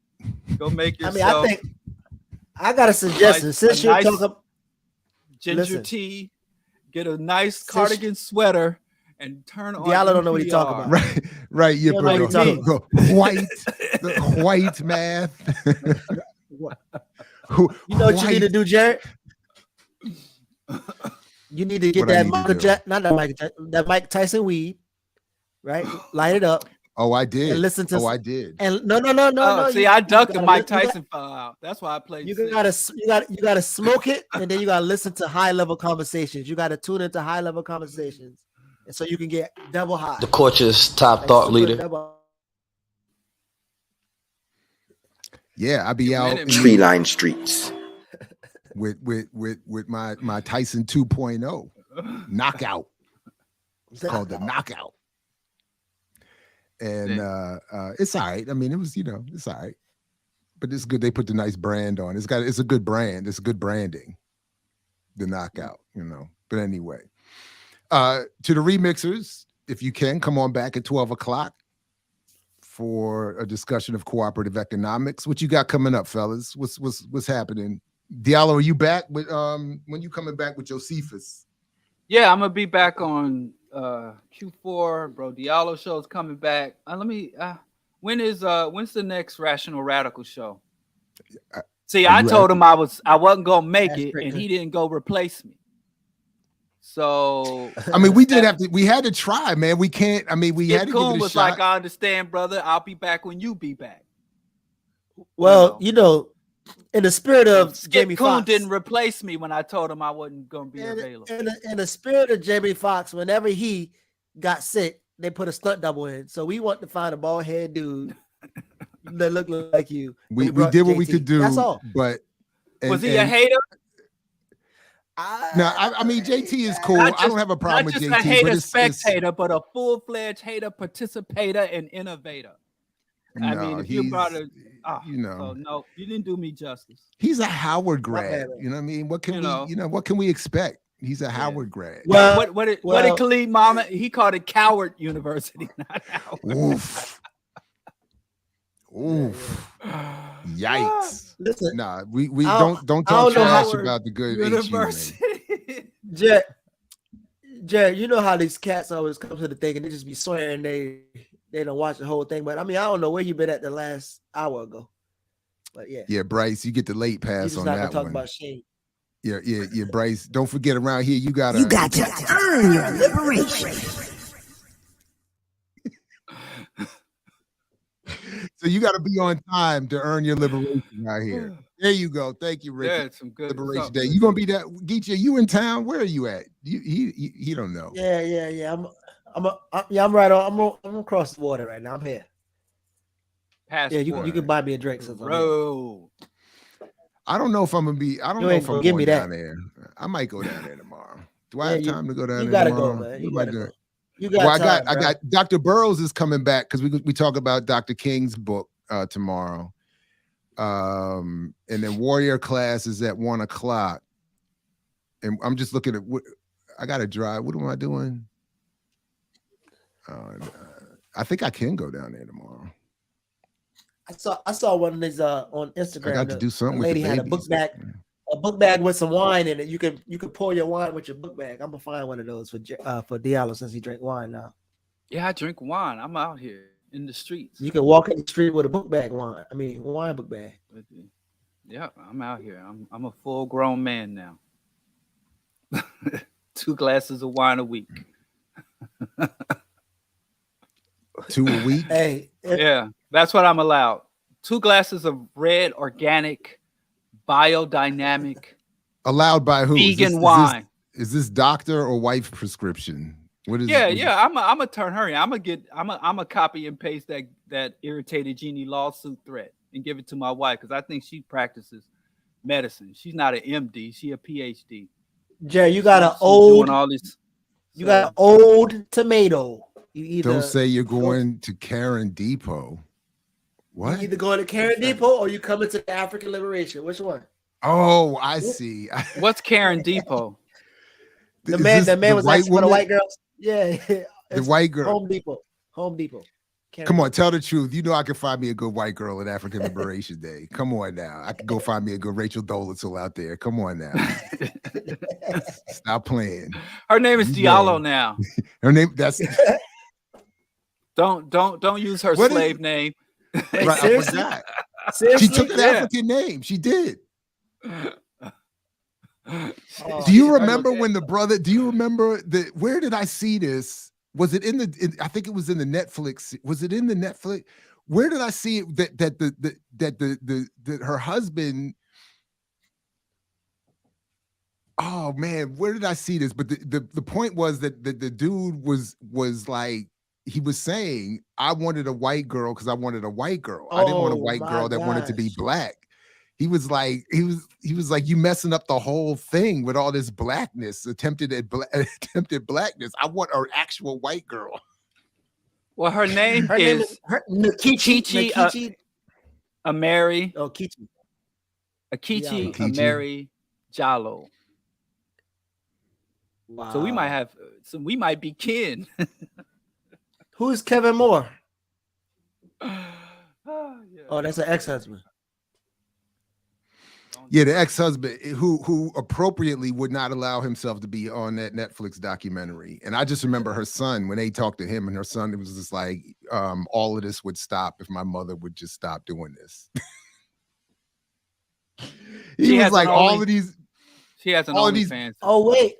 Go make yourself. I think I got a suggestion. Since you're talking ginger tea, get a nice cardigan sweater and turn on. Diallo don't know what he's talking about. Right. Yeah, bro. Go white math. You know what you need to do, Jared? You need to get that Mike Tyson weed, right? Light it up. Oh, I did. And listen to. I did. And no. See, I ducked the Mike Tyson file out. That's why I played. You gotta smoke it, and then you gotta listen to high level conversations. You gotta tune into high level conversations, and so you can get double high. The Court's top thought leader. Yeah, I be out tree line streets with my Tyson 2.0 knockout. It's called the knockout. And it's all right. I mean, it was, it's all right. But it's good they put the nice brand on. It's a good brand. It's good branding. The knockout, But anyway. To the remixers, if you can, come on back at 12 o'clock for a discussion of cooperative economics. What you got coming up, fellas? What's happening? Diallo, are you back with when you coming back with Josephus? Yeah, I'm gonna be back on Q4, bro. Diallo show's coming back. When's the next Rational Radical show? See, I told him I wasn't gonna make it, and he didn't go replace me. So I mean, we had to try, man. We can't. I mean, we had to give it a was shot. Like, I understand, brother. I'll be back when you be back. Well, in the spirit of Jamie Coon Foxx, didn't replace me when I told him I wasn't going to be available. In the spirit of Jamie Foxx, whenever he got sick, they put a stunt double in. So we want to find a bald head dude that looked like you. We did what we could do. That's all. But was he a hater? No, I mean JT is cool. I don't have a problem with JT. Not just a hater spectator, but a full-fledged hater participator and innovator. I mean, if you brought a, so no, you didn't do me justice. He's a Howard grad. You know what I mean? What can what can we expect? He's a Howard grad. Well, what did Khalid Mama? He called it Coward University, not Howard. Oof. Yikes. Listen, we don't talk trash about the good university. Jared, you know how these cats always come to the thing and they just be swearing they don't watch the whole thing. But I mean, I don't know where you been at the last hour ago. But yeah, Bryce, you get the late pass on that talk one. about Shane. Yeah, Bryce. Don't forget around here, you got to earn your liberation. So you got to be on time to earn your liberation right here. There you go. Thank you, Rick. Yeah, it's some good Liberation Day. You gonna be that? Geechee, you in town? Where are you at? He don't know. Yeah. I'm right on. I'm across the water right now. I'm here. Passport. Yeah, you can buy me a drink. Bro. I don't know if I'm gonna be. I don't know if I'm going down there. I might go down there tomorrow. Do I have time to go down there tomorrow? Go, man. You gotta go. I got Dr. Burroughs is coming back because we talk about Dr. King's book tomorrow. And then Warrior class is at 1 o'clock. And I'm just looking at what I gotta drive. What am I doing? I think I can go down there tomorrow. I saw one of these on Instagram. I got to do something with lady the had a book bag with some wine in it. You could pour your wine with your book bag. I'm gonna find one of those for Diallo since he drink wine now. Yeah, I drink wine. I'm out here in the streets. You can walk in the street with a book bag wine. I mean, wine book bag. Yeah, I'm out here. I'm a full grown man now. 2 glasses of wine a week. 2 a week? Hey. Yeah, that's what I'm allowed. 2 glasses of red, organic, biodynamic. Allowed by who? Vegan wine. Is this doctor or wife prescription? What is? Yeah. I'm a turn hurry. I'm a copy and paste that irritated Jeannie lawsuit threat and give it to my wife because I think she practices medicine. She's not an MD. She a PhD. Jerry, you got an old. Doing all this You got old tomato. You either Don't say you're going to Karen Depot. What? You either going to Karen Depot or you coming to the African Liberation. Which one? Oh, I see. What's Karen Depot? The man was asking for the white girls. Yeah, the white girl. Home Depot. Karen Come on, tell the truth. You know I can find me a good white girl at African Liberation Day. Come on now. I can go find me a good Rachel Dolittle out there. Come on now. Stop playing. Her name is Diallo now. Her name, that's don't use her slave name. Right, I forgot. She took an African name. She did. Do you remember when the brother? Do you remember where did I see this? Was it I think it was in the Netflix. Was it in the Netflix? Where did I see it that her husband? Oh man, where did I see this? But the point was that the dude was like, he was saying, I wanted a white girl because I wanted a white girl. I didn't want a white girl that wanted to be black. He was like, you messing up the whole thing with all this blackness, attempted blackness. I want an actual white girl. Well, her name is Nikichi Ameri. Oh, Kichi. Akichi Ameri Diallo. Wow. So we might be kin. Who's Kevin Moore? Oh, that's an ex-husband. Yeah, the ex-husband who appropriately would not allow himself to be on that Netflix documentary. And I just remember her son, when they talked to him and her son, it was just like, all of this would stop if my mother would just stop doing this. He was like, all of these. She has an OnlyFans. Oh, wait.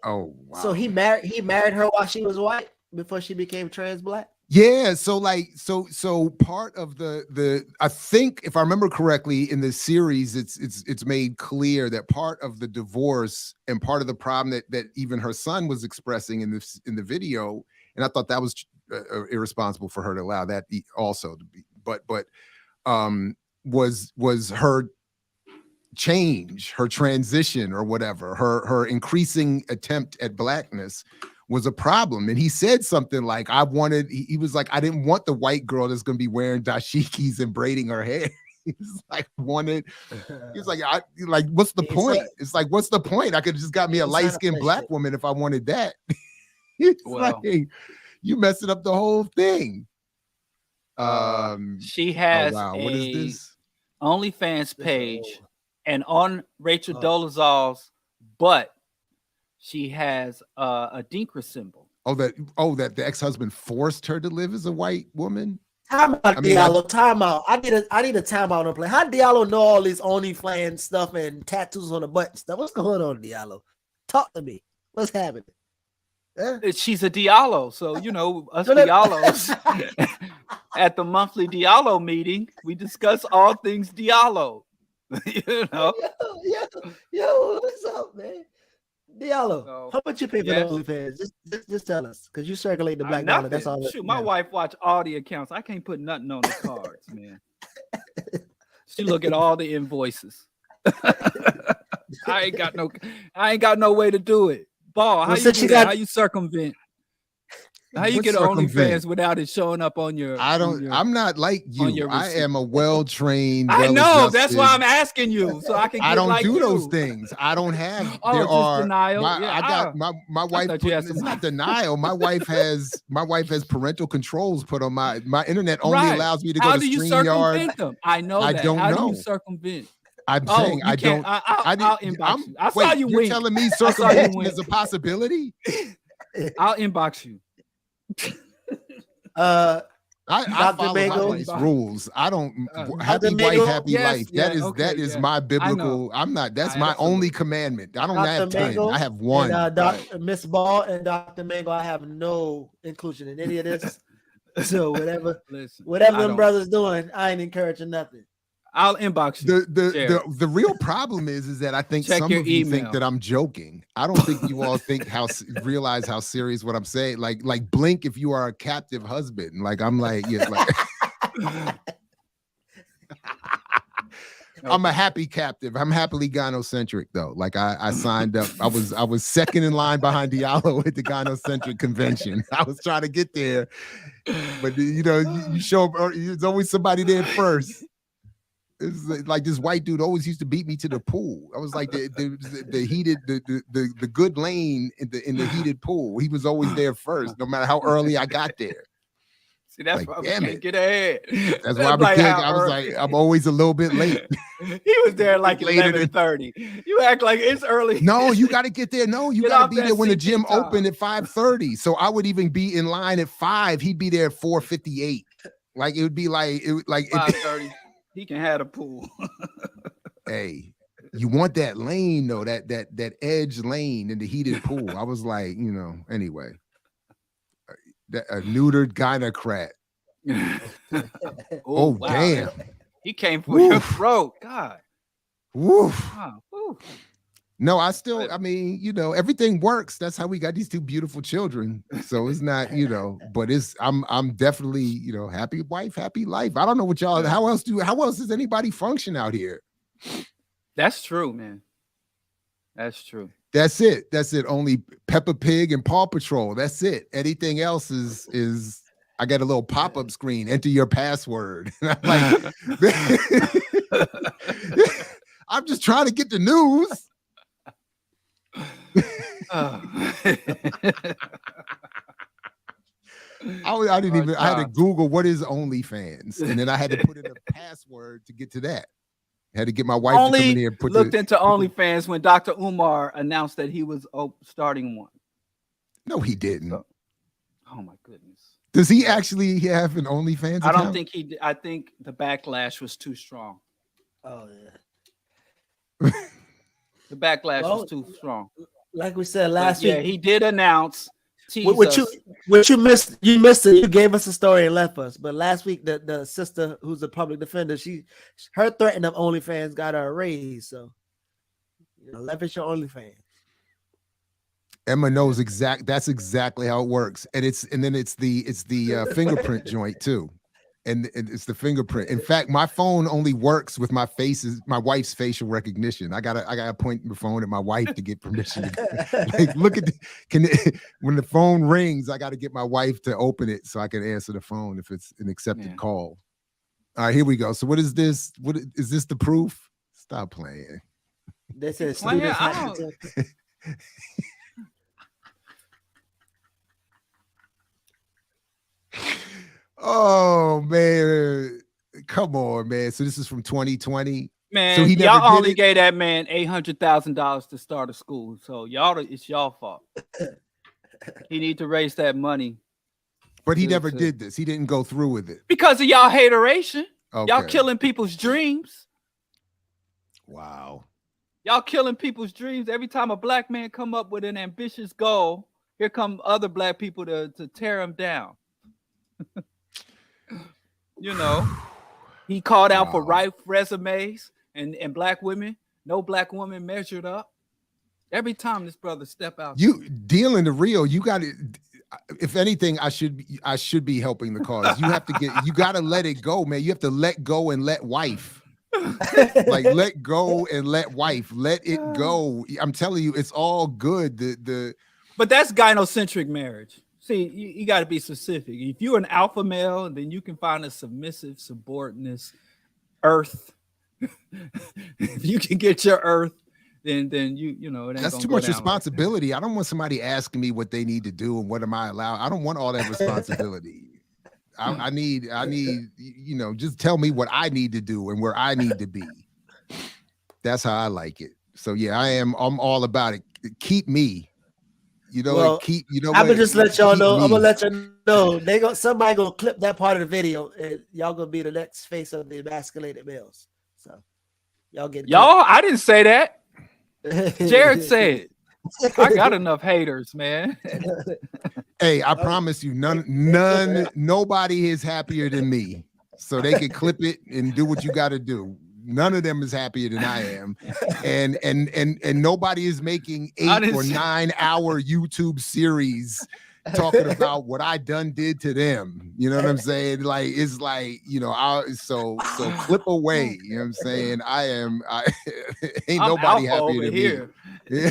Oh, wow. So he married her while she was white before she became trans black? Yeah, so part of the I think, if I remember correctly, in the series, it's made clear that part of the divorce and part of the problem that even her son was expressing in the video, and I thought that was irresponsible for her to allow that also to be, but was her change, her transition or whatever, her increasing attempt at blackness was a problem. And he said something like, he was like, I didn't want the white girl that's going to be wearing dashikis and braiding her hair. He's like, what's the point? It's like, what's the point? I could have just got me a light-skinned black woman if I wanted that. It's like, you messing up the whole thing. She has what is this? OnlyFans page, and on Rachel Dolezal's butt, she has a Dinkra symbol. Oh, that the ex-husband forced her to live as a white woman? Time out, Diallo. Time out. I need a time out on play. How Diallo know all these OnlyFans stuff and tattoos on the butt and stuff? What's going on, Diallo? Talk to me. What's happening? She's a Diallo, so us Diallos at the monthly Diallo meeting, we discuss all things Diallo. Yo, what's up, man? Diallo, how much you pay for the OnlyFans? Just tell us, because you circulate the black dollar. That's all. Shoot, my wife watch all the accounts. I can't put nothing on the cards, man. She look at all the invoices. I ain't got no way to do it. Ball, how you circumvent? How you get OnlyFans without it showing up on your? I'm not like you. I am a well-trained. I know. That's why I'm asking you, so I can. I don't do those things. I don't have. Denial. I got my wife. It's not denial. My wife has parental controls put on my internet. Only allows me to go to StreamYard. Them? I know. I don't know. How do you circumvent? I'm saying I don't. I'll inbox you. I saw you. You're telling me circumvention is a possibility? I'll inbox you. I follow my rules. I don't happy wife, happy life. That is my biblical. I'm not. That's my only commandment. I don't have 10. I have one. And Miss Ball and Dr. Mango, I have no inclusion in any of this. So whatever them brothers doing, I ain't encouraging nothing. I'll inbox you. The real problem is that I think some of you think that I'm joking. I don't think you all realize how serious what I'm saying. Like blink if you are a captive husband. Like I'm like, yeah, like I'm a happy captive. I'm happily gynocentric though. Like I signed up. I was second in line behind Diallo at the gynocentric convention. I was trying to get there, but you know, you show up. There's always somebody there first. It's like this white dude always used to beat me to the pool. I was like the heated the good lane in the heated pool. He was always there first, no matter how early I got there. See, that's like, why we can't get ahead. That's why I was like, I'm always a little bit late. He was there like 11:30. You act like it's early. No, you got to get there. No, you got to be there when the gym opened at 5:30. So I would even be in line at 5. He'd be there at 4:58. Like it would be like 5:30. He can have a pool. Hey, you want that lane though, that edge lane in the heated pool. I was like, you know, anyway. A neutered gynocrat. Oh, wow. Damn. He came for your throat. God. Woof. Oh, no, I mean, you know, everything works. That's how we got these 2 beautiful children. So it's not, you know, but I'm definitely, you know, happy wife, happy life. I don't know what y'all, how else does anybody function out here? That's true, man. That's true. That's it. Only Peppa Pig and Paw Patrol. That's it. Anything else is I got a little pop-up screen. Enter your password. And I'm like, I'm just trying to get the news. I didn't even. I had to Google what is OnlyFans, and then I had to put in a password to get to that. I had to get my wife to come in here and put looked into OnlyFans when Dr. Umar announced that he was starting one. No, he didn't. Oh my goodness. Does he actually have an OnlyFans account? I don't think he did. I think the backlash was too strong. Oh yeah. The backlash was too strong. Like we said last week. Yeah, he did announce. What you missed? You missed it. You gave us a story and left us. But last week, the sister who's a public defender, her threatening of OnlyFans got her a raise. So, you know, leverage your OnlyFans. Emma knows that's exactly how it works, and then it's the fingerprint joint too, and it's the fingerprint. In fact, my phone only works with my wife's facial recognition. I gotta point the phone at my wife to get permission. Like, look at when the phone rings, I got to get my wife to open it so I can answer the phone if it's an accepted call. All right, here we go. So what is this? What is this? The proof? Stop playing. This is Oh man, come on, man. So this is from 2020. Man, so y'all only gave that man $800,000 to start a school. So it's y'all fault. He need to raise that money. But he never did this. He didn't go through with it. Because of y'all hateration. Okay. Y'all killing people's dreams. Wow. Y'all killing people's dreams. Every time a black man come up with an ambitious goal, here come other black people to tear him down. You know, he called out for right resumes and black women. No black woman measured up. Every time this brother step out, you dealing the real. You got to. If anything, I should be helping the cause. You have to you got to let it go, man. You have to let go and let wife. Like let go and let wife. Let it go. I'm telling you, it's all good. But that's gynocentric marriage. See, you got to be specific. If you're an alpha male, then you can find a submissive, subordinate earth. If you can get your earth, then you know it ain't that's too much responsibility. I don't want somebody asking me what they need to do and what am I allowed. I don't want all that responsibility. I need you know, just tell me what I need to do and where I need to be. That's how I like it. So yeah, I'm all about it. Keep me. You know, well, I'm gonna just let y'all know. I'm gonna let you know somebody gonna clip that part of the video, and y'all gonna be the next face of the emasculated males. So y'all get I didn't say that. Jared said, "I got enough haters, man." Hey, I promise you, nobody is happier than me. So they can clip it and do what you got to do. None of them is happier than I am, and nobody is making 8 or 9 hour YouTube series talking about what I did to them. You know what I'm saying? Like, it's like, you know, so clip away. You know what I'm saying? Ain't I'm nobody alpha happy over to here. me.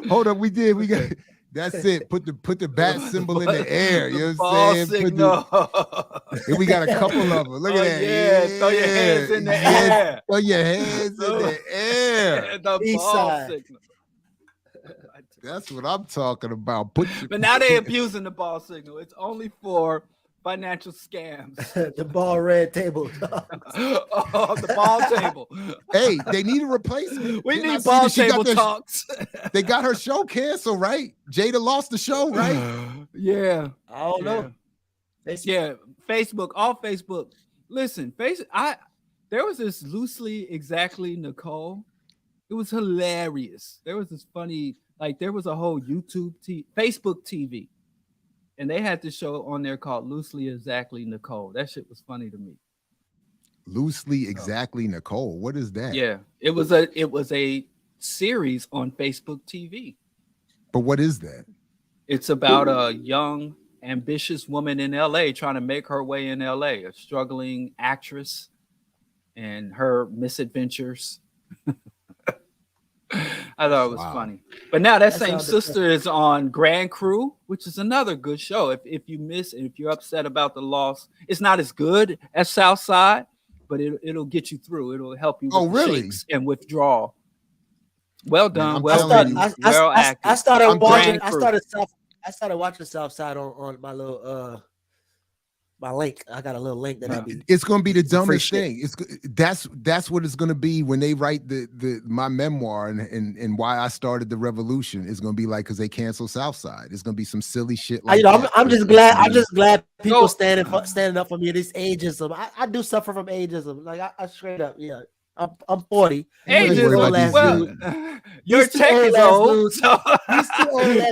Hold up, we got that's it. Put the bat symbol in the air. You know what I'm saying? Signal. And we got a couple of them. Look at that. Yeah, throw your hands in the air. Throw your hands in the air. The ball signal. That's what I'm talking about. But now they're abusing the ball signal. It's only for financial scams. The ball red table. The ball table. Hey, they need a replacement. We need ball table talks. They got her show canceled, right? Jada lost the show, right? Yeah. I don't know. Yeah, Facebook, all Facebook. Listen, there was this loosely exactly Nicole. It was hilarious. There was this funny, like there was a whole Facebook TV. And they had this show on there called Loosely Exactly Nicole. That shit was funny to me. Loosely Exactly Nicole. What is that? Yeah, it was a series on Facebook TV. But what is that? It's about a young, ambitious woman in LA trying to make her way in LA, a struggling actress and her misadventures. I thought it was funny. But now that same sister is on Grand Crew, which is another good show. If you miss and if you're upset about the loss, it's not as good as Southside, but it'll get you through. It'll help you with the shakes and withdrawal. Well done. Well written. Well acted. I started watching Southside on my little my link. I got a little link that it's gonna be the dumbest thing. That's what it's gonna be when they write my memoir and why I started the revolution. It's gonna be like because they canceled Southside. It's gonna be some silly shit like that. I'm just glad people standing up for me. This ageism. I do suffer from ageism. Like I straight up, yeah. I'm 40. Ageism. Your tech is old. So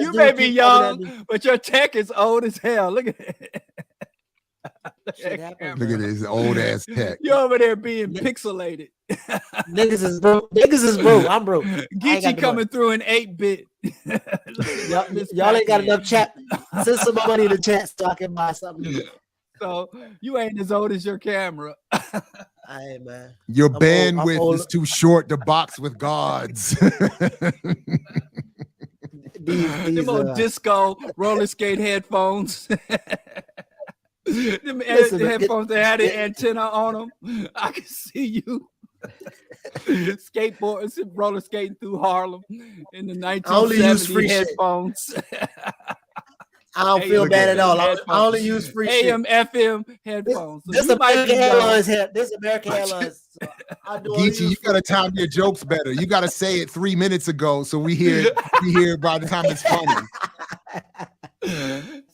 you may be young, but your tech is old as hell. Look at it. Look at this old ass tech. You're over there being pixelated. Niggas is broke. I'm broke. Geechee coming through in 8-bit. Y'all ain't got enough chat. Send some money in the chat so I can buy something. So you ain't as old as your camera. Hey man. Your bandwidth is too short to box with gods. Them old disco roller skate headphones. Them headphones that had an antenna on them. I can see you skateboards, roller skating through Harlem in the 1970s headphones. I don't feel bad at all. I only use free AM, FM headphones. So this American Airlines here. This American Airlines. So Geechee, you gotta time your jokes better. You gotta say it 3 minutes ago so we hear by the time it's funny.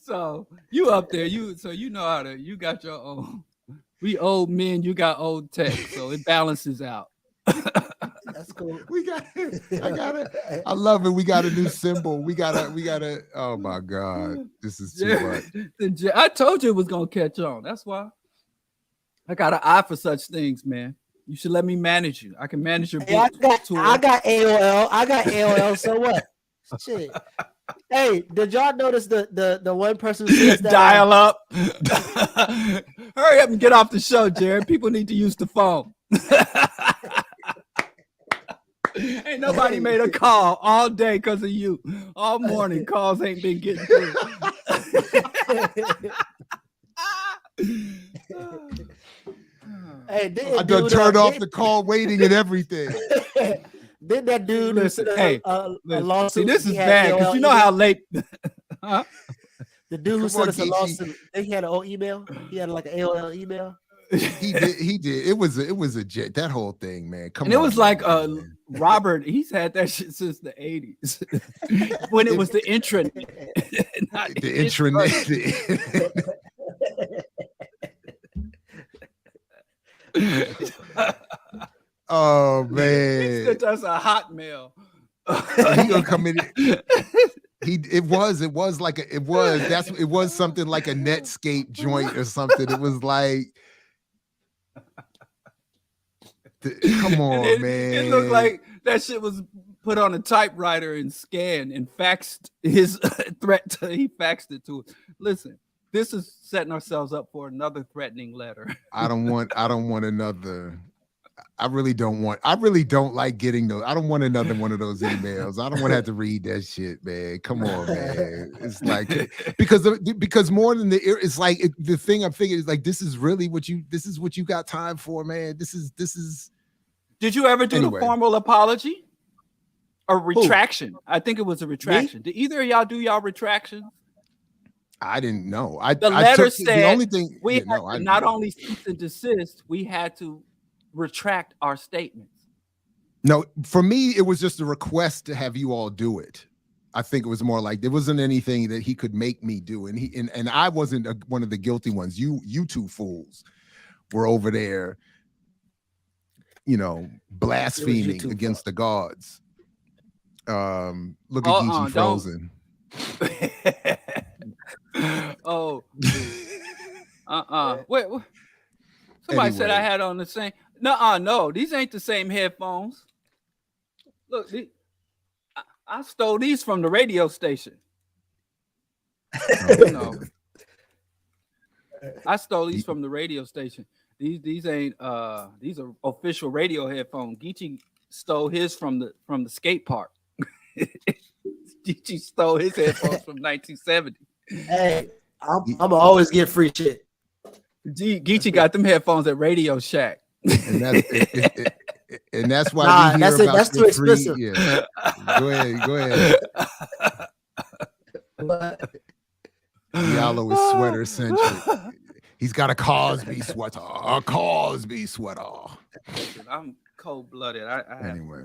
So you up there, you know how to. You got your own. We old men, you got old tech, so it balances out. That's cool. I love it. We got a new symbol. We got a. Oh my God, this is too much. I told you it was gonna catch on. That's why I got an eye for such things, man. You should let me manage you. I can manage your book. I got AOL. So what? Shit. Hey, did y'all notice the one person who says that dial up? Hurry up and get off the show, Jared. People need to use the phone. Ain't nobody made a call all day because of you. All morning calls ain't been getting through. Hey, I done turned off the call waiting and everything. Did that dude listen? A lawsuit? See, this is bad because you know how late. Huh? The dude who sent us a lawsuit, he had an old email. He had like an AOL email. He did. It was a jet. That whole thing, man. It was like Robert. He's had that shit since the 80s when it was the intranet. The intranet. Oh man, he sent us a hotmail. He gonna come in. It was something like a Netscape joint or something. It was like Come on, it, man. It looked like that shit was put on a typewriter and scanned and faxed his threat. He faxed it to us. Listen, this is setting ourselves up for another threatening letter. I don't want another. I really don't like getting those. I don't want another one of those emails. I don't want to have to read that shit, man. Come on, man. It's like because more than it's like the thing I'm thinking is like this is what you got time for, man. This is. Did you ever do the formal apology or retraction? Who? I think it was a retraction. Me? Did either of y'all do y'all retractions? I didn't know. The letter said the only thing we had to not only cease and desist, we had to retract our statements. No, for me, it was just a request to have you all do it. I think it was more like there wasn't anything that he could make me do, and I wasn't one of the guilty ones. You two fools were over there, blaspheming against the gods. Look at Geechee frozen. Wait. Somebody said I had on the same. No, these ain't the same headphones. Look, I stole these from the radio station. I stole these from the radio station. These ain't these are official radio headphones. Geechee stole his from the skate park. Geechee stole his headphones from 1970. Hey, I'm always get free shit. Geechee got them headphones at Radio Shack. And that's why that's too expensive. Yeah. Go ahead. Diallo is sweater centric. He's got a Cosby sweater. I'm cold-blooded. Anyway.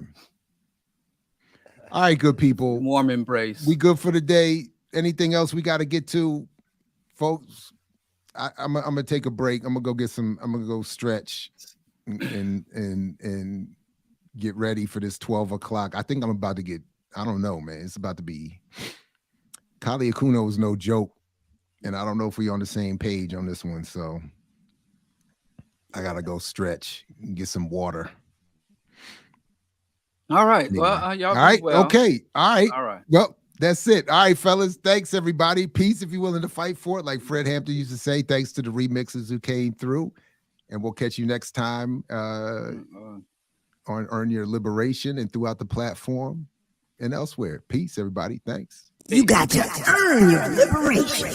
All right, good people. Warm embrace. We good for the day. Anything else we got to get to, folks? I'm gonna take a break. I'm gonna go stretch and get ready for this 12 o'clock. I think I'm about to get, I don't know, man. It's about to be, Kali Akuno is no joke. And I don't know if we're on the same page on this one. So I gotta go stretch and get some water. All right. Anyway. Well, y'all. All right. Well. Okay. All right. All right. Well, that's it. All right, fellas. Thanks, everybody. Peace if you're willing to fight for it. Like Fred Hampton used to say, thanks to the remixers who came through. And we'll catch you next time on Earn Your Liberation and throughout the platform and elsewhere. Peace, everybody. Thanks. You got to earn your liberation.